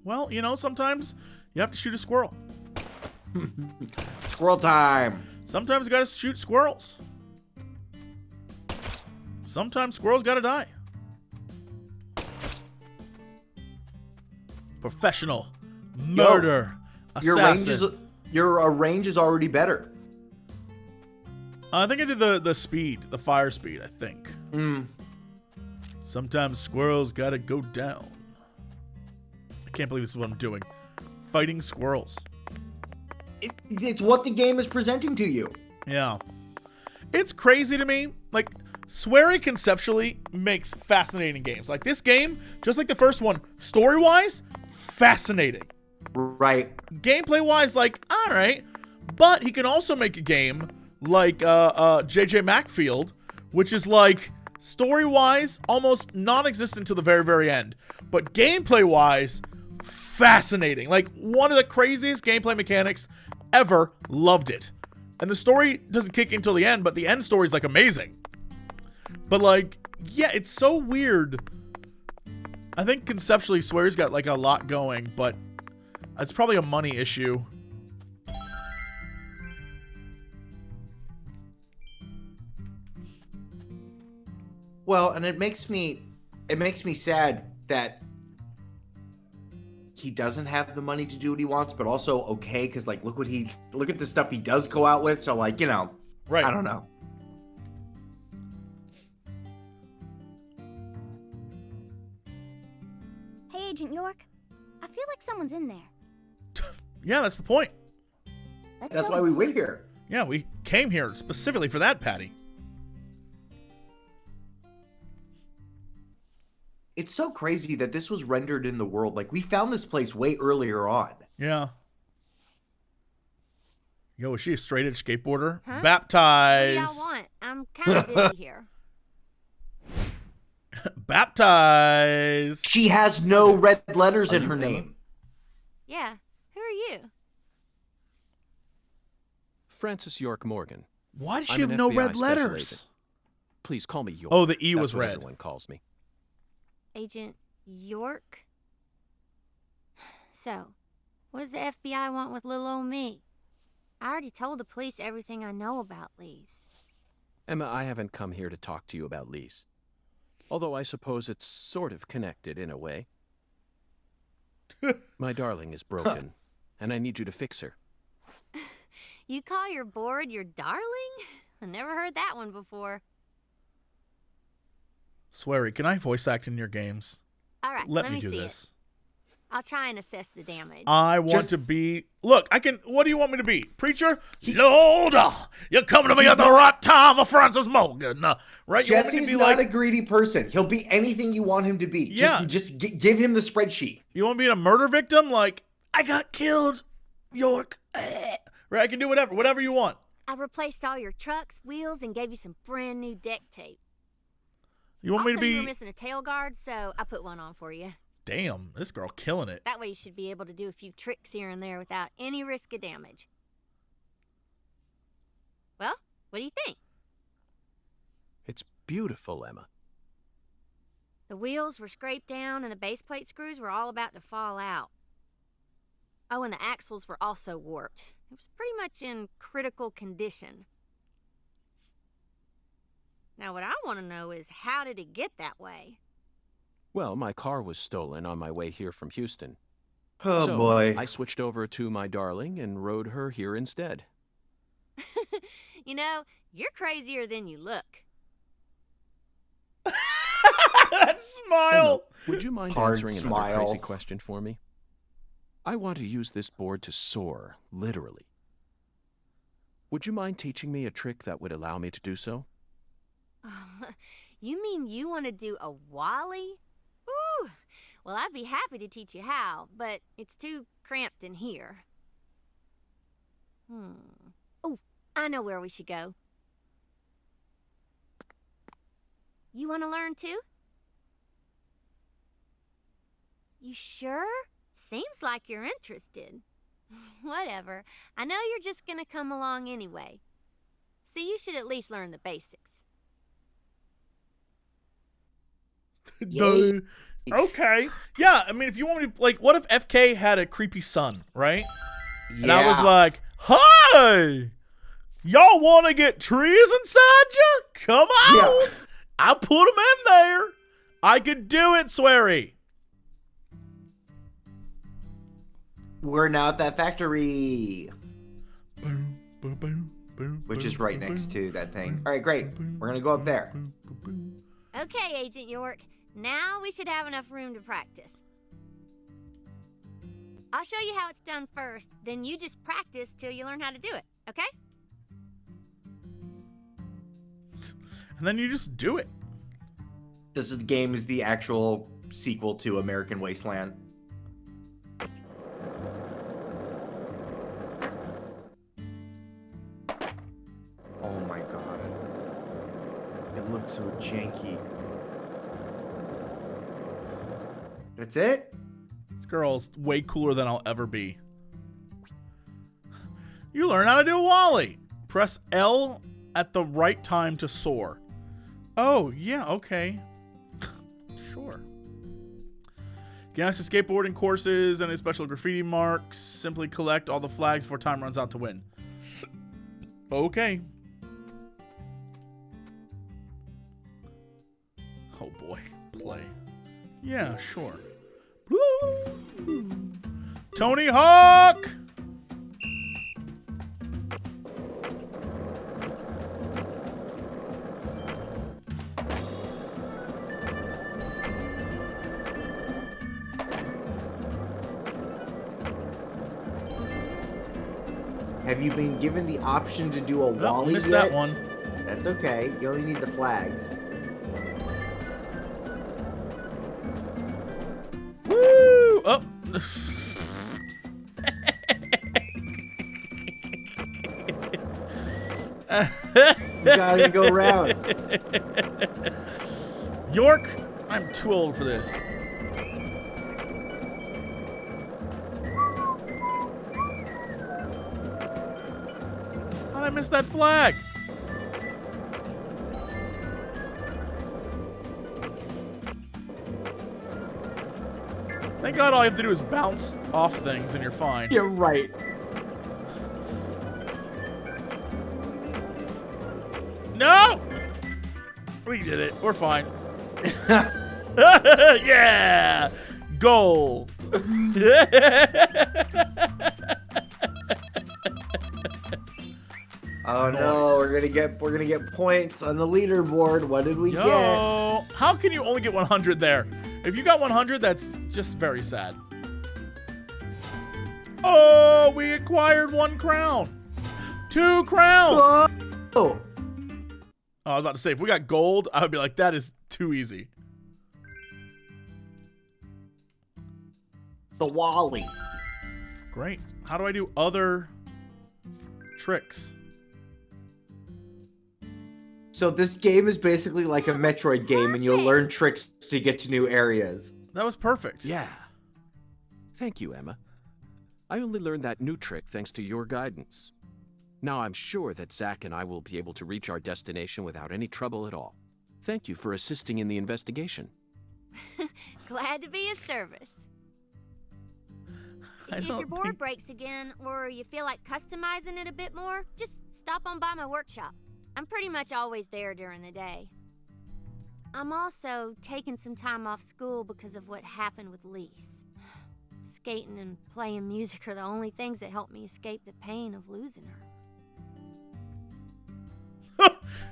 Well, sometimes you have to shoot a squirrel. Squirrel time. Sometimes you gotta shoot squirrels. Sometimes squirrels gotta die. Professional murder assassin. Your range is already better. I think I did the speed, the fire speed, I think. Sometimes squirrels gotta go down. I can't believe this is what I'm doing. Fighting squirrels. It's what the game is presenting to you. Yeah. It's crazy to me. Like, Swery conceptually makes fascinating games. Like, this game, just like the first one, story-wise, fascinating. Right. Gameplay-wise, like, all right. But he can also make a game like JJ Macfield, which is like, story-wise, almost non-existent to the very, very end. But gameplay-wise, fascinating. Like, one of the craziest gameplay mechanics ever. Loved it. And the story doesn't kick in till the end, but the end story is, like, amazing. But, like, yeah, it's so weird. I think conceptually Swery's got, like, a lot going, but it's probably a money issue. Well, and it makes me sad that he doesn't have the money to do what he wants, but also okay, because like look at the stuff he does go out with. So like, right. I don't know. Hey, Agent York. I feel like someone's in there. Yeah, that's the point. That's why we went here. Yeah, we came here specifically for that, Patty. It's so crazy that this was rendered in the world. Like, we found this place way earlier on. Yeah. Yo, is she a straight edge skateboarder? Huh? Baptized. What do y'all want? I'm kind of busy here. Baptized. She has no red letters in her name. Yeah. Who are you? Francis York Morgan. Why does she I'm have an no FBI red special letters? agent. Please call me York. Oh, the E That's was what red. Everyone calls me. Agent York? So, what does the FBI want with little old me? I already told the police everything I know about Lise. Emma, I haven't come here to talk to you about Lise. Although I suppose it's sort of connected in a way. My darling is broken, and I need you to fix her. You call your board your darling? I never heard that one before. Sweary, can I voice act in your games? All right, Let me me do see this. it. I'll try and assess the damage. I want to be... Look, I can... What do you want me to be? Preacher? Lord, you're coming to me at the right time, Francis Morgan. Right? You want me to Jesse's be not like... a greedy person. He'll be anything you want him to be. Yeah. Just give him the spreadsheet. You want me to be a murder victim? Like, I got killed, York. Right? I can do whatever. Whatever you want. I replaced all your trucks, wheels, and gave you some brand new deck tape. You want me to be... you were missing a tail guard, so I put one on for you. Damn, this girl killing it. That way you should be able to do a few tricks here and there without any risk of damage. Well, what do you think? It's beautiful, Emma. The wheels were scraped down and the base plate screws were all about to fall out. Oh, and the axles were also warped. It was pretty much in critical condition. Now, what I want to know is, how did it get that way? Well, my car was stolen on my way here from Houston. Oh, so boy. I switched over to my darling and rode her here instead. You know, you're crazier than you look. That smile! Emma, would you mind Hard answering smile. another crazy question for me? I want to use this board to soar, literally. Would you mind teaching me a trick that would allow me to do so? You mean you want to do a Wally? Ooh, well, I'd be happy to teach you how, but it's too cramped in here. Oh, I know where we should go. You want to learn too? You sure? Seems like you're interested. Whatever. I know you're just gonna come along anyway. So you should at least learn the basics. Okay. Yeah, I mean, if you want me to, like, what if FK had a creepy son, right? Yeah. And I was like, hi! Y'all want to get trees inside you? Come on! Yeah. I'll put them in there. I could do it, Sweary. We're now at that factory, Boom, boom, boom, boom, which is boom, right boom, next boom, to that thing. boom, All right, great. boom, We're going to go up there. boom, boom, boom. Okay, Agent York. Now we should have enough room to practice. I'll show you how it's done first, then you just practice till you learn how to do it, okay? And then you just do it. This game is the actual sequel to American Wasteland. Oh my god. It looks so janky. That's it? This girl's way cooler than I'll ever be. You learn how to do a Wally. Press L at the right time to soar. Oh, yeah, okay. Sure. Get access to skateboarding courses and special graffiti marks. Simply collect all the flags before time runs out to win. Okay. Oh boy, play. Yeah, sure. Tony Hawk! Have you been given the option to do a Wally missed yet? that one. That's okay. You only need the flags. Woo! Oh. You gotta go around. York, I'm too old for this. How'd I miss that flag? Thank God all you have to do is bounce off things and you're fine. You're right. No! We did it. We're fine. Yeah! Goal. Oh no, we're gonna get points on the leaderboard. What did we get? How can you only get 100 there? If you got 100, that's just very sad. Oh, we acquired 1 crown. 2 crowns. Whoa. Oh, I was about to say, if we got gold, I would be like, that is too easy. The Wally. Great. How do I do other tricks? So this game is basically like a Metroid game, and you'll learn tricks to get to new areas. That was perfect. Yeah. Thank you, Emma. I only learned that new trick thanks to your guidance. Now I'm sure that Zack and I will be able to reach our destination without any trouble at all. Thank you for assisting in the investigation. Glad to be of service. If your board breaks again, or you feel like customizing it a bit more, just stop on by my workshop. I'm pretty much always there during the day. I'm also taking some time off school because of what happened with Lise. Skating and playing music are the only things that help me escape the pain of losing her.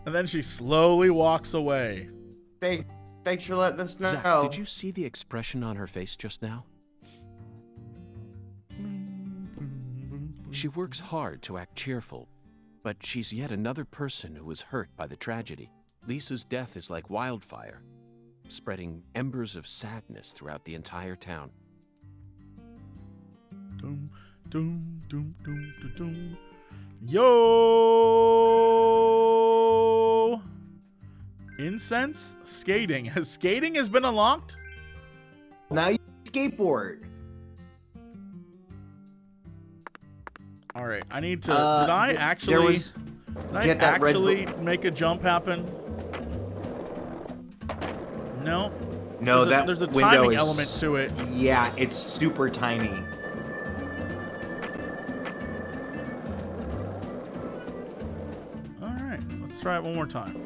And then she slowly walks away. Thanks for letting us know. Zack, did you see the expression on her face just now? She works hard to act cheerful, but she's yet another person who was hurt by the tragedy. Lisa's death is like wildfire, spreading embers of sadness throughout the entire town. Doom, doom, doom, doom, doom, doom. Yo! Incense? Skating. Skating has been unlocked? Now you skateboard. Alright, I need to... did I actually make a jump happen? No. No, there's a timing element to it. Yeah, it's super tiny. Alright, let's try it one more time.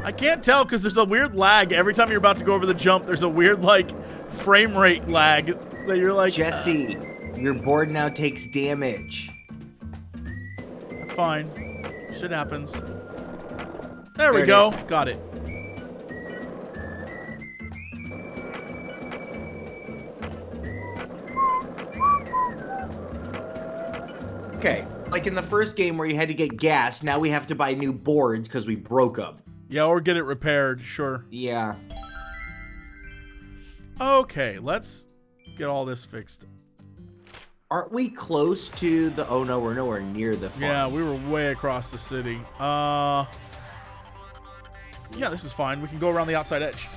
I can't tell because there's a weird lag. Every time you're about to go over the jump, there's a weird, like, frame rate lag that you're like... Jesse, your board now takes damage. That's fine. Shit happens. There we go. Got it. Okay, like in the first game where you had to get gas, now we have to buy new boards because we broke them. Yeah, or get it repaired, sure. Yeah. Okay, let's get all this fixed. Aren't we close to the... Oh no, we're nowhere near the farm. Yeah, we were way across the city. Yeah, this is fine. We can go around the outside edge.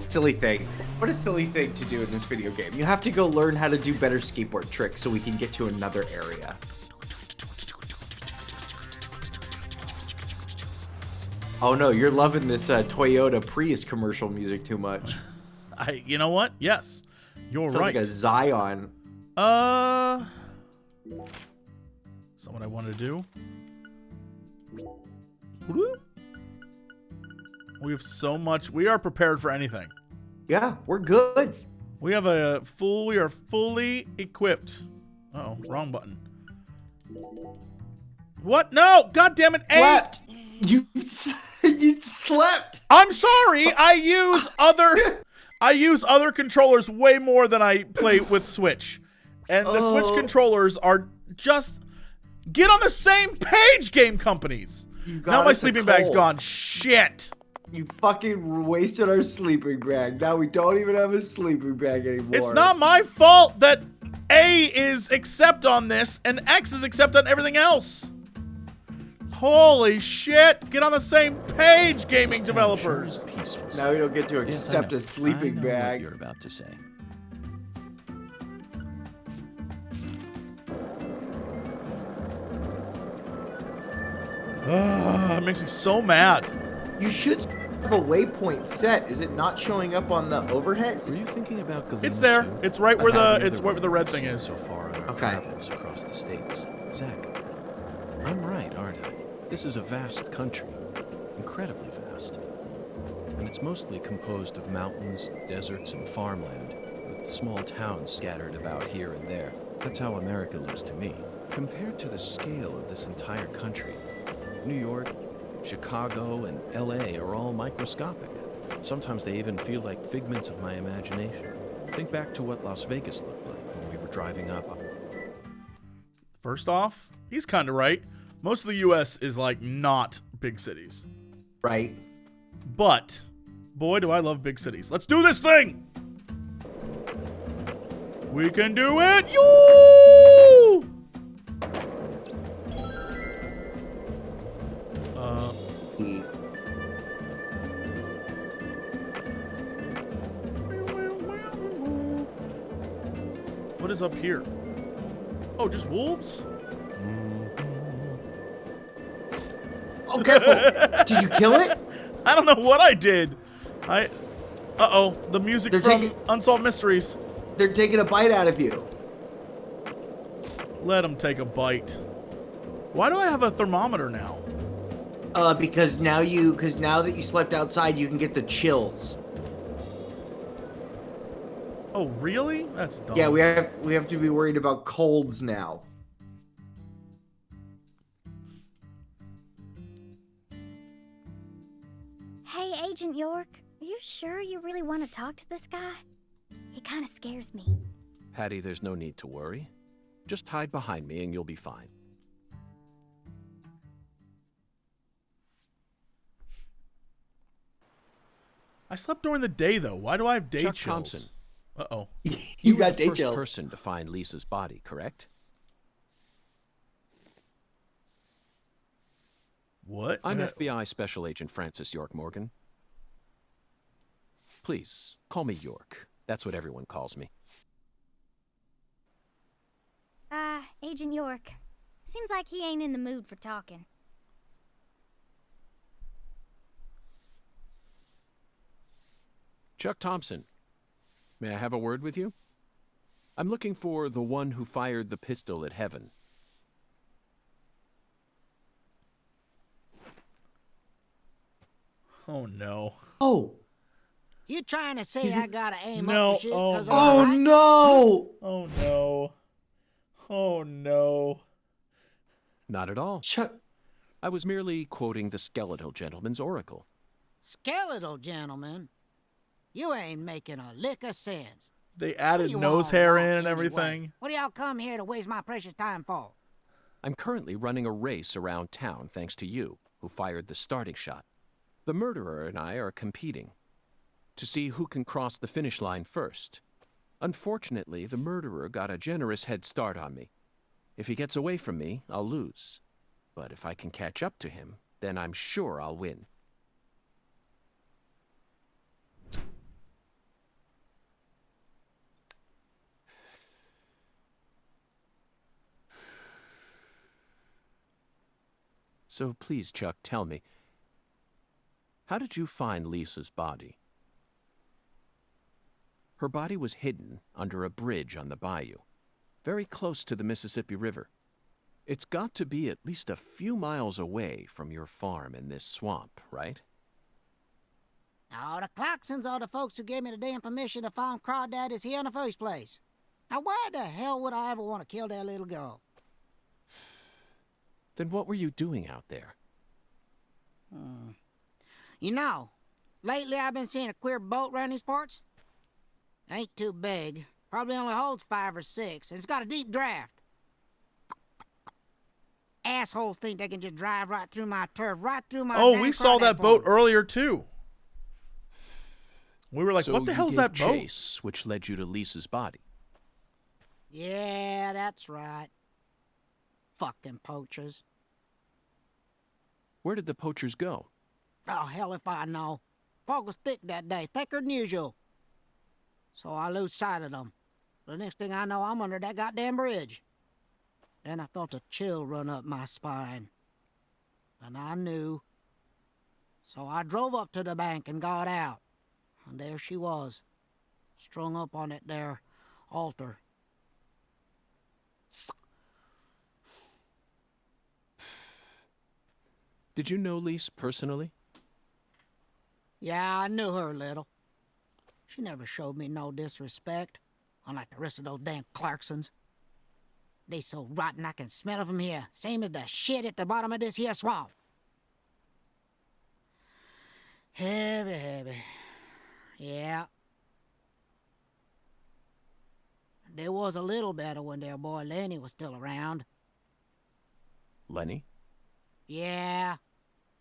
Silly thing. What a silly thing to do in this video game. You have to go learn how to do better skateboard tricks so we can get to another area. Oh no, you're loving this Toyota Prius commercial music too much. You know what? Yes, you're Sounds right. like a Zion. Is that what I want to do? We have so much. We are prepared for anything. Yeah, we're good. We have we are fully equipped. Uh-oh, wrong button. What? No! God damn it! Slept. You slept. I'm sorry. I use other controllers way more than I play with Switch. And the Switch controllers are just... Get on the same page, game companies! Now my sleeping bag's gone. Shit! You fucking wasted our sleeping bag. Now we don't even have a sleeping bag anymore. It's not my fault that A is accept on this and X is accept on everything else. Holy shit! Get on the same page, gaming developers. Now we don't get to accept a sleeping bag. What you're about to say. It makes me so mad. You should have a waypoint set. Is it not showing up on the overhead? Were you thinking about Galena It's there. too? It's right where I have the where the red thing is. So far on our Okay. travels across the states. Zach, I'm right, aren't I? This is a vast country, incredibly vast, and it's mostly composed of mountains, deserts, and farmland, with small towns scattered about here and there. That's how America looks to me. Compared to the scale of this entire country, New York, Chicago, and LA are all microscopic. Sometimes they even feel like figments of my imagination. Think back to what Las Vegas looked like when we were driving up. First off, he's kind of right. Most of the U.S. is like not big cities. Right. But, boy, do I love big cities. Let's do this thing! We can do it! Yoo! What is up here? Oh, just wolves? Oh, careful! Did you kill it? I don't know what I did. Uh-oh, the music They're from taking- Unsolved Mysteries. They're taking a bite out of you. Let them take a bite. Why do I have a thermometer now? Because now that you slept outside, you can get the chills. Oh, really? That's dumb. Yeah, we have to be worried about colds now. Hey, Agent York, are you sure you really want to talk to this guy? He kind of scares me. Hattie, there's no need to worry. Just hide behind me and you'll be fine. I slept during the day, though. Why do I have day Chuck chills? Thompson. Uh-oh. You were got the day first chills. person to find Lisa's body, correct? What? I'm FBI Special Agent Francis York Morgan. Please, call me York. That's what everyone calls me. Agent York. Seems like he ain't in the mood for talking. Chuck Thompson, may I have a word with you? I'm looking for the one who fired the pistol at Heaven. Oh, no. Oh. You trying to say I gotta aim No, up the shit? oh, 'Cause no. Oh I'm no! Oh, no. Oh, no. Not at all. Chuck. I was merely quoting the skeletal gentleman's oracle. skeletal, gentlemen. You ain't making a lick of sense. They What added do you nose all hair want in and anyway? everything. What do y'all come here to waste my precious time for? I'm currently running a race around town thanks to you, who fired the starting shot. The murderer and I are competing to see who can cross the finish line first. Unfortunately, the murderer got a generous head start on me. If he gets away from me, I'll lose. But if I can catch up to him, then I'm sure I'll win. So please, Chuck, tell me, how did you find Lisa's body? Her body was hidden under a bridge on the bayou, very close to the Mississippi River. It's got to be at least a few miles away from your farm in this swamp, right? Oh, the Clarksons are the folks who gave me the damn permission to farm crawdaddies here in the first place. Now, why the hell would I ever want to kill that little girl? Then what were you doing out there? You know, lately I've been seeing a queer boat around these parts. Ain't too big. Probably only holds 5 or 6, and it's got a deep draft. Assholes think they can just drive right through my turf, right through my Oh, damn we saw crawdad that boat farm. earlier too. We were like, So what the you hell's gave that boat? chase, which led you to Lisa's body. Yeah, that's right. Fucking poachers. Where did the poachers go? Oh, hell if I know. Fog was thick that day, thicker than usual. So I lose sight of them. The next thing I know, I'm under that goddamn bridge. Then I felt a chill run up my spine. and I knew. So I drove up to the bank and got out. And there she was, strung up on that there altar. Did you know Lise personally? Yeah, I knew her a little. She never showed me no disrespect, unlike the rest of those damn Clarksons. They so rotten I can smell it from here, same as the shit at the bottom of this here swamp. Heavy, heavy. Yeah. There was a little better when their boy Lenny was still around. Lenny? Yeah,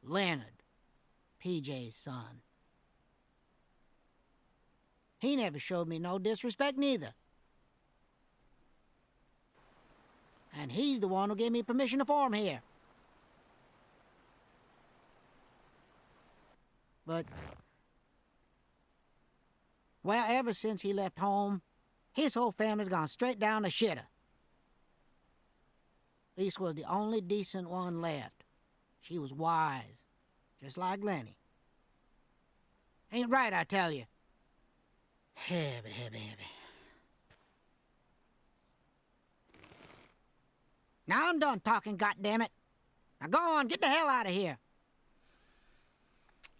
Leonard, PJ's son. He never showed me no disrespect neither. And he's the one who gave me permission to farm here. But, well, ever since he left home, his whole family's gone straight down the shitter. Lise was the only decent one left. She was wise, just like Lenny. Ain't right, I tell you. Heavy, heavy, heavy. Now I'm done talking, goddammit. Now go on, get the hell out of here.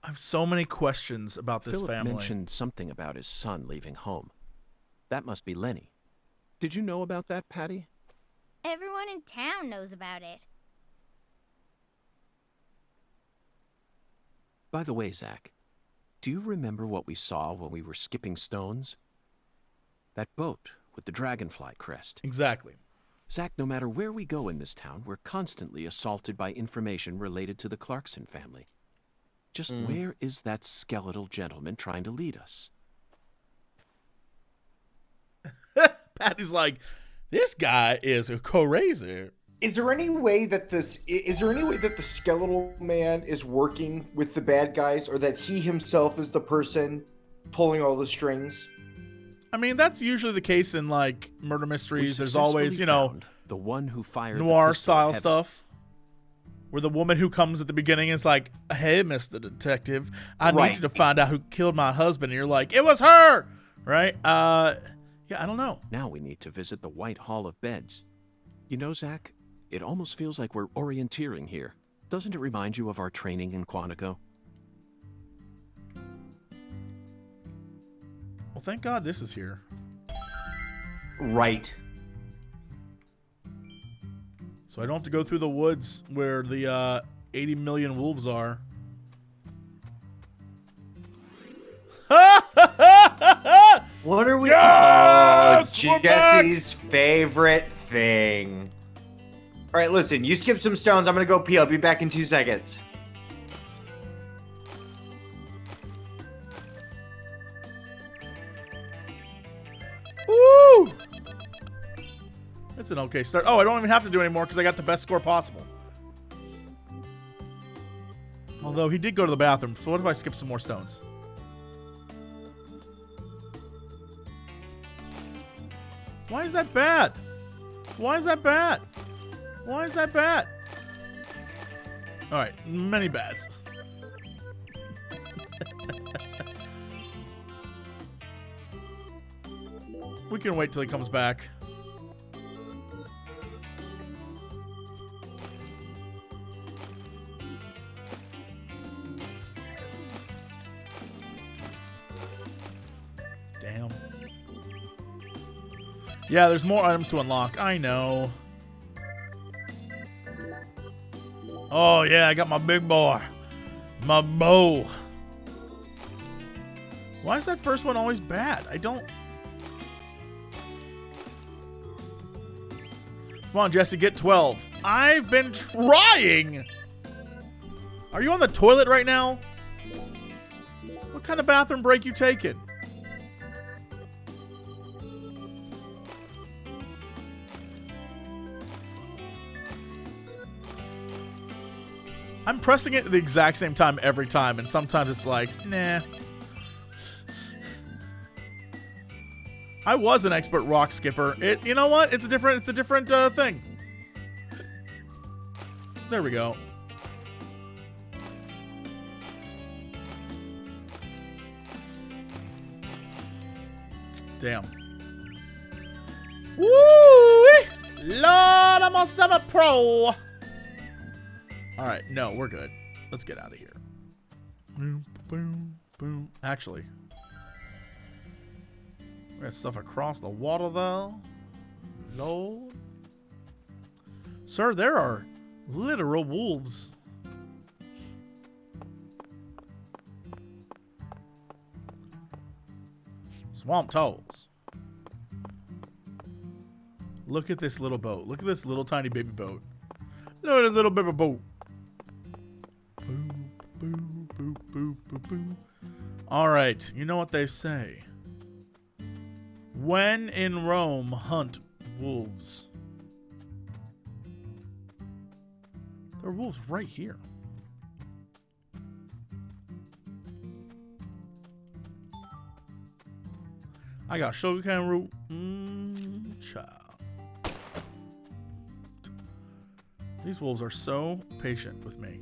I have so many questions about this Philip family. mentioned something about his son leaving home. That must be Lenny. Did you know about that, Patty? Everyone in town knows about it. By the way, Zach, do you remember what we saw when we were skipping stones? That boat with the dragonfly crest. Exactly. Zach, no matter where we go in this town, we're constantly assaulted by information related to the Clarkson family. Just where is that skeletal gentleman trying to lead us? Patty's like, this guy is crazy. Is there any way that the skeletal man is working with the bad guys, or that he himself is the person pulling all the strings? I mean, that's usually the case in like murder mysteries. There's always, the one who fired noir the pistol style at stuff. Where the woman who comes at the beginning is like, "Hey, Mr. Detective, I need you to find out who killed my husband." And you're like, "It was her!" Right? Yeah, I don't know. Now we need to visit the White Hall of Beds. You know, Zach, it almost feels like we're orienteering here. Doesn't it remind you of our training in Quantico? Well, thank God this is here. Right. So I don't have to go through the woods where the 80 million wolves are. What are we? Yes! Oh, We're Jesse's favorite thing. All right, listen. You skip some stones. I'm gonna go pee. I'll be back in 2 seconds. Woo! That's an okay start. Oh, I don't even have to do any more because I got the best score possible. Although he did go to the bathroom, so what if I skip some more stones? Why is that bad? Why is that bad? Why is that bad? All right, many bads. We can wait till he comes back. Damn. Yeah, there's more items to unlock. I know. Oh, yeah, I got my big boy. My bow. Why is that first one always bad? I don't... Come on, Jesse, get 12. I've been trying! Are you on the toilet right now? What kind of bathroom break you taking? I'm pressing it at the exact same time every time, and sometimes it's like, nah. I was an expert rock skipper. You know what? It's a different thing. There we go. Damn. Woo! Lord, I'm on 7 Pro. Alright, no, we're good. Let's get out of here. Boom, boom, boom. Actually, we got stuff across the water, though. Lord. Sir, there are literal wolves. Swamp toads. Look at this little boat. Look at this little tiny baby boat. Look at this little baby boat. Boo, boo, boo, boo, boo, boo. All right, you know what they say. When in Rome, hunt wolves. There are wolves right here. I got sugarcane root. Child. These wolves are so patient with me.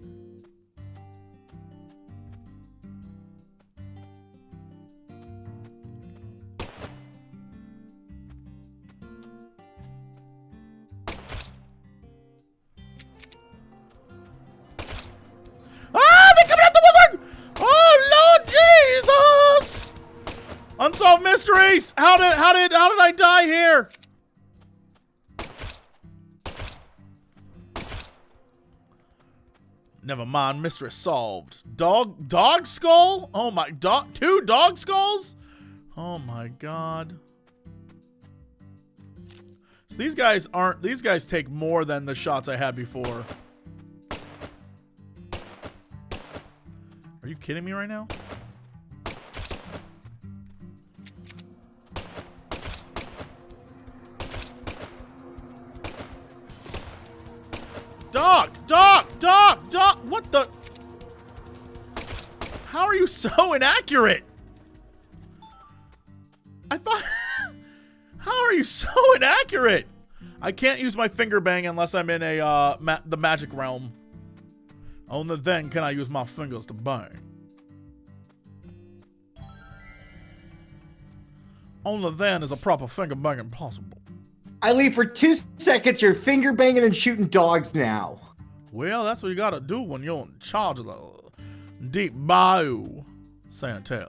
Unsolved mysteries! How did I die here? Never mind, mystery solved. Dog skull? Oh my, 2 dog skulls? Oh my god. So these guys take more than the shots I had before. Are you kidding me right now? Dog! What the? How are you so inaccurate? I thought... How are you so inaccurate? I can't use my finger bang unless I'm in a the magic realm. Only then can I use my fingers to bang. Only then is a proper finger banging possible. I leave for 2 seconds. You're finger banging and shooting dogs now. Well, that's what you gotta do when you're in charge of the deep bayou, Santell.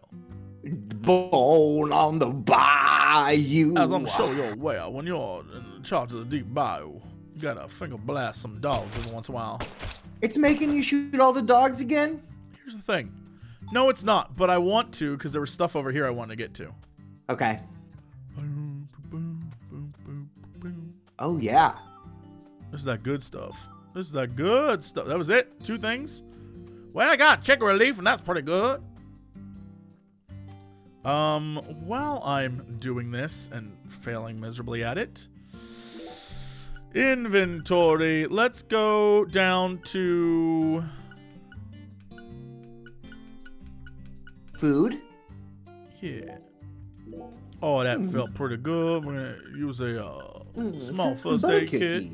Born on the bayou. As I'm sure you're aware, when you're in charge of the deep bayou, you gotta finger blast some dogs every once in a while. It's making you shoot all the dogs again? Here's the thing. No, it's not, but I want to because there was stuff over here I want to get to. Okay. Oh, yeah. This is that good stuff. This is that good stuff. That was it? 2 things? Well, I got chicken relief, and that's pretty good. While I'm doing this and failing miserably at it, inventory. Let's go down to food. Yeah. Oh, that felt pretty good. We're gonna use a small first aid kit.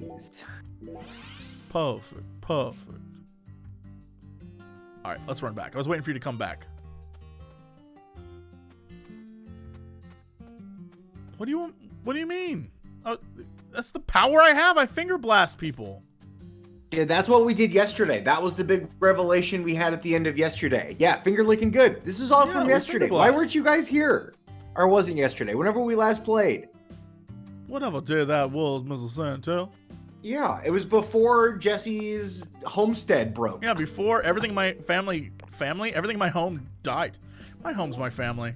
Perfect. All right, let's run back. I was waiting for you to come back. What do you want? What do you mean? That's the power I have. I finger blast people. Yeah, that's what we did yesterday. That was the big revelation we had at the end of yesterday. Yeah, finger licking good. This is all from yesterday. Why weren't you guys here? Or wasn't yesterday? Whenever we last played. Whatever day that was, Mrs. Santell. Yeah, it was before Jesse's homestead broke. Yeah, before everything my family, everything in my home died. My home's my family.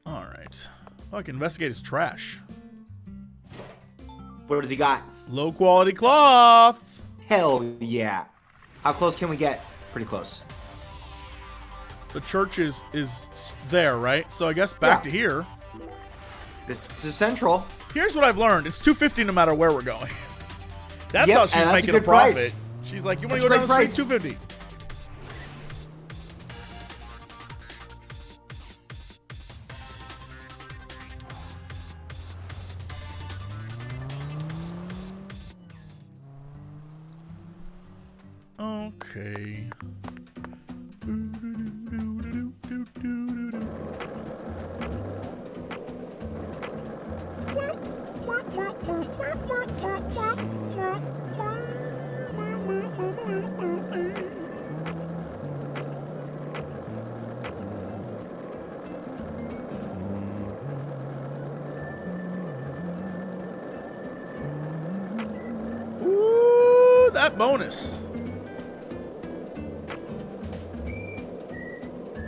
All right. Oh, I can investigate his trash. What does he got? Low quality cloth. Hell yeah. How close can we get? Pretty close. The church is there, right? So I guess back to here. This is central. Here's what I've learned. It's $2.50 no matter where we're going. That's how she's making a profit. Price. She's like, you want to go down the street? $2.50. Okay. that bonus.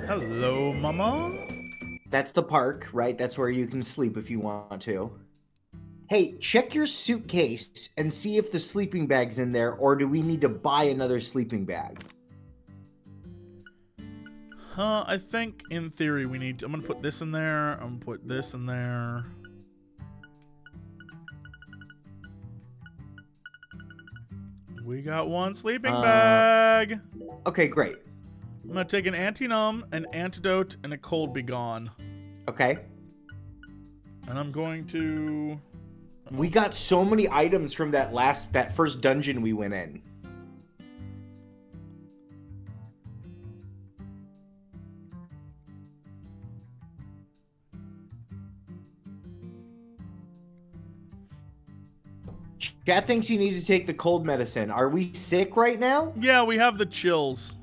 Hello, mama. That's the park, right? That's where you can sleep if you want to. Hey, check your suitcase and see if the sleeping bag's in there, or do we need to buy another sleeping bag? I think in theory we need to, I'm gonna put this in there. I'm gonna put this in there. We got one sleeping bag. Okay, great. I'm gonna take an anti-numb, an antidote, and a cold be gone. Okay. And I'm going to... We got so many items from that first dungeon we went in. Chat thinks you need to take the cold medicine. Are we sick right now? Yeah, we have the chills.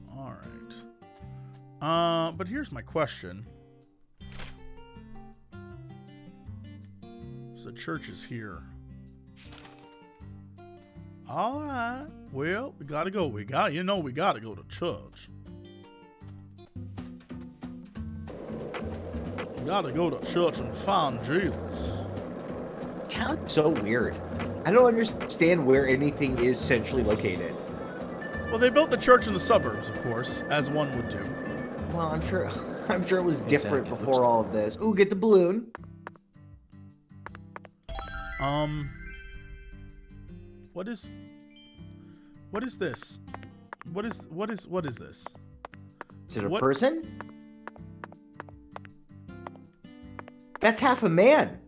All right. But here's my question. So the church is here. All right. Well, we gotta go. We gotta go to church. We gotta go to church and find Jesus. Town's so weird. I don't understand where anything is centrally located. Well, they built the church in the suburbs, of course, as one would do. Well, I'm sure it was different before all of this. Ooh, get the balloon. What is this? What is this? Is it a person? That's half a man.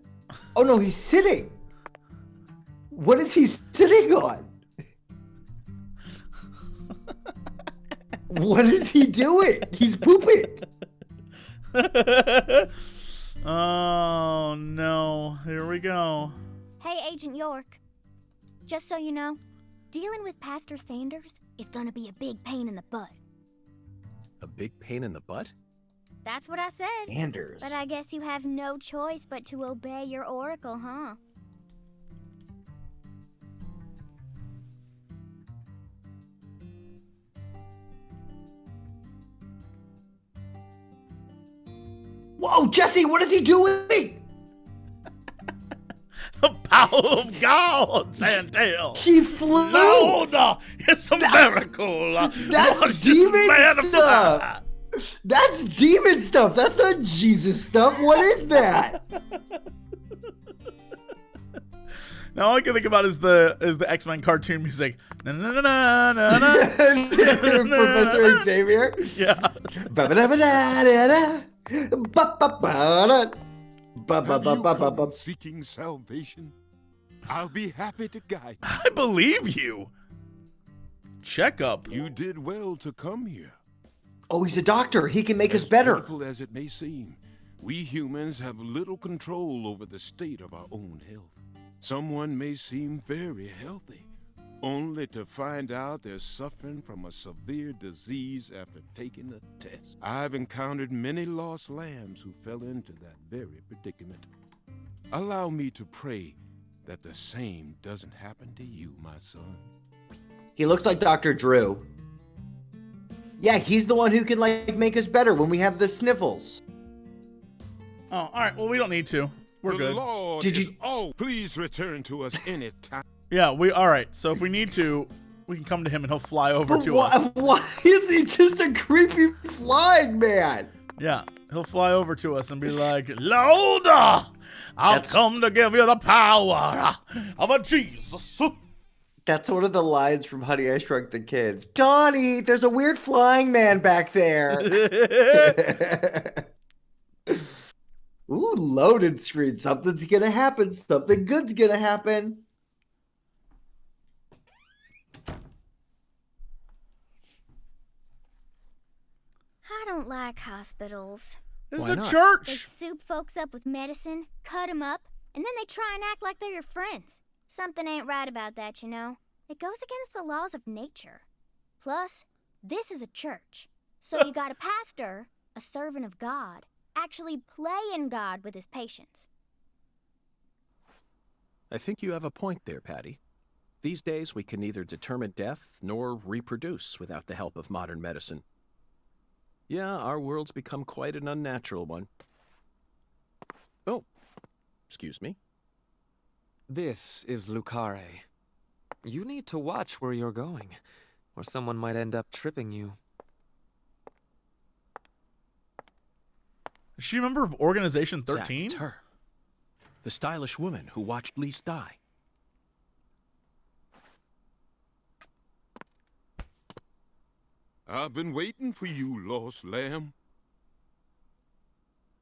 Oh no, he's sitting. What is he sitting on? What is he doing? He's pooping. Oh no, here we go. Hey, Agent York. Just so you know, dealing with Pastor Sanders is gonna be a big pain in the butt. A big pain in the butt? That's what I said. Sanders. But I guess you have no choice but to obey your oracle, huh? Whoa, Jesse, what is he doing? The power of God, Santell. He flew. Lord, it's a miracle. That's Watch demon this man stuff. fly. That's demon stuff. That's not Jesus stuff. What is that? Now all I can think about is the X-Men cartoon music. Na, na, na, na, na, na. Professor Xavier. Yeah. Seeking salvation? I'll be happy to guide you. I believe you. Checkup. You did well to come here. Oh, he's a doctor. He can make us better. Painful as it may seem, we humans have little control over the state of our own health. Someone may seem very healthy, only to find out they're suffering from a severe disease after taking a test. I've encountered many lost lambs who fell into that very predicament. Allow me to pray that the same doesn't happen to you, my son. He looks like Dr. Drew. Yeah, he's the one who can make us better when we have the sniffles. Oh, all right. Well, we don't need to. We're the good. Lord Did is, you- oh, please return to us any time. Yeah, all right. So if we need to, we can come to him and he'll fly over to us. Why is he just a creepy flying man? Yeah, he'll fly over to us and be like, Lord, I've come to give you the power of a Jesus. That's one of the lines from Honey, I Shrunk the Kids. Donnie, there's a weird flying man back there. Ooh, loaded screen. Something's gonna happen. Something good's gonna happen. I don't like hospitals. This is Why a not? church. They soup folks up with medicine, cut them up, and then they try and act like they're your friends. Something ain't right about that, you know. It goes against the laws of nature. Plus, This is a church. So you got a pastor, a servant of God, actually playing God with his patients. I think you have a point there, Patty. These days, we can neither determine death nor reproduce without the help of modern medicine. Yeah, our world's become quite an unnatural one. Oh, excuse me. This is Carré. You need to watch where you're going, or someone might end up tripping you. Is she a member of Organization 13? Zach, it's her. The stylish woman who watched Lise die. I've been waiting for you, lost lamb.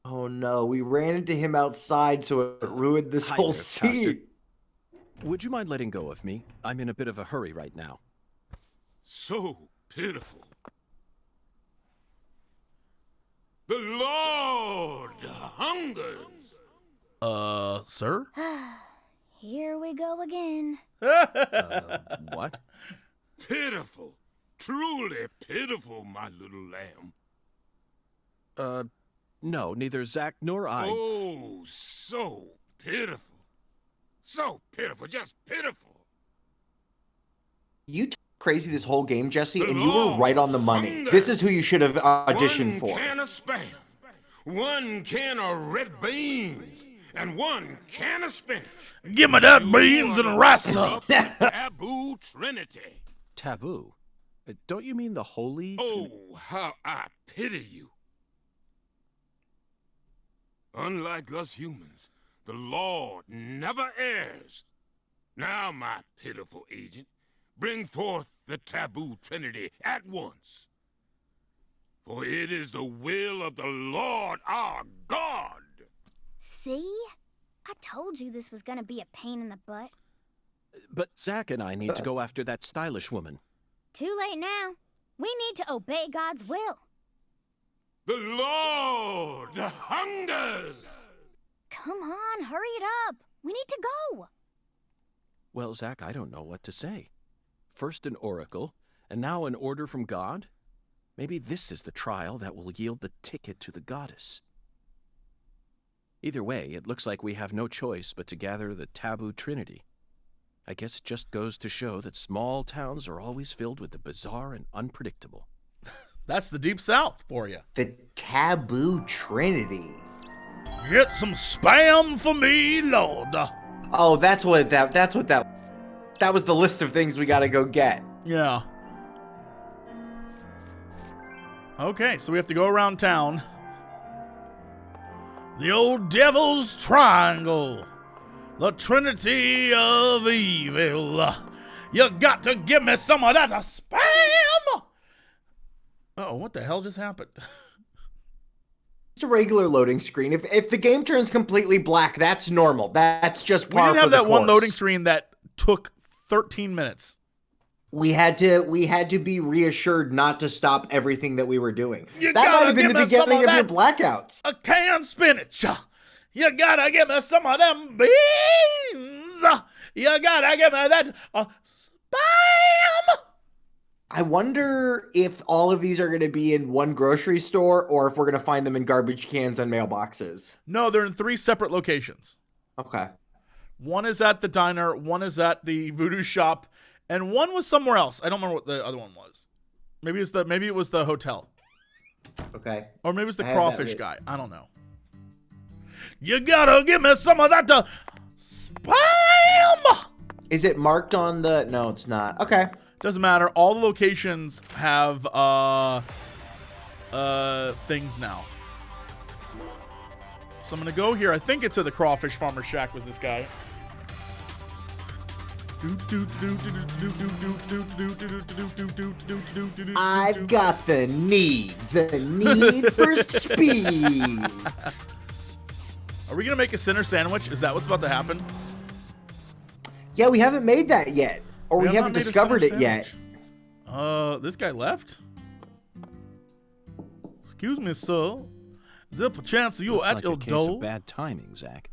Oh no, we ran into him outside, so it ruined this Hi whole there, scene. Would you mind letting go of me? I'm in a bit of a hurry right now. So pitiful. The Lord hungers. Sir? Here we go again. What? Pitiful. Truly pitiful, my little lamb. No, neither Zach nor I. Oh, so pitiful. So pitiful, just pitiful. You crazy this whole game, Jesse, The and you were Lord right on the money. hunger. This is who you should have auditioned for. One can of Spam, one can of red beans, and one can of spinach. Give me that beans and rice up. Taboo Trinity. Taboo? Don't you mean the holy? Oh, how I pity you. Unlike us humans, the Lord never errs. Now, my pitiful agent, bring forth the Taboo Trinity at once. For it is the will of the Lord our God. See? I told you this was gonna be a pain in the butt. But Zach and I need to go after that stylish woman. Too late now. We need to obey God's will. The Lord hungers! Come on, hurry it up. We need to go. Well, Zach, I don't know what to say. First an oracle, and now an order from God? Maybe this is the trial that will yield the ticket to the goddess. Either way, it looks like we have no choice but to gather the Taboo Trinity. I guess it just goes to show that small towns are always filled with the bizarre and unpredictable. That's the Deep South for you. The Taboo Trinity. Get some spam for me, Lord. Oh, that was the list of things we gotta go get. Yeah. Okay, so we have to go around town. The old Devil's Triangle. The Trinity of Evil. You got to give me some of that spam! Oh, what the hell just happened? Just a regular loading screen. If the game turns completely black, that's normal. That's just par for the course. We didn't have that one loading screen that took 13 minutes. We had to be reassured not to stop everything that we were doing. You That might gotta have been give the me some beginning of of your that- blackouts. A canned spinach. You gotta give me some of them beans. You gotta give me that spam. I wonder if all of these are going to be in one grocery store or if we're going to find them in garbage cans and mailboxes. No, they're in 3 separate locations. Okay. One is at the diner, one is at the voodoo shop, and one was somewhere else. I don't remember what the other one was. Maybe it was the hotel. Okay. Or maybe it was the I have that crawfish written. guy. I don't know. You gotta give me some of that spam. Is it marked on the... No, it's not. Okay. Doesn't matter. All the locations have things now. So I'm gonna go here. I think it's at the Crawfish Farmer Shack. Was this guy? I've got the need for speed. Are we gonna make a center sandwich? Is that what's about to happen? Yeah, we haven't made that yet. Or we have haven't not made a discovered center it yet. This guy left? Excuse me, sir. Is there a chance you Looks at like your a case door? of bad timing, Zach.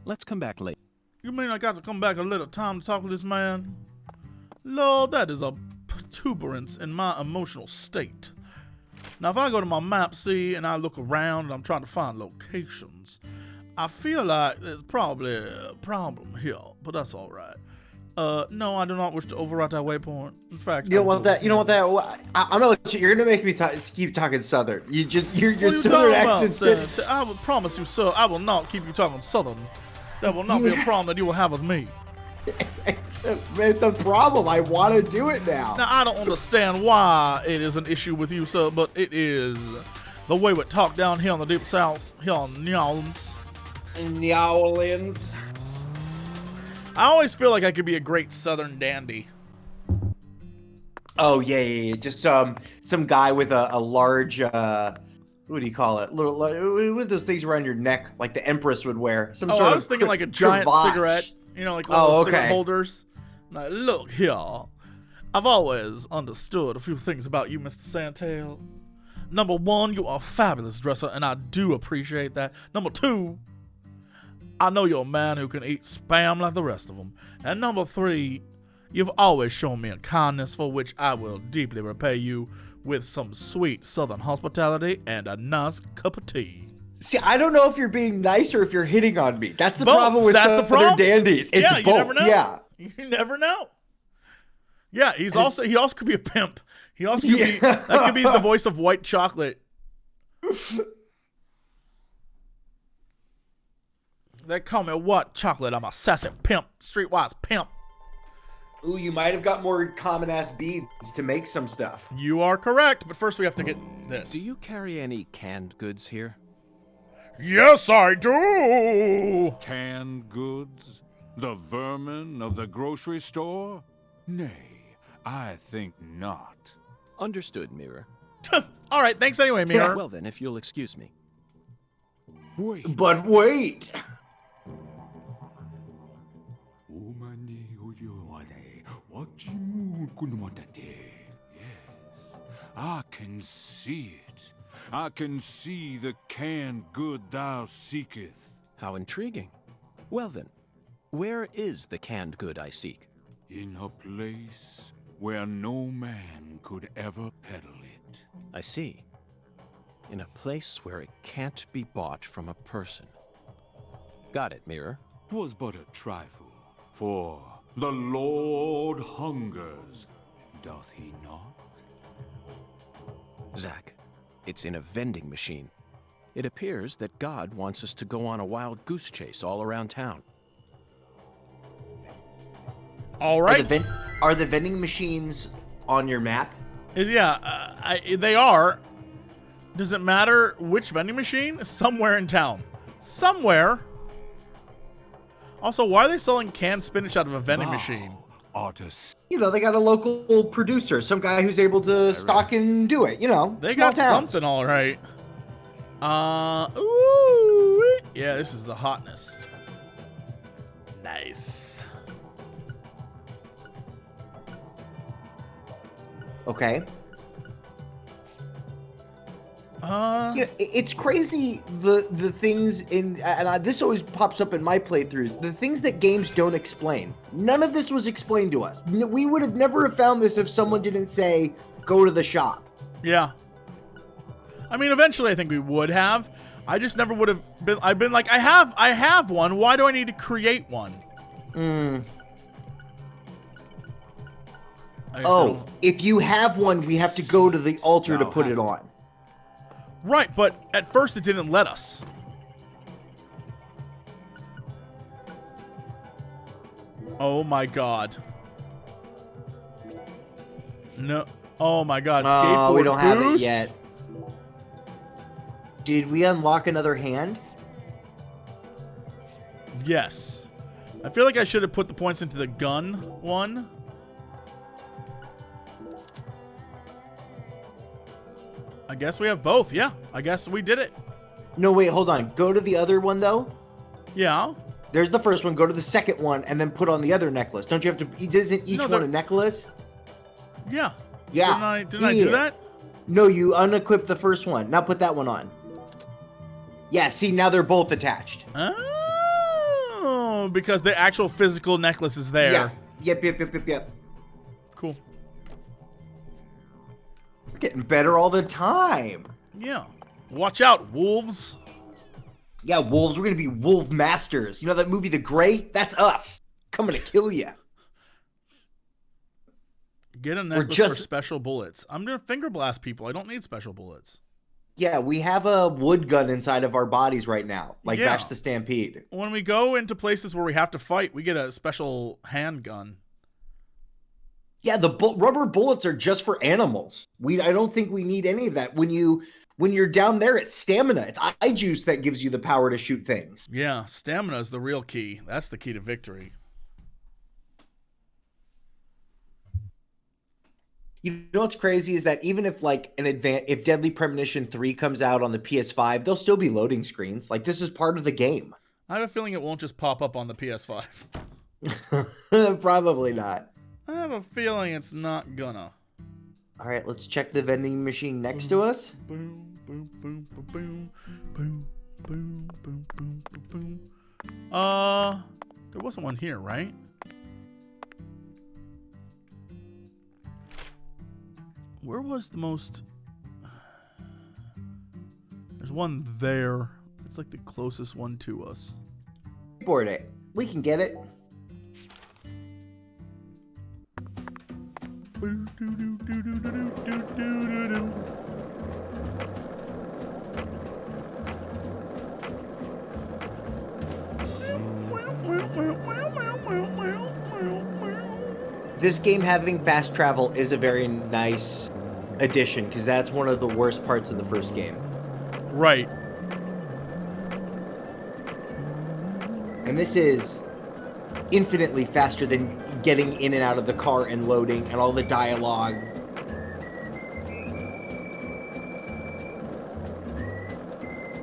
Let's come back later. You mean I got to come back a little time to talk with this man? Lord, that is a exuberance in my emotional state. Now, if I go to my map, see, and I look around and I'm trying to find locations, I feel like there's probably a problem here, but that's all right. No, I do not wish to overwrite that waypoint. In fact, You don't want that. You don't want that. I'm gonna let you. You're gonna make me keep talking Southern. Your What are you Southern talking about, accent. sir? I will promise you, sir, I will not keep you talking Southern. That will not be a problem that you will have with me. It's a problem. I want to do it now. Now, I don't understand why it is an issue with you, sir, but it is the way we talk down here in the deep south, here in New Orleans. New Orleans. I always feel like I could be a great Southern dandy. Oh yeah. Just some guy with a large what do you call it? Little what are those things around your neck, like the Empress would wear? Some sort I was thinking like a giant cravat. cigarette, like little cigarette holders. Like, look here, I've always understood a few things about you, Mr. Santell. Number one, you are a fabulous dresser, and I do appreciate that. Number two, I know you're a man who can eat spam like the rest of them. And number three, you've always shown me a kindness for which I will deeply repay you with some sweet Southern hospitality and a nice cup of tea. See, I don't know if you're being nice or if you're hitting on me. That's the Both. problem with That's the Southern problem? dandies. It's Yeah, you both. never know. Yeah. You never know. Yeah, he also could be a pimp. He also could be that could be the voice of white chocolate. They call me what chocolate? I'm a sassy pimp, streetwise pimp. Ooh, you might have got more common ass beads to make some stuff. You are correct, but first we have to get this. Do you carry any canned goods here? Yes, I do. Canned goods? The vermin of the grocery store? Nay, I think not. Understood, Mirror. All right, thanks anyway, Mirror. Well then, if you'll excuse me. Wait. But wait. Yes, I can see it. I can see the canned good thou seeketh. How intriguing. Well then, where is the canned good I seek? In a place where no man could ever peddle it. I see. In a place where it can't be bought from a person. Got it, Mirror. 'Twas but a trifle, for the Lord hungers, doth he not? Zack, it's in a vending machine. It appears that God wants us to go on a wild goose chase all around town. All right. Are the vending machines on your map? Yeah, they are. Does it matter which vending machine? Somewhere in town. Somewhere. Also, why are they selling canned spinach out of a vending machine? You know, they got a local producer, some guy who's able to stock and do it. You know, They small got towns. something all right. Ooh, yeah, this is the hotness. Nice. Okay. Yeah, it's crazy the things in, and this always pops up in my playthroughs, the things that games don't explain. None of this was explained to us. We would have never have found this if someone didn't say, go to the shop. Yeah. I mean, eventually I think we would have. I just never would have been, I've been like, I have one. Why do I need to create one? Oh, if you have one, we have to go to the altar to put it on. Right, but at first it didn't let us. Oh my god. No. Oh my god. Skateboard we don't have it boost? yet. Did we unlock another hand? Yes. I feel like I should have put the points into the gun one. I guess we have both. Yeah, I guess we did it. No, wait, hold on. Go to the other one, though. Yeah. There's the first one. Go to the second one, and then put on the other necklace. Don't you have to... Isn't each one a necklace? Yeah. Yeah. Didn't I do that? No, you unequip the first one. Now put that one on. Yeah, see, now they're both attached. Oh, because the actual physical necklace is there. Yeah. Yep. Cool. We're getting better all the time. Yeah. Watch out, wolves. Yeah, wolves. We're gonna be wolf masters. You know that movie, The Grey? That's us. Coming to kill you. Get a necklace for special bullets. I'm gonna finger blast people. I don't need special bullets. Yeah, we have a wood gun inside of our bodies right now, like Bash the Stampede. When we go into places where we have to fight, we get a special handgun. Yeah, the rubber bullets are just for animals. I don't think we need any of that. When you're down there, it's stamina. It's eye juice that gives you the power to shoot things. Yeah, stamina is the real key. That's the key to victory. You know what's crazy is that even if if Deadly Premonition 3 comes out on the PS5, there'll still be loading screens. Like, this is part of the game. I have a feeling it won't just pop up on the PS5. Probably not. I have a feeling it's not gonna. All right, let's check the vending machine next to us. Boom, boom, boom, boom, boom, boom, boom, boom, boom, boom. There wasn't one here, right? Where was the most... There's one there. It's like the closest one to us. Board it. We can get it. This game having fast travel is a very nice addition, because that's one of the worst parts of the first game. Right. And this is infinitely faster than getting in and out of the car and loading and all the dialogue.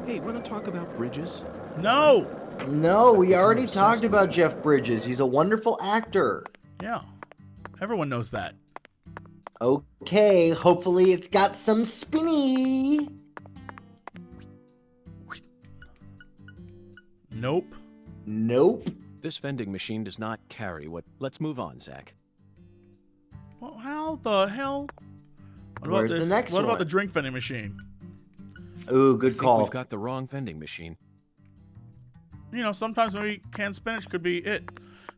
Hey, want to talk about Bridges? No! No, we already talked about Jeff Bridges. He's a wonderful actor. Yeah. Everyone knows that. Okay, hopefully it's got some spinny. Nope. Nope. This vending machine does not carry what... Let's move on, Zach. Well, how the hell? Where's the next one? What about the drink vending machine? Ooh, good call. We've got the wrong vending machine. You know, sometimes maybe canned spinach could be it.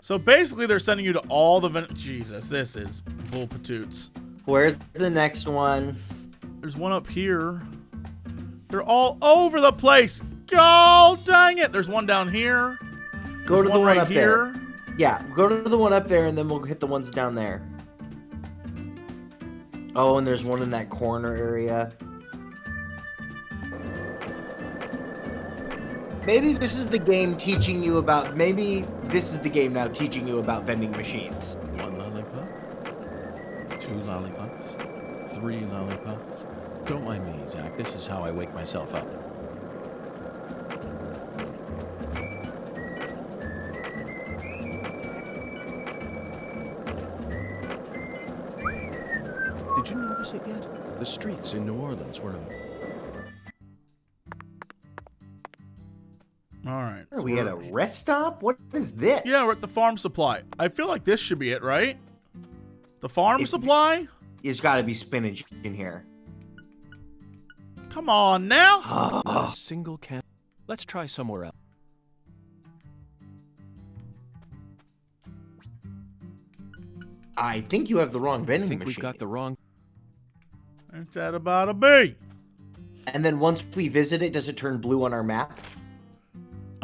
So basically they're sending you to all the Jesus, this is bull patoots. Where's the next one? There's one up here. They're all over the place. Oh, dang it. There's one down here. Go to the one right up here. there. Yeah, go to the one up there, and then we'll hit the ones down there. Oh, and there's one in that corner area. Maybe this is the game teaching you about... Maybe this is the game now teaching you about vending machines. 1 lollipop. 2 lollipops. 3 lollipops. Don't mind me, Zach. This is how I wake myself up. Did you notice it yet? The streets in New Orleans were... All right. Are we at a rest stop? What is this? Yeah, we're at the farm supply. I feel like this should be it, right? The farm supply? There's got to be spinach in here. Come on now. Not a single can. Let's try somewhere else. I think you have the wrong vending machine. We've got the wrong... Ain't that about a bee? And then once we visit it, does it turn blue on our map?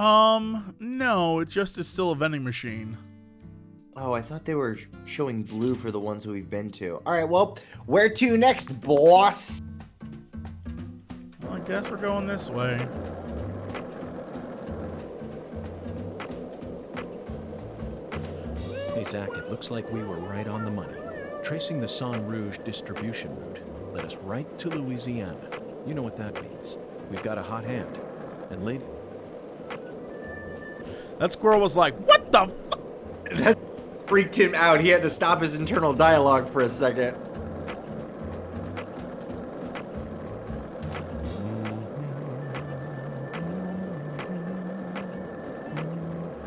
No, it just is still a vending machine. Oh, I thought they were showing blue for the ones that we've been to. All right, well, where to next, boss? Well, I guess we're going this way. Hey, Zach, it looks like we were right on the money. Tracing the Sang Rouge distribution route led us right to Louisiana. You know what that means. We've got a hot hand. And lady... That squirrel was like, what the fuck? That freaked him out. He had to stop his internal dialogue for a second.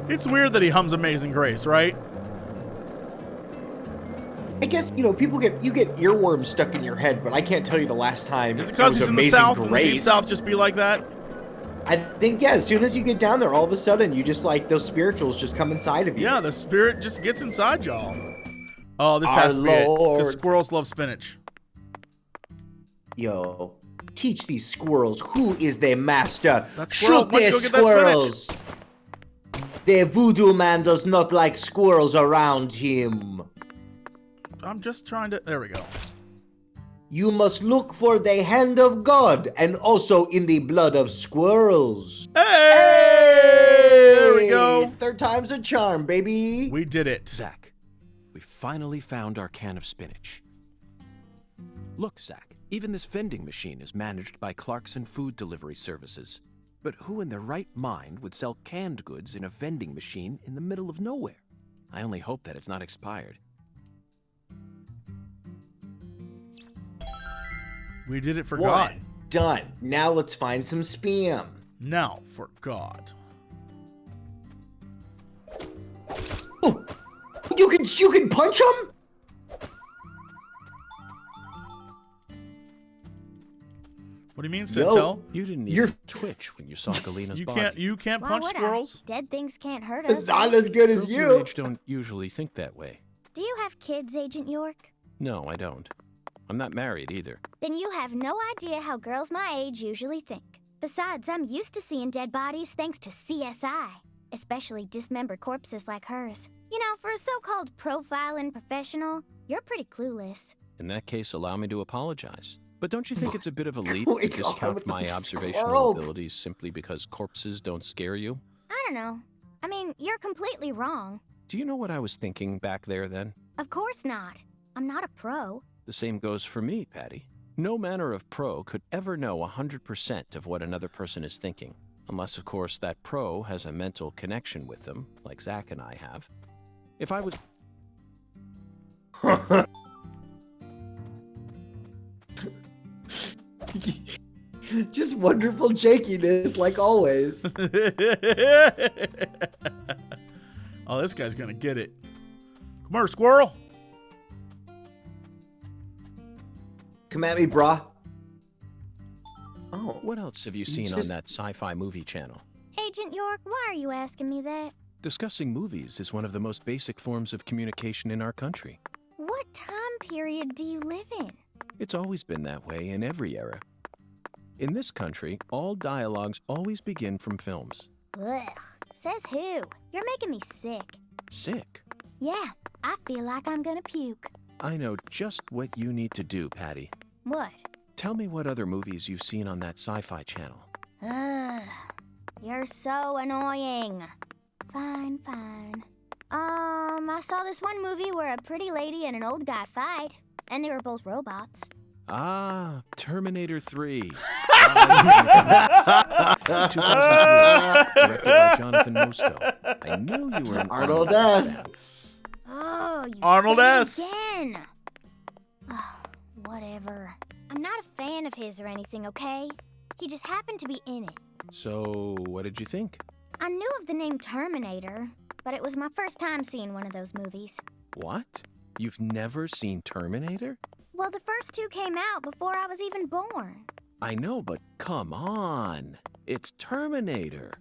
It's weird that he hums Amazing Grace, right? I guess, you know, you get earworms stuck in your head, but I can't tell you the last time. Is it because he's in the South and the Deep South just be like that? I think, yeah, as soon as you get down there, all of a sudden, you just, like, those spirituals just come inside of you. Yeah, the spirit just gets inside y'all. Oh, this has to be it. Because squirrels love spinach. Yo, teach these squirrels who is their master. Squirrel, Shoot their squirrels. The voodoo man does not like squirrels around him. I'm just trying to... There we go. You must look for the hand of God and also in the blood of squirrels. Hey! There we go. Third time's a charm, baby. We did it. Zach, we finally found our can of spinach. Look, Zach, even this vending machine is managed by Clarkson Food Delivery Services. But who in their right mind would sell canned goods in a vending machine in the middle of nowhere? I only hope that it's not expired. We did it for God. Done. Now let's find some spam. Now for God. Oh, you can punch him? What do you mean, Santell? You didn't even twitch when you saw Galina's body. You can't punch squirrels? Dead things can't hurt us. Not as good as Girls your you. age don't usually think that way. Do you have kids, Agent York? No, I don't. I'm not married either. Then you have no idea how girls my age usually think. Besides, I'm used to seeing dead bodies thanks to CSI, especially dismembered corpses like hers. You know, for a so-called profiling professional, you're pretty clueless. In that case, allow me to apologize. But don't you think it's a bit of a leap Oh my to God, discount with my the observational squirrels. abilities simply because corpses don't scare you? I don't know. I mean, you're completely wrong. Do you know what I was thinking back there then? Of course not. I'm not a pro. The same goes for me, Patty. No manner of pro could ever know 100% of what another person is thinking. Unless, of course, that pro has a mental connection with them, like Zach and I have. If I was... Just wonderful jankiness, like always. Oh, this guy's gonna get it. Come here, squirrel. Come at me, brah. Oh. What else have you seen on that sci-fi movie channel? Agent York, why are you asking me that? Discussing movies is one of the most basic forms of communication in our country. What time period do you live in? It's always been that way in every era. In this country, all dialogues always begin from films. Ugh. Says who? You're making me sick. Sick? Yeah, I feel like I'm gonna puke. I know just what you need to do, Patty. What? Tell me what other movies you've seen on that sci-fi channel. Ugh. You're so annoying. Fine. I saw this one movie where a pretty lady and an old guy fight, and they were both robots. Ah, Terminator 3. 2003, directed by Jonathan Mostow. I knew you were an Arnold S. Oh, you Arnold said S. it again. Oh, whatever. I'm not a fan of his or anything, okay? He just happened to be in it. So, what did you think? I knew of the name Terminator, but it was my first time seeing one of those movies. What? You've never seen Terminator? Well, the first two came out before I was even born. I know, but come on. It's Terminator.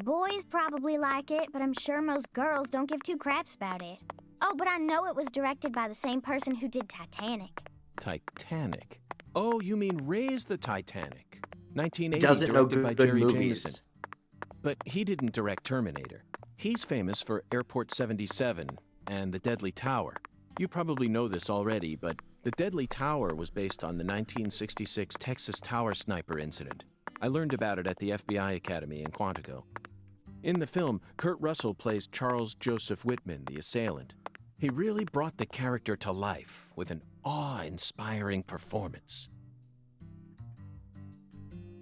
Boys probably like it, but I'm sure most girls don't give two craps about it. Oh, but I know it was directed by the same person who did Titanic. Titanic? Oh, you mean Raise the Titanic. 1980, Doesn't know directed by good Jerry movies. Jameson. But he didn't direct Terminator. He's famous for Airport 77 and The Deadly Tower. You probably know this already, but The Deadly Tower was based on the 1966 Texas Tower Sniper incident. I learned about it at the FBI Academy in Quantico. In the film, Kurt Russell plays Charles Joseph Whitman, the assailant. He really brought the character to life with an awe-inspiring performance.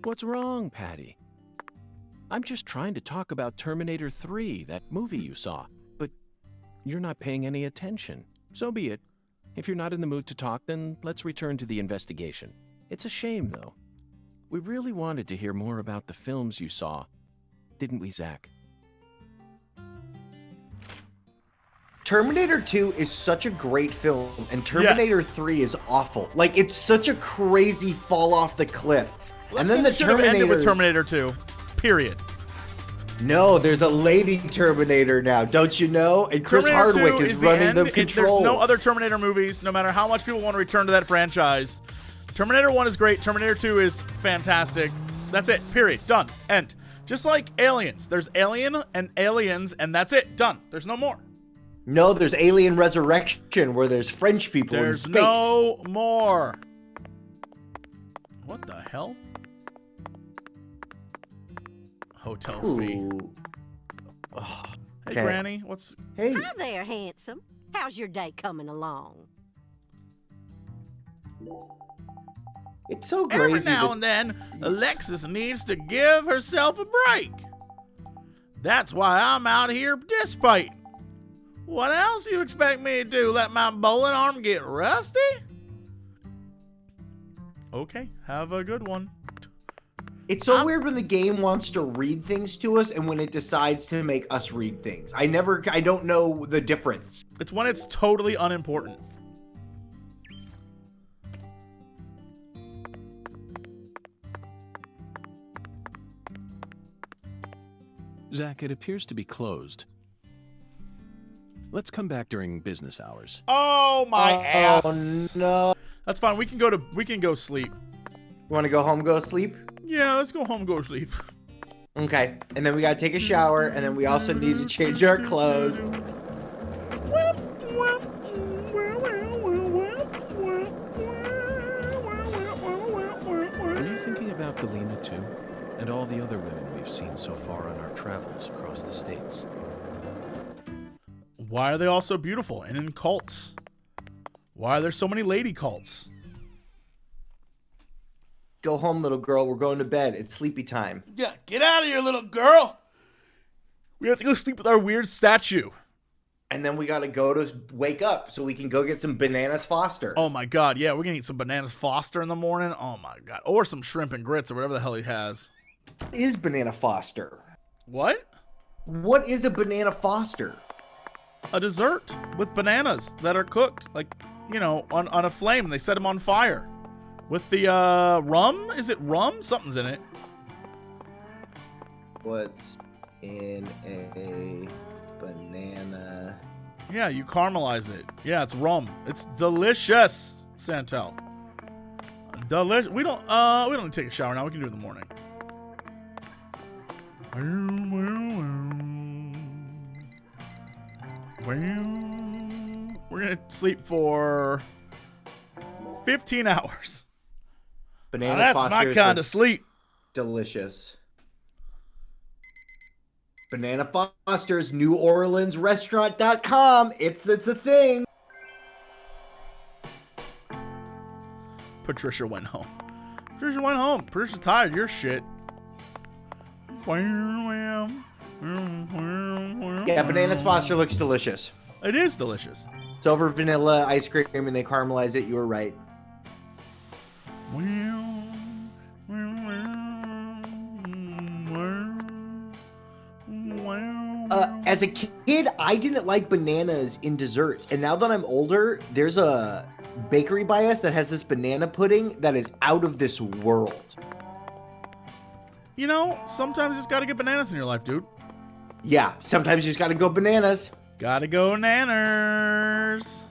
What's wrong, Patty? I'm just trying to talk about Terminator 3, that movie you saw, but you're not paying any attention. So be it. If you're not in the mood to talk, then let's return to the investigation. It's a shame, though. We really wanted to hear more about the films you saw, didn't we, Zach? Terminator 2 is such a great film, and Terminator 3 is awful. Like, it's such a crazy fall off the cliff. And then the Terminator ended with Terminators... Terminator 2. Period. No, there's a lady Terminator now, don't you know? And Chris Terminator Hardwick 2 is running the controls. There's no other Terminator movies, no matter how much people want to return to that franchise. Terminator 1 is great. Terminator 2 is fantastic. That's it. Period. Done. End. Just like Aliens. There's Alien and Aliens, and that's it. Done. There's no more. No, there's Alien Resurrection, where there's French people in space. There's no more. What the hell? Hotel fee. Oh, hey, Granny. What's... Hey. Hi there, handsome. How's your day coming along? It's so crazy. Every now and then, Alexis needs to give herself a break. That's why I'm out here participating. What else you expect me to do? Let my bowling arm get rusty? Okay, have a good one. It's so weird when the game wants to read things to us and when it decides to make us read things. I don't know the difference. It's when it's totally unimportant. Zach, it appears to be closed. Let's come back during business hours. Oh my ass! Oh no! That's fine. We can go sleep. You want to go home, go sleep? Yeah, let's go home, go sleep. Okay, and then we gotta take a shower, and then we also need to change our clothes. Are you thinking about Galena too? And all the other women we've seen so far on our travels across the states? Why are they all so beautiful and in cults? Why are there so many lady cults? Go home, little girl. We're going to bed. It's sleepy time. Yeah, get out of here, little girl. We have to go sleep with our weird statue. And then we gotta go to wake up so we can go get some Bananas Foster. Oh my god, yeah, we're gonna eat some Bananas Foster in the morning. Oh my god. Or some shrimp and grits or whatever the hell he has. What is Banana Foster? What? What is a Banana Foster? A dessert with bananas that are cooked, like, you know, on a flame, and they set them on fire. With the rum? Is it rum? Something's in it. What's in a banana? Yeah, you caramelize it. Yeah, it's rum. It's delicious, Santell. Delicious. We don't need to take a shower now. We can do it in the morning. We're gonna sleep for 15 hours. Banana that's Foster my kind of sleep. Delicious. Banana Foster's NewOrleansRestaurant.com. It's a thing. Patricia went home. Patricia's tired. You're shit. Yeah, Bananas Foster looks delicious. It is delicious. It's over vanilla ice cream and they caramelize it. You were right. As a kid, I didn't like bananas in desserts. And now that I'm older, there's a bakery by us that has this banana pudding that is out of this world. You know, sometimes you just gotta get bananas in your life, dude. Yeah, sometimes you just gotta go bananas. Gotta go nanners.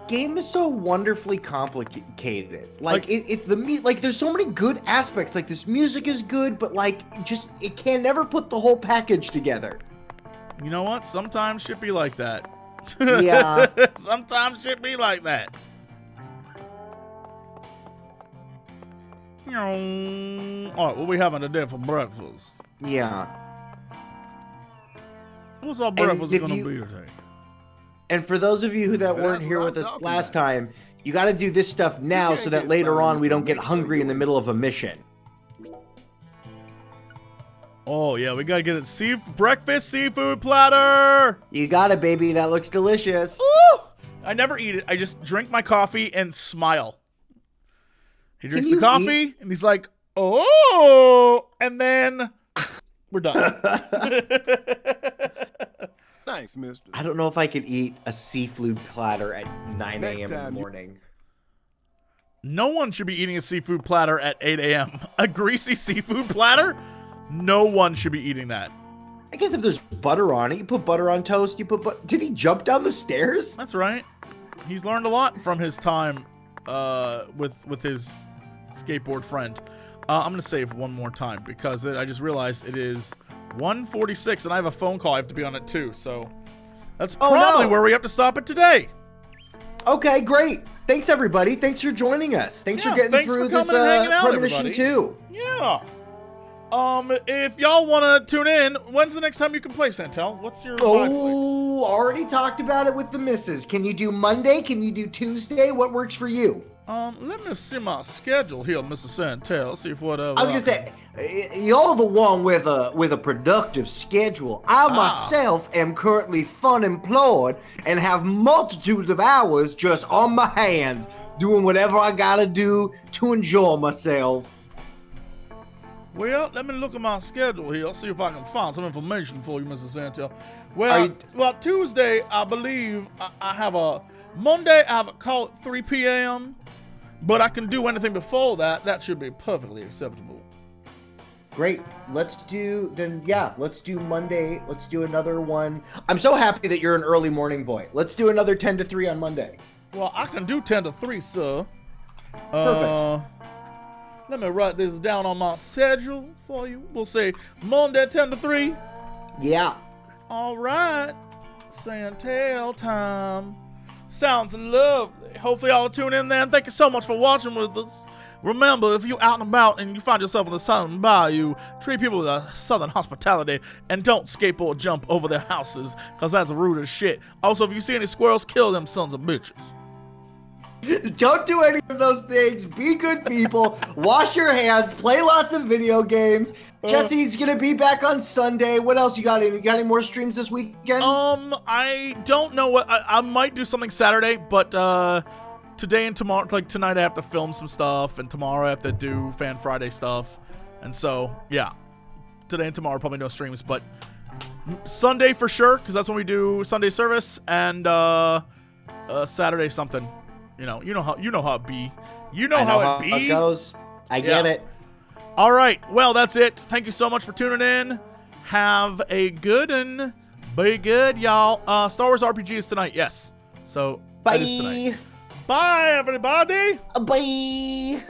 Game is so wonderfully complicated. Like like there's so many good aspects. Like this music is good, but like just it can never put the whole package together. You know what? Sometimes shit be like that. Yeah. Sometimes shit be like that. All right, what we having today for breakfast? Yeah. What's our breakfast gonna be today? And for those of you that weren't here with us last time, you got to do this stuff now so that later on we don't get hungry in the middle of a mission. Oh yeah, we gotta get it breakfast seafood platter. You got it, baby. That looks delicious. Ooh! I never eat it. I just drink my coffee and smile. He drinks Can the you coffee and he's like, oh, and then we're done. Thanks, mister. I don't know if I could eat a seafood platter at 9 Next a.m. in the time you- morning. No one should be eating a seafood platter at 8 a.m. A greasy seafood platter? No one should be eating that. I guess if there's butter on it, you put butter on toast, you put Did he jump down the stairs? That's right. He's learned a lot from his time with his skateboard friend. I'm going to save one more time because I just realized it is 1:46 and I have a phone call I have to be on at 2. So that's probably where we have to stop it today. Okay, great. Thanks, everybody. Thanks for joining us. Thanks for getting through this Premonition 2. Yeah. If y'all want to tune in, when's the next time you can play, Santell? What's your Oh, already talked about it with the missus. Can you do Monday? Can you do Tuesday? What works for you? Let me see my schedule here, Mr. Santell. See if whatever. I was gonna say, you're the one with a productive schedule. I myself am currently fun employed and have multitudes of hours just on my hands doing whatever I gotta do to enjoy myself. Well, let me look at my schedule here. I'll see if I can find some information for you, Mr. Santell. Well, Tuesday, I believe I have a Monday. I have a call at 3 p.m. But I can do anything before that. That should be perfectly acceptable. Great. Let's do Monday. Let's do another one. I'm so happy that you're an early morning boy. Let's do another 10 to 3 on Monday. Well, I can do 10 to 3, sir. Perfect. Let me write this down on my schedule for you. We'll say Monday 10 to 3. Yeah. All right. Santell time. Sounds lovely. Hopefully y'all tune in then. Thank you so much for watching with us. Remember, if you're out and about and you find yourself in the Southern Bayou, treat people with a Southern hospitality and don't skateboard jump over their houses, because that's rude as shit. Also, if you see any squirrels, kill them sons of bitches. Don't do any of those things. Be good people. Wash your hands. Play lots of video games. Jesse's gonna be back on Sunday. What else you got? You got any more streams this weekend? I don't know what. I might do something Saturday, but today and tomorrow, like tonight, I have to film some stuff, and tomorrow I have to do Fan Friday stuff, and so yeah, today and tomorrow probably no streams, but Sunday for sure, because that's when we do Sunday service, and Saturday something. You know how it be. You know how it goes. I get it. All right. Well, that's it. Thank you so much for tuning in. Have a good and be good, y'all. Star Wars RPG is tonight. Yes. So bye. That is tonight. Bye, everybody. Bye.